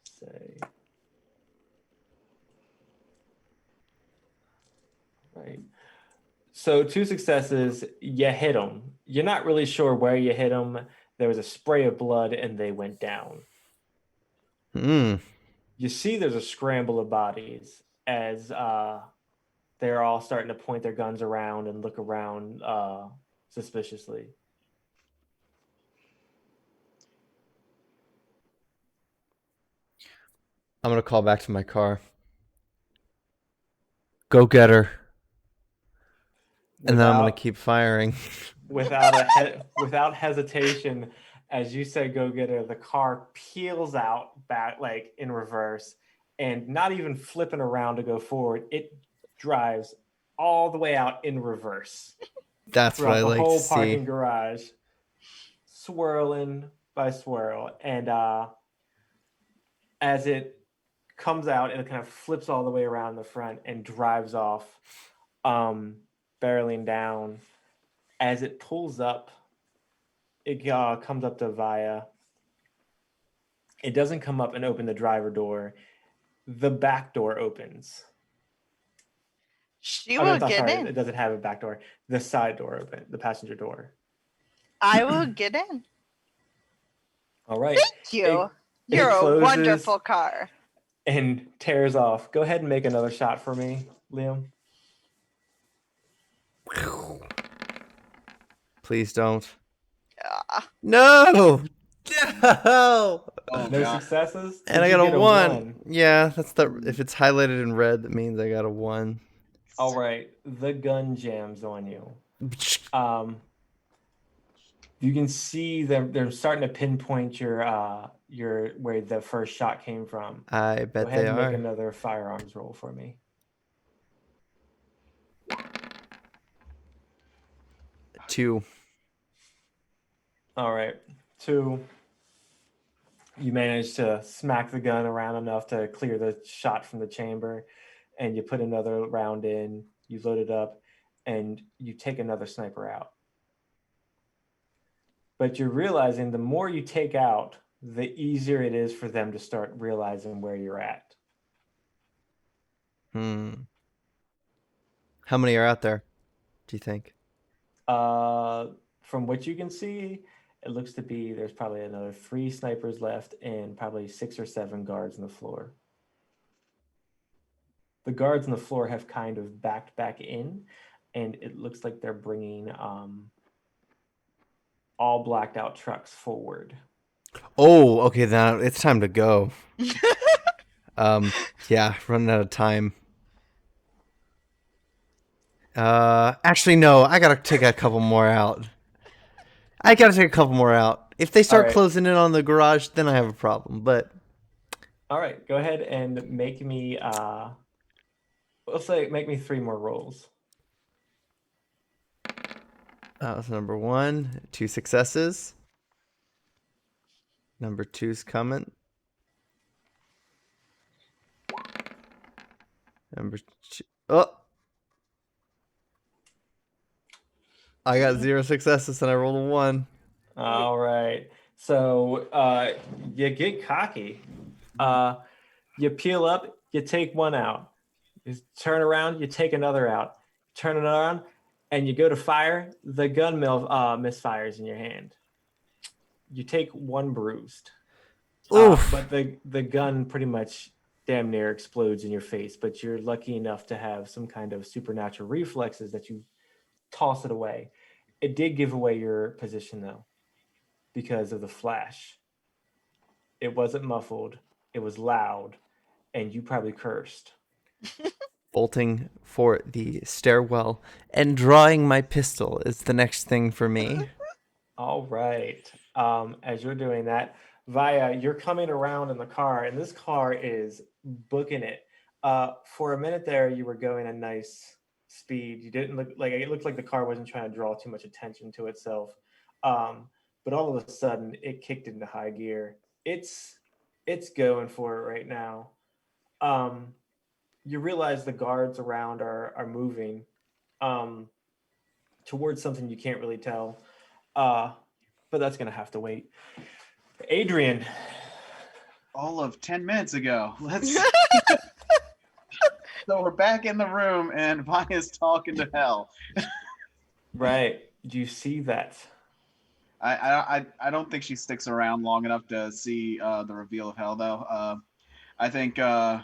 say, right. So 2 successes, you hit them. You're not really sure where you hit them. There was a spray of blood, and they went down. You see there's a scramble of bodies as they're all starting to point their guns around and look around suspiciously. I'm gonna call back to my car. Go get her. And then I'm gonna keep firing. without hesitation, as you say, go get her. The car peels out back like in reverse, and not even flipping around to go forward. It drives all the way out in reverse. That's what I throughout the like whole to parking see. garage, swirling by swirl, and as it comes out, it kind of flips all the way around the front and drives off, barreling down. As it pulls up, it comes up to Vaya. It doesn't come up and open the driver door. The back door opens. She I mean, will I'm get sorry, in. it doesn't have a back door. The side door open, the passenger door. I will get in. All right. Thank you. It You're a closes wonderful car. and tears off. Go ahead and make another shot for me, Liam. Please don't. Yeah. No! No! Oh No god. successes? And Did I you got a get a 1. 1? Yeah, that's the. If it's highlighted in red, that means I got a 1. All right. The gun jams on you. Um, you can see them. They're starting to pinpoint your where the first shot came from. I Go bet ahead they and make are. another firearms roll for me. 2. All right. 2. You manage to smack the gun around enough to clear the shot from the chamber, and you put another round in. You load it up, and you take another sniper out. But you're realizing the more you take out, the easier it is for them to start realizing where you're at. How many are out there, do you think? From what you can see, it looks to be there's probably another 3 snipers left and probably 6 or 7 guards on the floor. The guards on the floor have kind of backed back in, and it looks like they're bringing all blacked out trucks forward. Oh, okay, then it's time to go. Yeah, running out of time. Actually, no, I gotta take a couple more out. If they All start right. closing in on the garage, then I have a problem. But All right, go ahead and make me let's say make me 3 more rolls. that was number 1. 2 successes. Number 2's coming. Number 2. Oh, I got 0 successes and I rolled a 1. All right. So you get cocky. You peel up, you take one out. You turn around, you take another out. Turn it around, and you go to fire. The gun misfires in your hand. You take 1 bruised. Oof. But the gun pretty much damn near explodes in your face. But you're lucky enough to have some kind of supernatural reflexes that you toss it away. It did give away your position though, because of the flash. It wasn't muffled. It was loud, and you probably cursed. Bolting for the stairwell and drawing my pistol is the next thing for me. All right. As you're doing that, Vaya, you're coming around in the car, and this car is booking it. For a minute there, you were going a nice speed. You didn't look like it looked like the car wasn't trying to draw too much attention to itself. But all of a sudden, it kicked into high gear. It's going for it right now. You realize the guards around are moving um, towards something you can't really tell. But that's gonna have to wait. Adrian, All of 10 minutes ago. Let's. So we're back in the room, and Vaya's talking to hell. right? Do you see that? I don't think she sticks around long enough to see the reveal of hell, though. I think the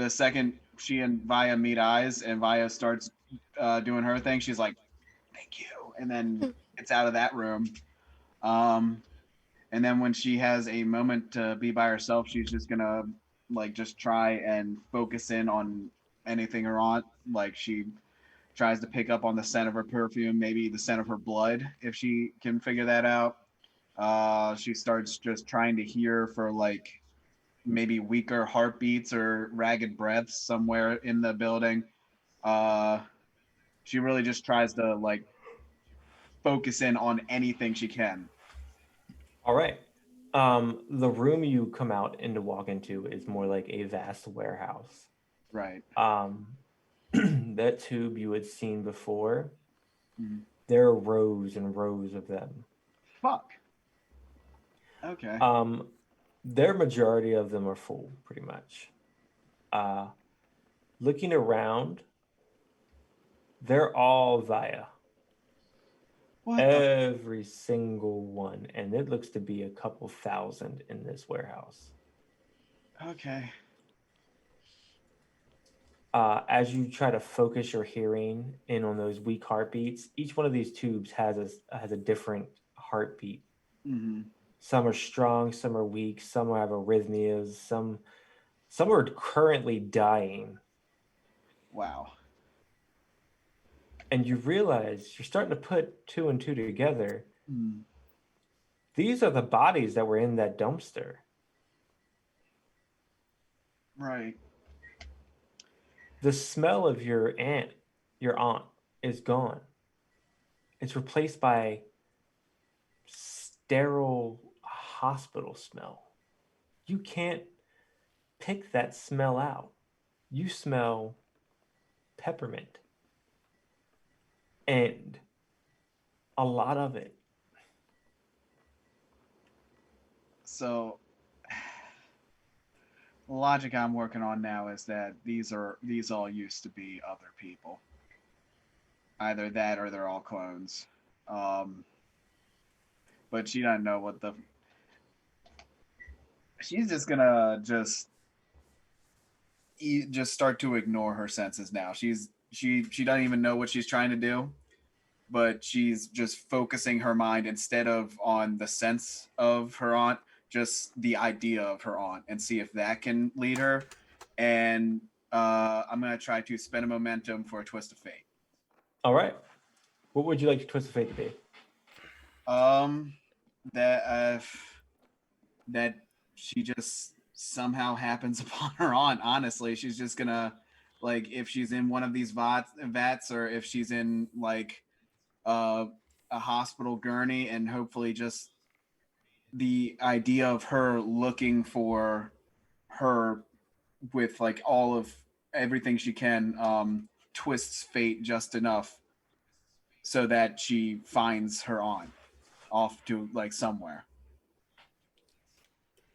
second she and Vaya meet eyes and Vaya starts doing her thing, she's like, "Thank you," and then it's out of that room. And then when she has a moment to be by herself, she's just gonna like just try and focus in on anything her aunt. Like she tries to pick up on the scent of her perfume, maybe the scent of her blood, if she can figure that out. She starts just trying to hear for like maybe weaker heartbeats or ragged breaths somewhere in the building. Uh, she really just tries to like focus in on anything she can. All right. The room you come out and to walk into is more like a vast warehouse. Right. That tube you had seen before, Mhm. there are rows and rows of them. Fuck. Okay. Their majority of them are full, pretty much. Looking around, they're all Vaya. What the? Every single one. And it looks to be a couple thousand in this warehouse. Okay. As you try to focus your hearing in on those weak heartbeats, each one of these tubes has a different heartbeat. Mm-hmm. Some are strong, some are weak, some have arrhythmias, some are currently dying. Wow. And you realize you're starting to put two and two together. Hmm. These are the bodies that were in that dumpster. Right. The smell of your aunt is gone. It's replaced by sterile hospital smell. You can't pick that smell out. You smell peppermint and a lot of it. So the logic I'm working on now is that these all used to be other people. Either that or they're all clones. Um, but she doesn't know what the. She's just gonna just start to ignore her senses now. She doesn't even know what she's trying to do, but she's just focusing her mind instead of on the sense of her aunt, just the idea of her aunt, and see if that can lead her. And I'm gonna try to spend a momentum for a twist of fate. All right. What would you like to twist of fate to be? Um, that that she just somehow happens upon her aunt. Honestly, she's just gonna like if she's in one of these vats or if she's in like uh, a hospital gurney, and hopefully just the idea of her looking for her with like all of everything she can twists fate just enough so that she finds her aunt off to like somewhere.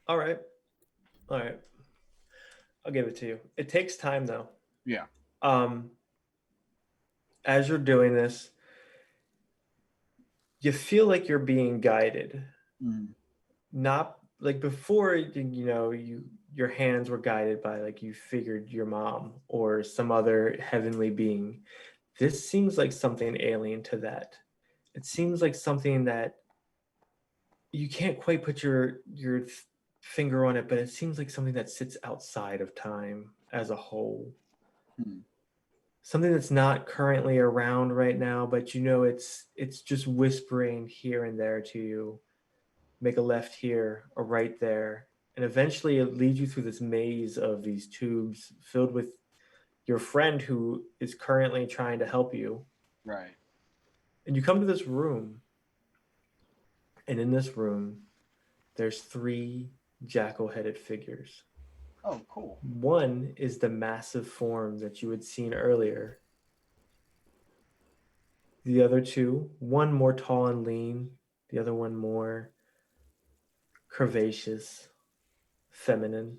All right. All right. I'll give it to you. It takes time though. Yeah. Um, as you're doing this, you feel like you're being guided. Mm. Not like before, your hands were guided by like you figured your mom or some other heavenly being. This seems like something alien to that. It seems like something that you can't quite put your finger on it, but it seems like something that sits outside of time as a whole. Mm. Something that's not currently around right now, but it's just whispering here and there to you. Make a left here, a right there, and eventually it leads you through this maze of these tubes filled with your friend who is currently trying to help you. Right. And you come to this room, and in this room, there's three jackal-headed figures. Oh, cool. One is the massive form that you had seen earlier. The other two, one more tall and lean, the other one more curvaceous, feminine.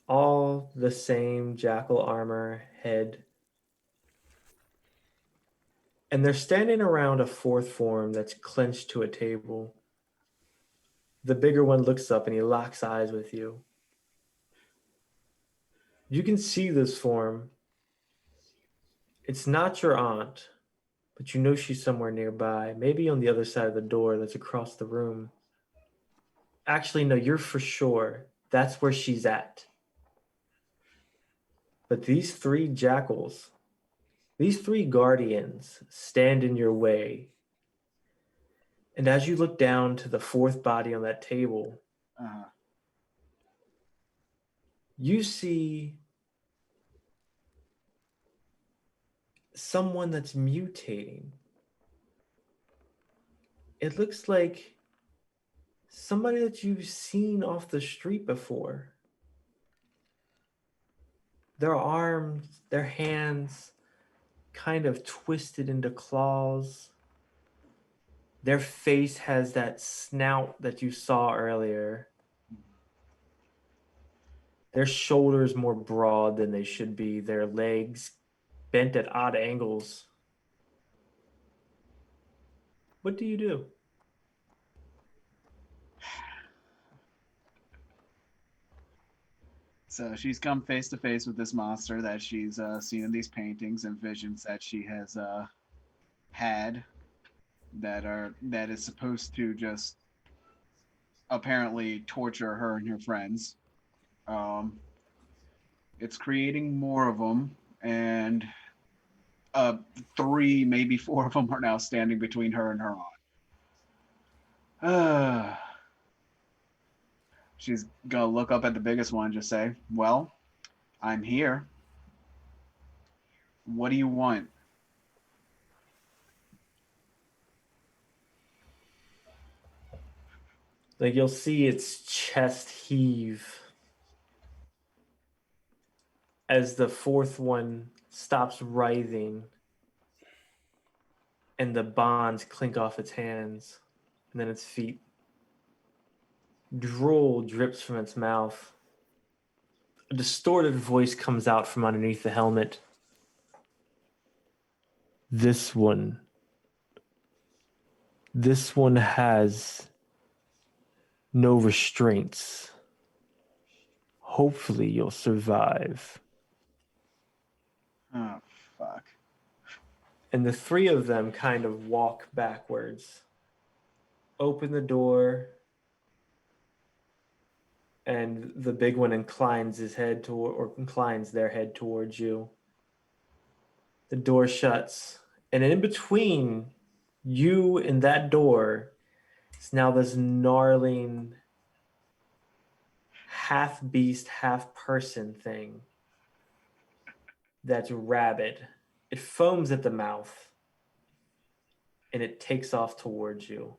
All the same jackal armor, head. And they're standing around a fourth form that's clenched to a table. The bigger one looks up and he locks eyes with you. You can see this form. It's not your aunt, but you know she's somewhere nearby, maybe on the other side of the door that's across the room. Actually, no, you're for sure. That's where she's at. But these three jackals, these three guardians stand in your way. And as you look down to the fourth body on that table, Uh-huh. you see someone that's mutating. It looks like somebody that you've seen off the street before. Their arms, their hands kind of twisted into claws. Their face has that snout that you saw earlier. Their shoulders more broad than they should be. Their legs bent at odd angles. What do you do? So she's come face to face with this monster that she's seen in these paintings and visions that she has had that is supposed to just apparently torture her and her friends. Um, it's creating more of them, and 3, maybe 4 of them are now standing between her and her aunt. She's gonna look up at the biggest one and just say, "Well, I'm here. What do you want?" Like you'll see its chest heave as the fourth one stops writhing and the bonds clink off its hands and then its feet. Drool drips from its mouth. A distorted voice comes out from underneath the helmet. This one has no restraints. Hopefully you'll survive. Oh, fuck. And the 3 of them kind of walk backwards, open the door, and the big one inclines their head towards you. The door shuts, and in between you and that door is now this gnarling half beast, half person thing that's rabid. It foams at the mouth and it takes off towards you.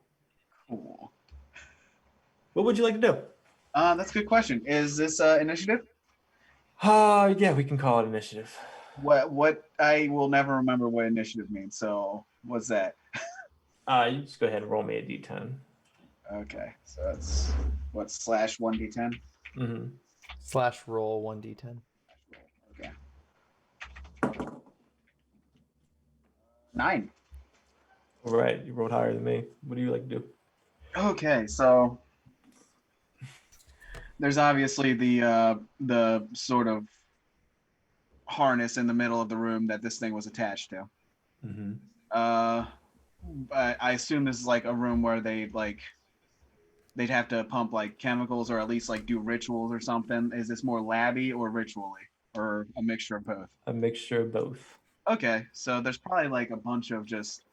Cool. What would you like to do? That's a good question. Is this initiative? Yeah, we can call it initiative. What I will never remember what initiative means. So what's that? You just go ahead and roll me a d10. Okay, so that's what /1d10. Mm-hmm. / roll 1d10. Okay. 9. All right, you rolled higher than me. What do you like to do? Okay, so there's obviously the sort of harness in the middle of the room that this thing was attached to. Mm-hmm. I assume this is like a room where they'd have to pump like chemicals or at least like do rituals or something. Is this more labby or ritually or a mixture of both? A mixture of both. Okay, so there's probably like a bunch of just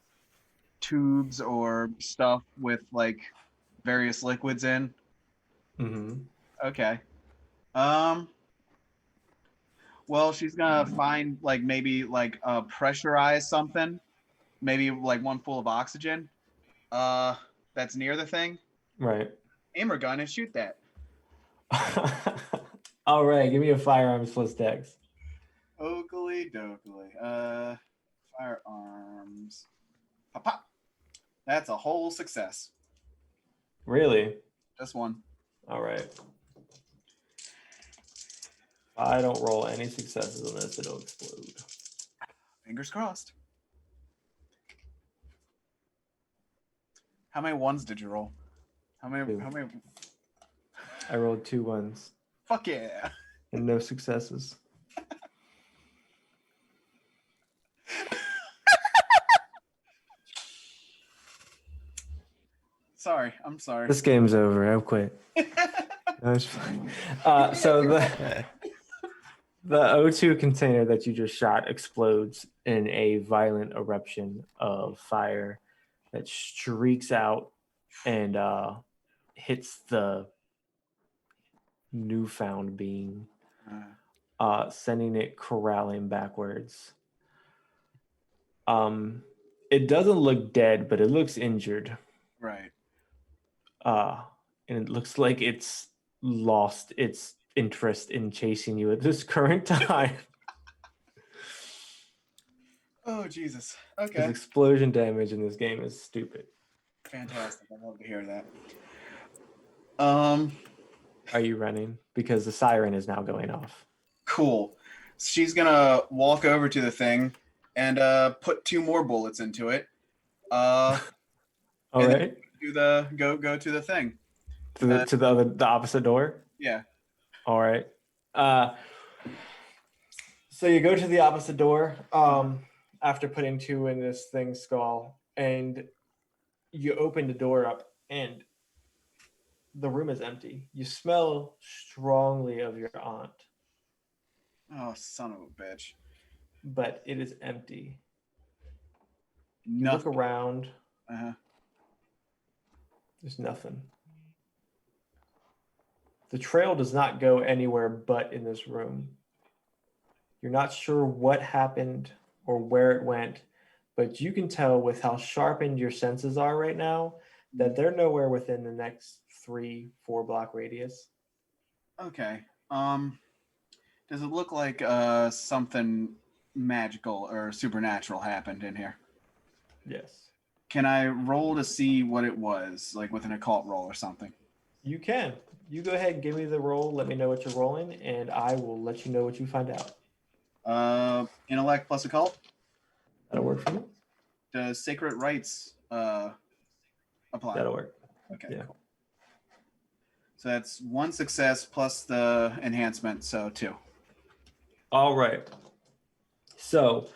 tubes or stuff with like various liquids in. Mm-hmm. Okay. Well, she's gonna find like maybe like pressurized something, maybe like one full of oxygen. That's near the thing. Right. Aim her gun and shoot that. All right, give me a firearms plus dex. Oakley dokley. Firearms. Pop pop. That's a whole success. Really? Just one. All right. If I don't roll any successes on this, it'll explode. Fingers crossed. How many ones did you roll? How many? Two. How many? I rolled 2 ones Fuck yeah. and no successes. Sorry, I'm sorry. This game's over. I'll quit. No, it's fine. So the O2 container that you just shot explodes in a violent eruption of fire that streaks out and hits the newfound being, sending it corralling backwards. It doesn't look dead, but it looks injured. Right. And it looks like it's lost its interest in chasing you at this current time. Oh Jesus. Because Okay. explosion damage in this game is stupid. Fantastic. I love to hear that. Are you running? Because the siren is now going off. Cool. She's gonna walk over to the thing and put 2 more bullets into it. All and right. Go to the thing. To the opposite door. Yeah. All right. So you go to the opposite door after putting 2 in this thing's skull, and you open the door up, and The room is empty. You smell strongly of your aunt, Oh, son of a bitch. but it is empty. You look Nothing. around. Uh-huh. There's nothing. The trail does not go anywhere but in this room. You're not sure what happened or where it went, but you can tell with how sharpened your senses are right now that they're nowhere within the next 3-4 block radius. Okay. Does it look like something magical or supernatural happened in here? Yes. Can I roll to see what it was, like with an occult roll or something? You can. You go ahead and give me the roll. Let me know what you're rolling, and I will let you know what you find out. Intellect plus occult. That'll work for me. Does sacred rites apply? That'll work. Okay, Yeah. cool. So that's 1 success plus the enhancement, so 2. All right. So,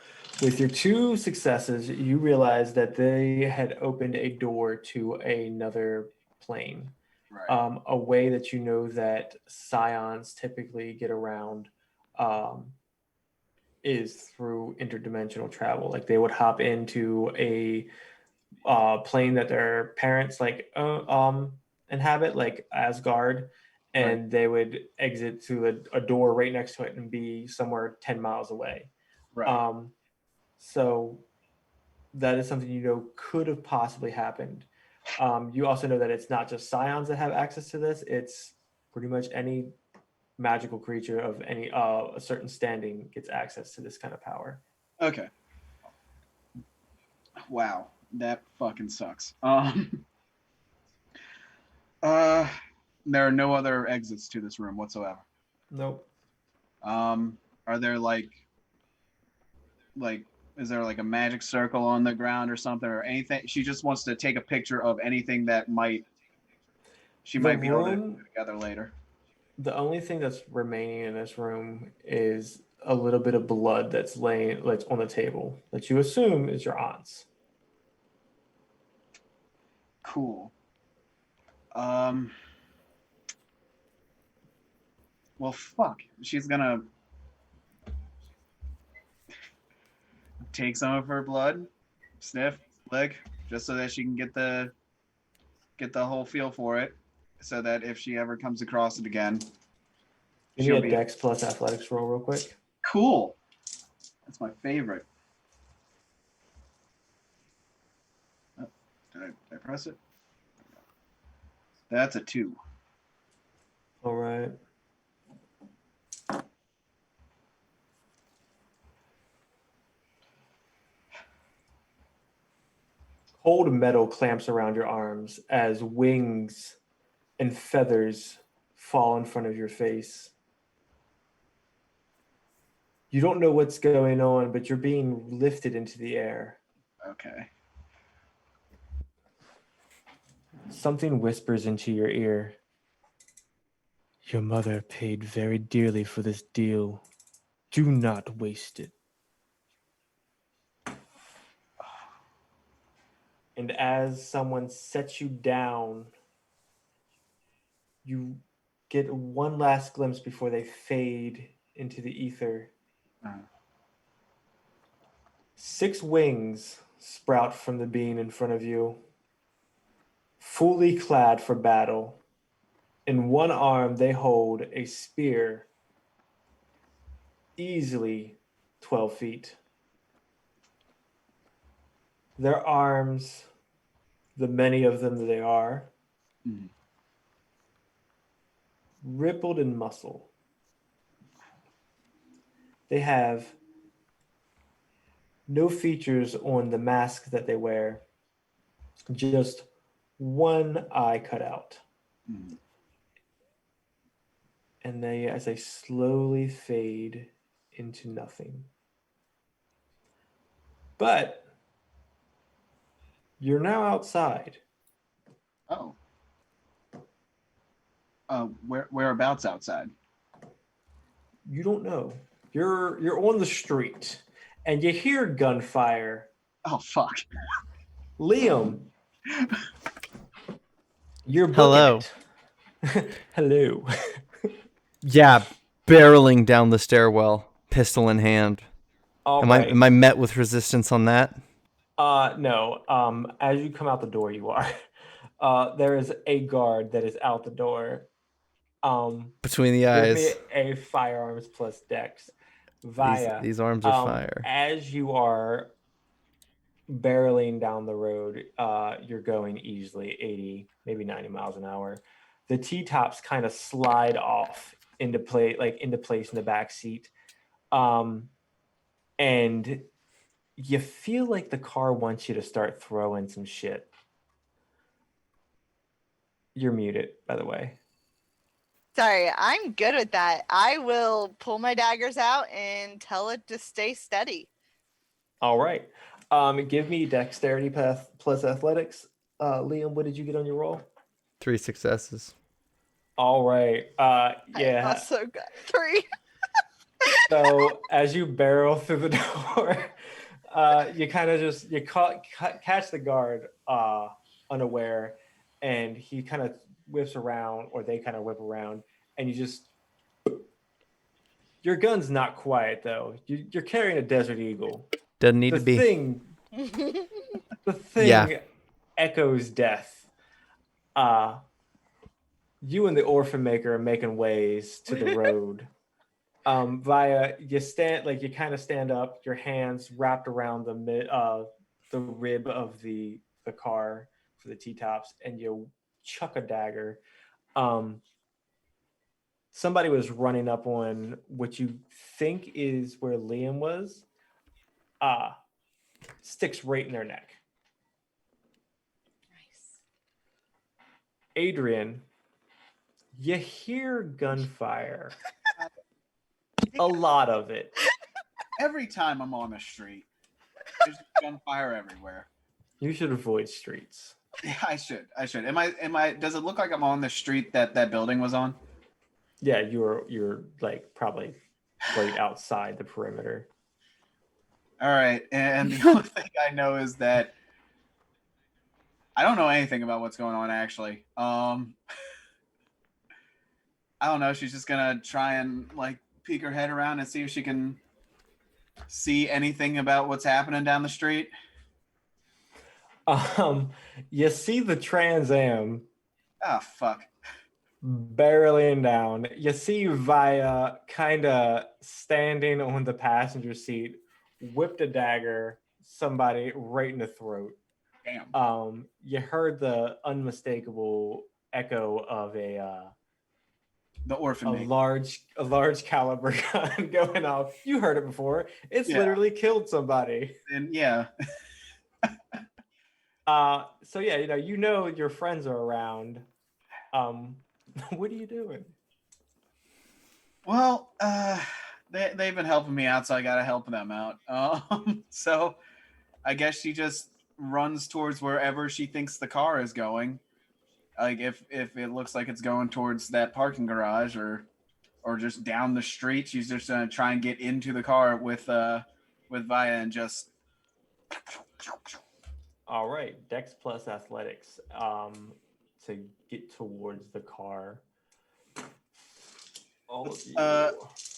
with your 2 successes, you realize that they had opened a door to another plane. Right. A way that you know that Scions typically get around is through interdimensional travel. Like they would hop into a plane that their parents inhabit, like Asgard, and Right. they would exit through a door right next to it and be somewhere 10 miles away. Right. So that is something you know could have possibly happened. You also know that it's not just Scions that have access to this; it's pretty much any magical creature of any a certain standing gets access to this kind of power. Okay. Wow, that fucking sucks. There are no other exits to this room whatsoever. Nope. Are there like, is there like a magic circle on the ground or something or anything? She just wants to take a picture of anything that she The might be able to room, put together later. the only thing that's remaining in this room is a little bit of blood that's laying like on the table that you assume is your aunt's. Cool. Well, fuck. She's gonna take some of her blood, sniff, lick, just so that she can get the whole feel for it, so that if she ever comes across it again, Give me she'll a be Dex plus Athletics roll real quick. cool. That's my favorite. Oh, did I press it? That's a 2. All right. Cold metal clamps around your arms as wings and feathers fall in front of your face. You don't know what's going on, but you're being lifted into the air. Okay. Something whispers into your ear. Your mother paid very dearly for this deal. Do not waste it. And as someone sets you down, you get one last glimpse before they fade into the ether. 6 wings sprout from the being in front of you, fully clad for battle. In one arm, they hold a spear, easily 12 feet. Their arms, the many of them that they are, rippled in muscle. They have no features on the mask that they wear, just one eye cut out. And as they slowly fade into nothing. But you're now outside. Oh. Whereabouts outside? You don't know. You're on the street, and you hear gunfire. Oh fuck. Liam, you're booking Hello. it. Hello. Yeah, barreling down the stairwell, pistol in hand. All Am right. I met with resistance on that? No. As you come out the door, you are. There is a guard that is out the door. Between the Give me eyes. a firearms plus dex. These Via, these arms are fire. as you are barreling down the road, you're going easily 80, maybe 90 miles an hour. The T-tops kind of slide off into place in the back seat. And you feel like the car wants you to start throwing some shit. You're muted, by the way. Sorry, I'm good with that. I will pull my daggers out and tell it to stay steady. All right. Give me dexterity plus athletics. Liam, what did you get on your roll? 3 successes. All right. I Yeah. also got 3. So as you barrel through the door, you kind of just catch the guard unaware, and he kind of whips around, or they kind of whip around, and you just your gun's not quiet though. You're carrying a Desert Eagle. Doesn't need The to be. thing Yeah. echoes death. You and the orphan maker are making ways to the road. Via, you kind of stand up, your hands wrapped around the rib of the car for the T-tops, and you chuck a dagger. Somebody was running up on what you think is where Liam was. Sticks right in their neck. Nice. Adrian, you hear gunfire. A lot of it. Every time I'm on the street, there's gunfire everywhere. You should avoid streets. Yeah, I should. Am I? Does it look like I'm on the street that building was on? Yeah, you're like probably right outside the perimeter. All right, and the only thing I know is that I don't know anything about what's going on actually. I don't know. She's just gonna try and like peek her head around and see if she can see anything about what's happening down the street. You see the Trans Am Ah, fuck. barreling down. You see Vaya kind of standing on the passenger seat, whipped a dagger, somebody right in the throat. Damn. You heard the unmistakable echo of The orphan maker. a large caliber gun going off. You heard it before. It's literally killed somebody. And yeah. So yeah, you know your friends are around. What are you doing? Well, they've been helping me out, so I gotta help them out. So I guess she just runs towards wherever she thinks the car is going. Like if it looks like it's going towards that parking garage or just down the street, she's just gonna try and get into the car with Vaya and just. All right, Dex plus athletics to get towards the car. All of you. I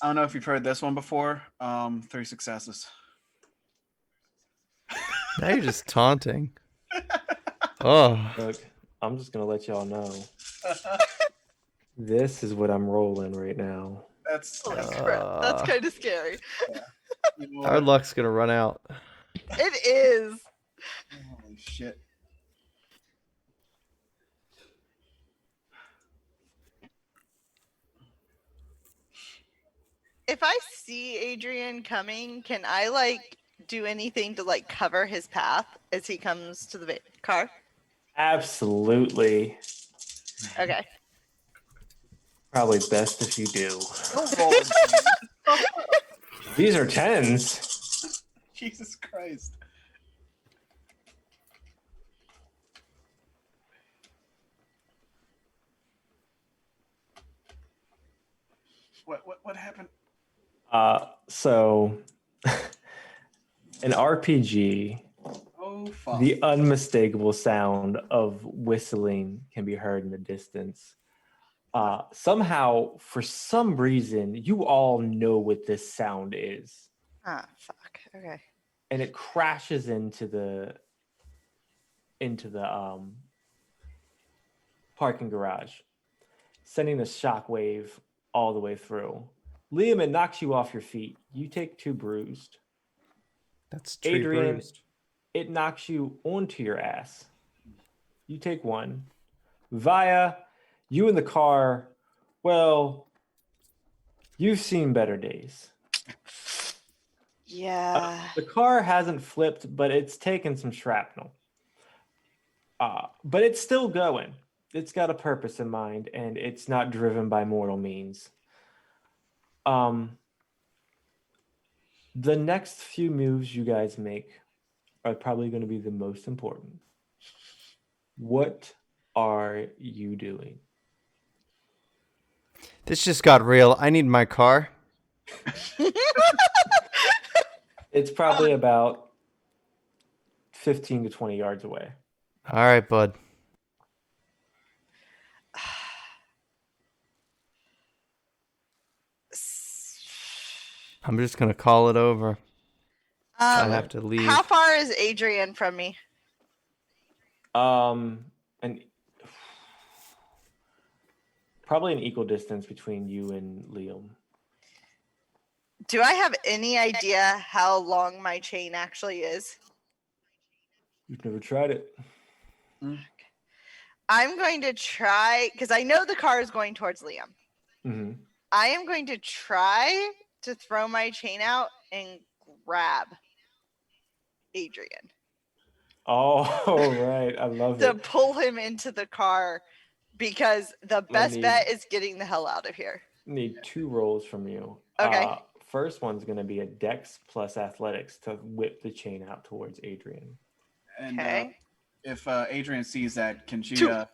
don't know if you've heard this one before. 3 successes. Now you're just taunting. Oh. Look, I'm just gonna let y'all know. This is what I'm rolling right now. That's Holy crap, that's kind of scary. Our luck's gonna run out. It is. Holy shit. If I see Adrian coming, can I like do anything to like cover his path as he comes to the car? Absolutely. Okay. Probably best if you do. These are 10s. Jesus Christ. What happened? So an RPG, Oh fuck. the unmistakable sound of whistling can be heard in the distance. Somehow, for some reason, you all know what this sound is, Ah, fuck. Okay. and it crashes into the parking garage, sending a shockwave all the way through. Liam, it knocks you off your feet. You take 2 bruised. That's tree Adrian, bruised. it knocks you onto your ass. You take 1. Vaya, you in the car, well, you've seen better days. Yeah. The car hasn't flipped, but it's taken some shrapnel. But it's still going. It's got a purpose in mind, and it's not driven by mortal means. The next few moves you guys make are probably going to be the most important. What are you doing? This just got real. I need my car. It's probably about 15 to 20 yards away. All right, bud. I'm just gonna call it over. I have to leave. How far is Adrian from me? And probably an equal distance between you and Liam. Do I have any idea how long my chain actually is? You've never tried it. I'm going to try, because I know the car is going towards Liam. Mm-hmm. I am going to try to throw my chain out and grab Adrian. Oh, right. I love To it. pull him into the car, because the best bet is getting the hell out of here. Need 2 rolls from you. Okay. First one's going to be a Dex plus Athletics to whip the chain out towards Adrian. And Okay. if Adrian sees that, can she 2.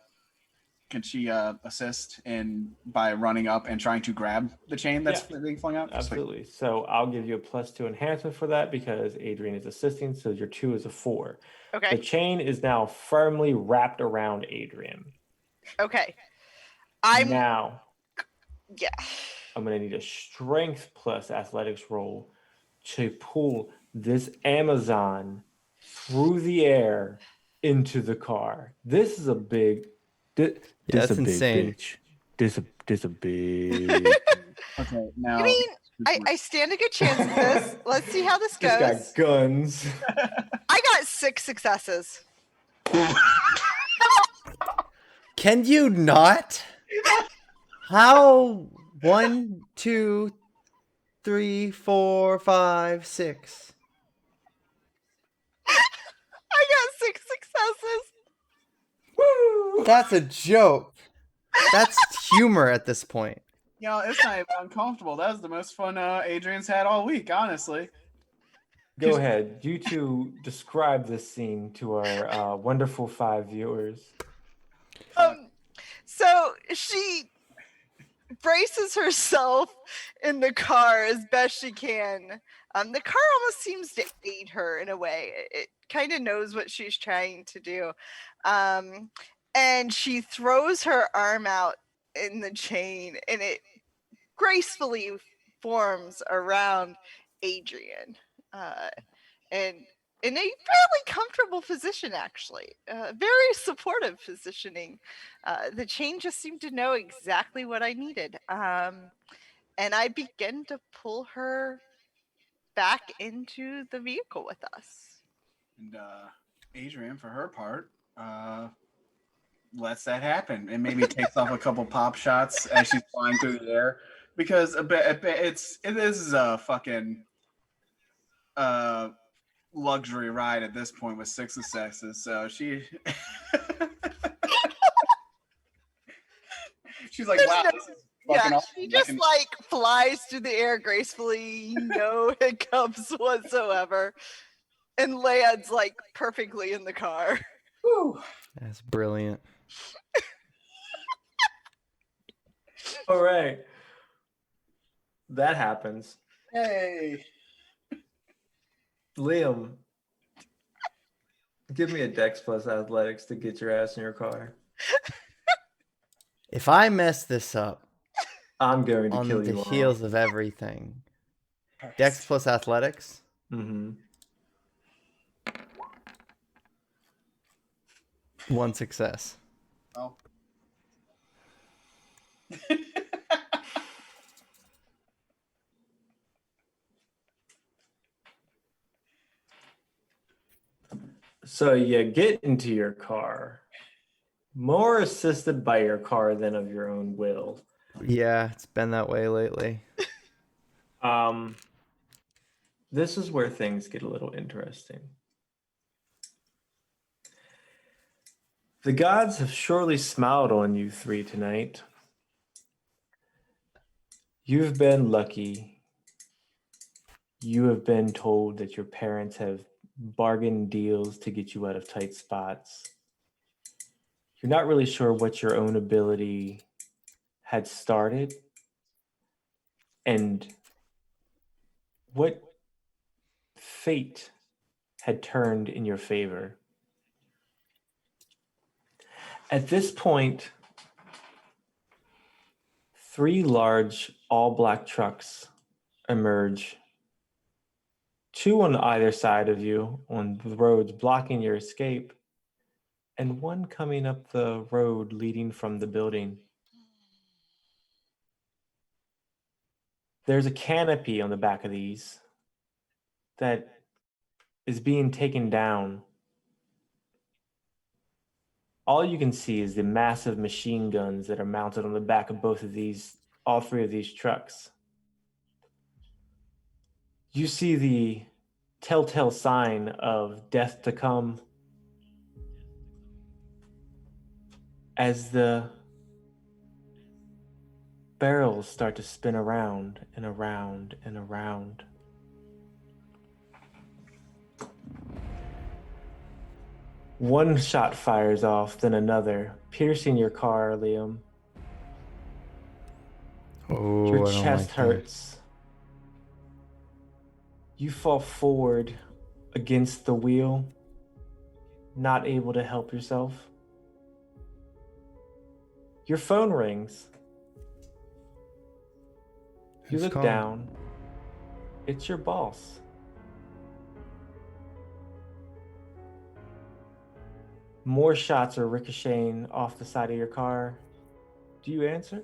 assist in by running up and trying to grab the chain that's being flung out? Absolutely. So I'll give you a +2 enhancement for that because Adrian is assisting. So your 2 is a 4. Okay. The chain is now firmly wrapped around Adrian. Okay. Now Yeah. I'm going to need a strength plus athletics roll to pull this Amazon through the air into the car. This is a big. That's insane. Bitch. This a big. Okay, now I mean, I stand a good chance at this. Let's see how this Just goes. got guns. I got 6 successes. Can you not? How? 1, 2, 3, 4, 5, 6. I got 6 successes. Woo! That's a joke. That's humor at this point. it's not even uncomfortable. That was the most fun Adrian's had all week, honestly. Go ahead. You two describe this scene to our wonderful 5 viewers. So she braces herself in the car as best she can. The car almost seems to aid her in a way. It kind of knows what she's trying to do. And she throws her arm out in the chain, and it gracefully forms around Adrian. And in a fairly comfortable position, actually. Very supportive positioning. The chain just seemed to know exactly what I needed. And I begin to pull her back into the vehicle with us. And Adrian, for her part, lets that happen and maybe takes off a couple pop shots as she's flying through the air, because this is a fucking luxury ride at this point with 6 successes. So she's like, wow, this is fucking awesome. She just like flies through the air gracefully, no hiccups whatsoever, and lands like perfectly in the car. Woo. That's brilliant. All right. That happens. Hey. Liam, give me a Dex plus Athletics to get your ass in your car. If I mess this up I'm going to on kill the you all. heels of everything, Dex plus athletics, Mm-hmm. 1 success. Oh. So you get into your car, more assisted by your car than of your own will. Yeah, it's been that way lately. This is where things get a little interesting. The gods have surely smiled on you three tonight. You've been lucky. You have been told that your parents have bargained deals to get you out of tight spots. You're not really sure what your own ability had started and what fate had turned in your favor. At this point, 3 large all-black trucks emerge, 2 on either side of you on the roads blocking your escape, and 1 coming up the road leading from the building. There's a canopy on the back of these that is being taken down. All you can see is the massive machine guns that are mounted on the back of all 3 of these trucks. You see the telltale sign of death to come as the barrels start to spin around and around and around. One shot fires off, then another, piercing your car, Liam. Oh, Your I don't chest like hurts. You fall forward against the wheel, not able to help yourself. Your phone rings. You Who's look calling? down. It's your boss. More shots are ricocheting off the side of your car. Do you answer?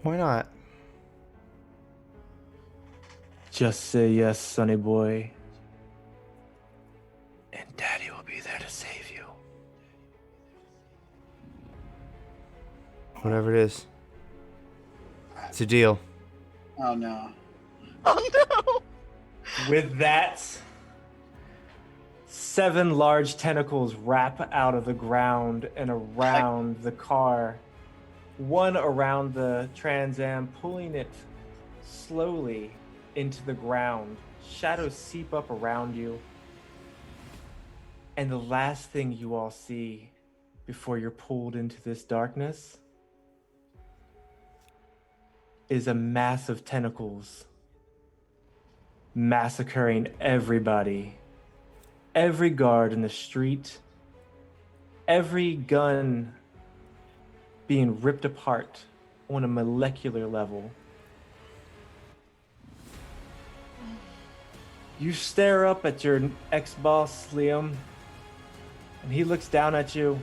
Why not? Just say yes, sonny boy. And Daddy will be there to save you. Whatever it is. It's a deal. Oh no. Oh no! With that, 7 large tentacles wrap out of the ground and around the car. 1 around the Trans Am, pulling it slowly into the ground. Shadows seep up around you. And the last thing you all see before you're pulled into this darkness is a mass of tentacles massacring everybody. Every guard in the street, every gun being ripped apart on a molecular level. You stare up at your ex-boss, Liam, and he looks down at you.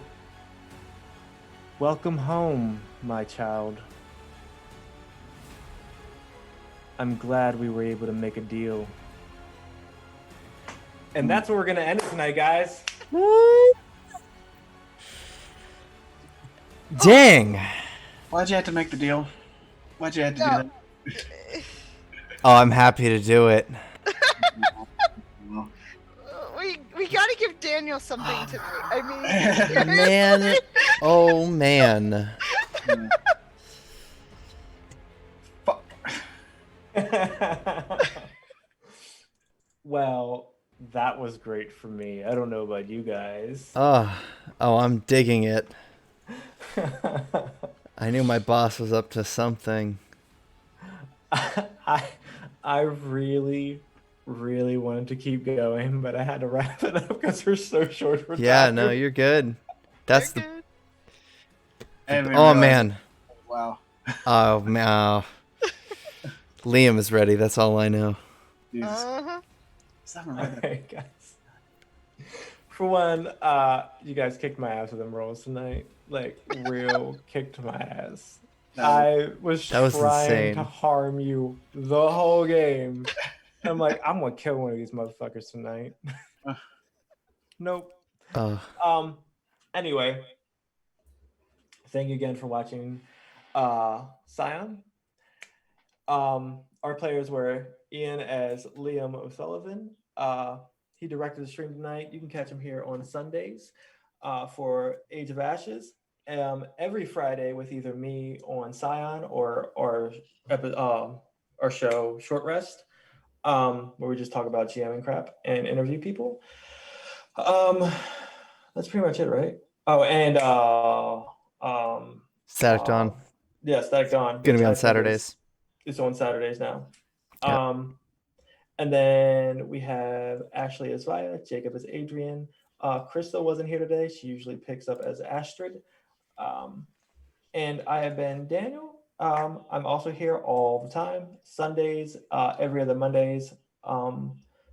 Welcome home, my child. I'm glad we were able to make a deal. And that's where we're going to end it tonight, guys. Dang! Why'd you have to make the deal? Why'd you have to do that? Oh, I'm happy to do it. Well, We gotta give Daniel something tonight. I mean, Man, oh man. yeah. Fuck. Well, that was great for me. I don't know about you guys. Oh, I'm digging it. I knew my boss was up to something. I really, really wanted to keep going, but I had to wrap it up because we're so short for Yeah, time. no, you're good. That's you're the good. I didn't even Oh realize it. man. Wow. Oh man. Liam is ready. That's all I know. Jesus. Uh-huh. I haven't read that. Alright, guys. For one, you guys kicked my ass with them rolls tonight. Like, real kicked my ass. No, I was That was trying to insane. harm you the whole game. I'm like, I'm gonna kill one of these motherfuckers tonight. Nope. Uh, Anyway, thank you again for watching Scion. Our players were Ian as Liam O'Sullivan. He directed the stream tonight. You can catch him here on Sundays for Age of Ashes. Every Friday with either me on Scion or our show Short Rest, where we just talk about GM and crap and interview people. That's pretty much it, right? Oh, and Static Dawn. Yeah, Static Dawn. Gonna which be I on think Saturdays. It's on Saturdays now. Yep. And then we have Ashley as Vaya, Jacob as Adrian. Krista wasn't here today. She usually picks up as Astrid. And I have been Daniel. I'm also here all the time, Sundays, every other Mondays,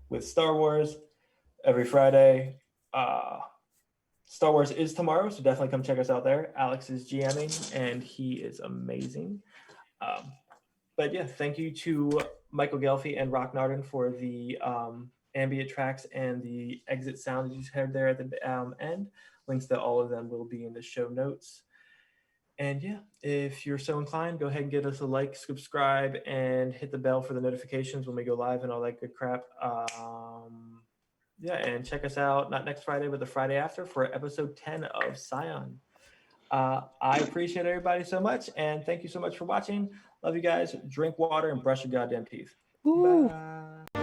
with Star Wars, every Friday. Star Wars is tomorrow, so definitely come check us out there. Alex is GMing, and he is amazing. But yeah, thank you to Michael Gelfi and Rock Narden for the ambient tracks and the exit sound that you heard there at the end. Links to all of them will be in the show notes. And yeah, if you're so inclined, go ahead and give us a like, subscribe, and hit the bell for the notifications when we go live and all that good crap. Yeah, and check us out, not next Friday, but the Friday after for episode 10 of Scion. I appreciate everybody so much, and thank you so much for watching. Love you guys. Drink water and brush your goddamn teeth. Woo. Bye.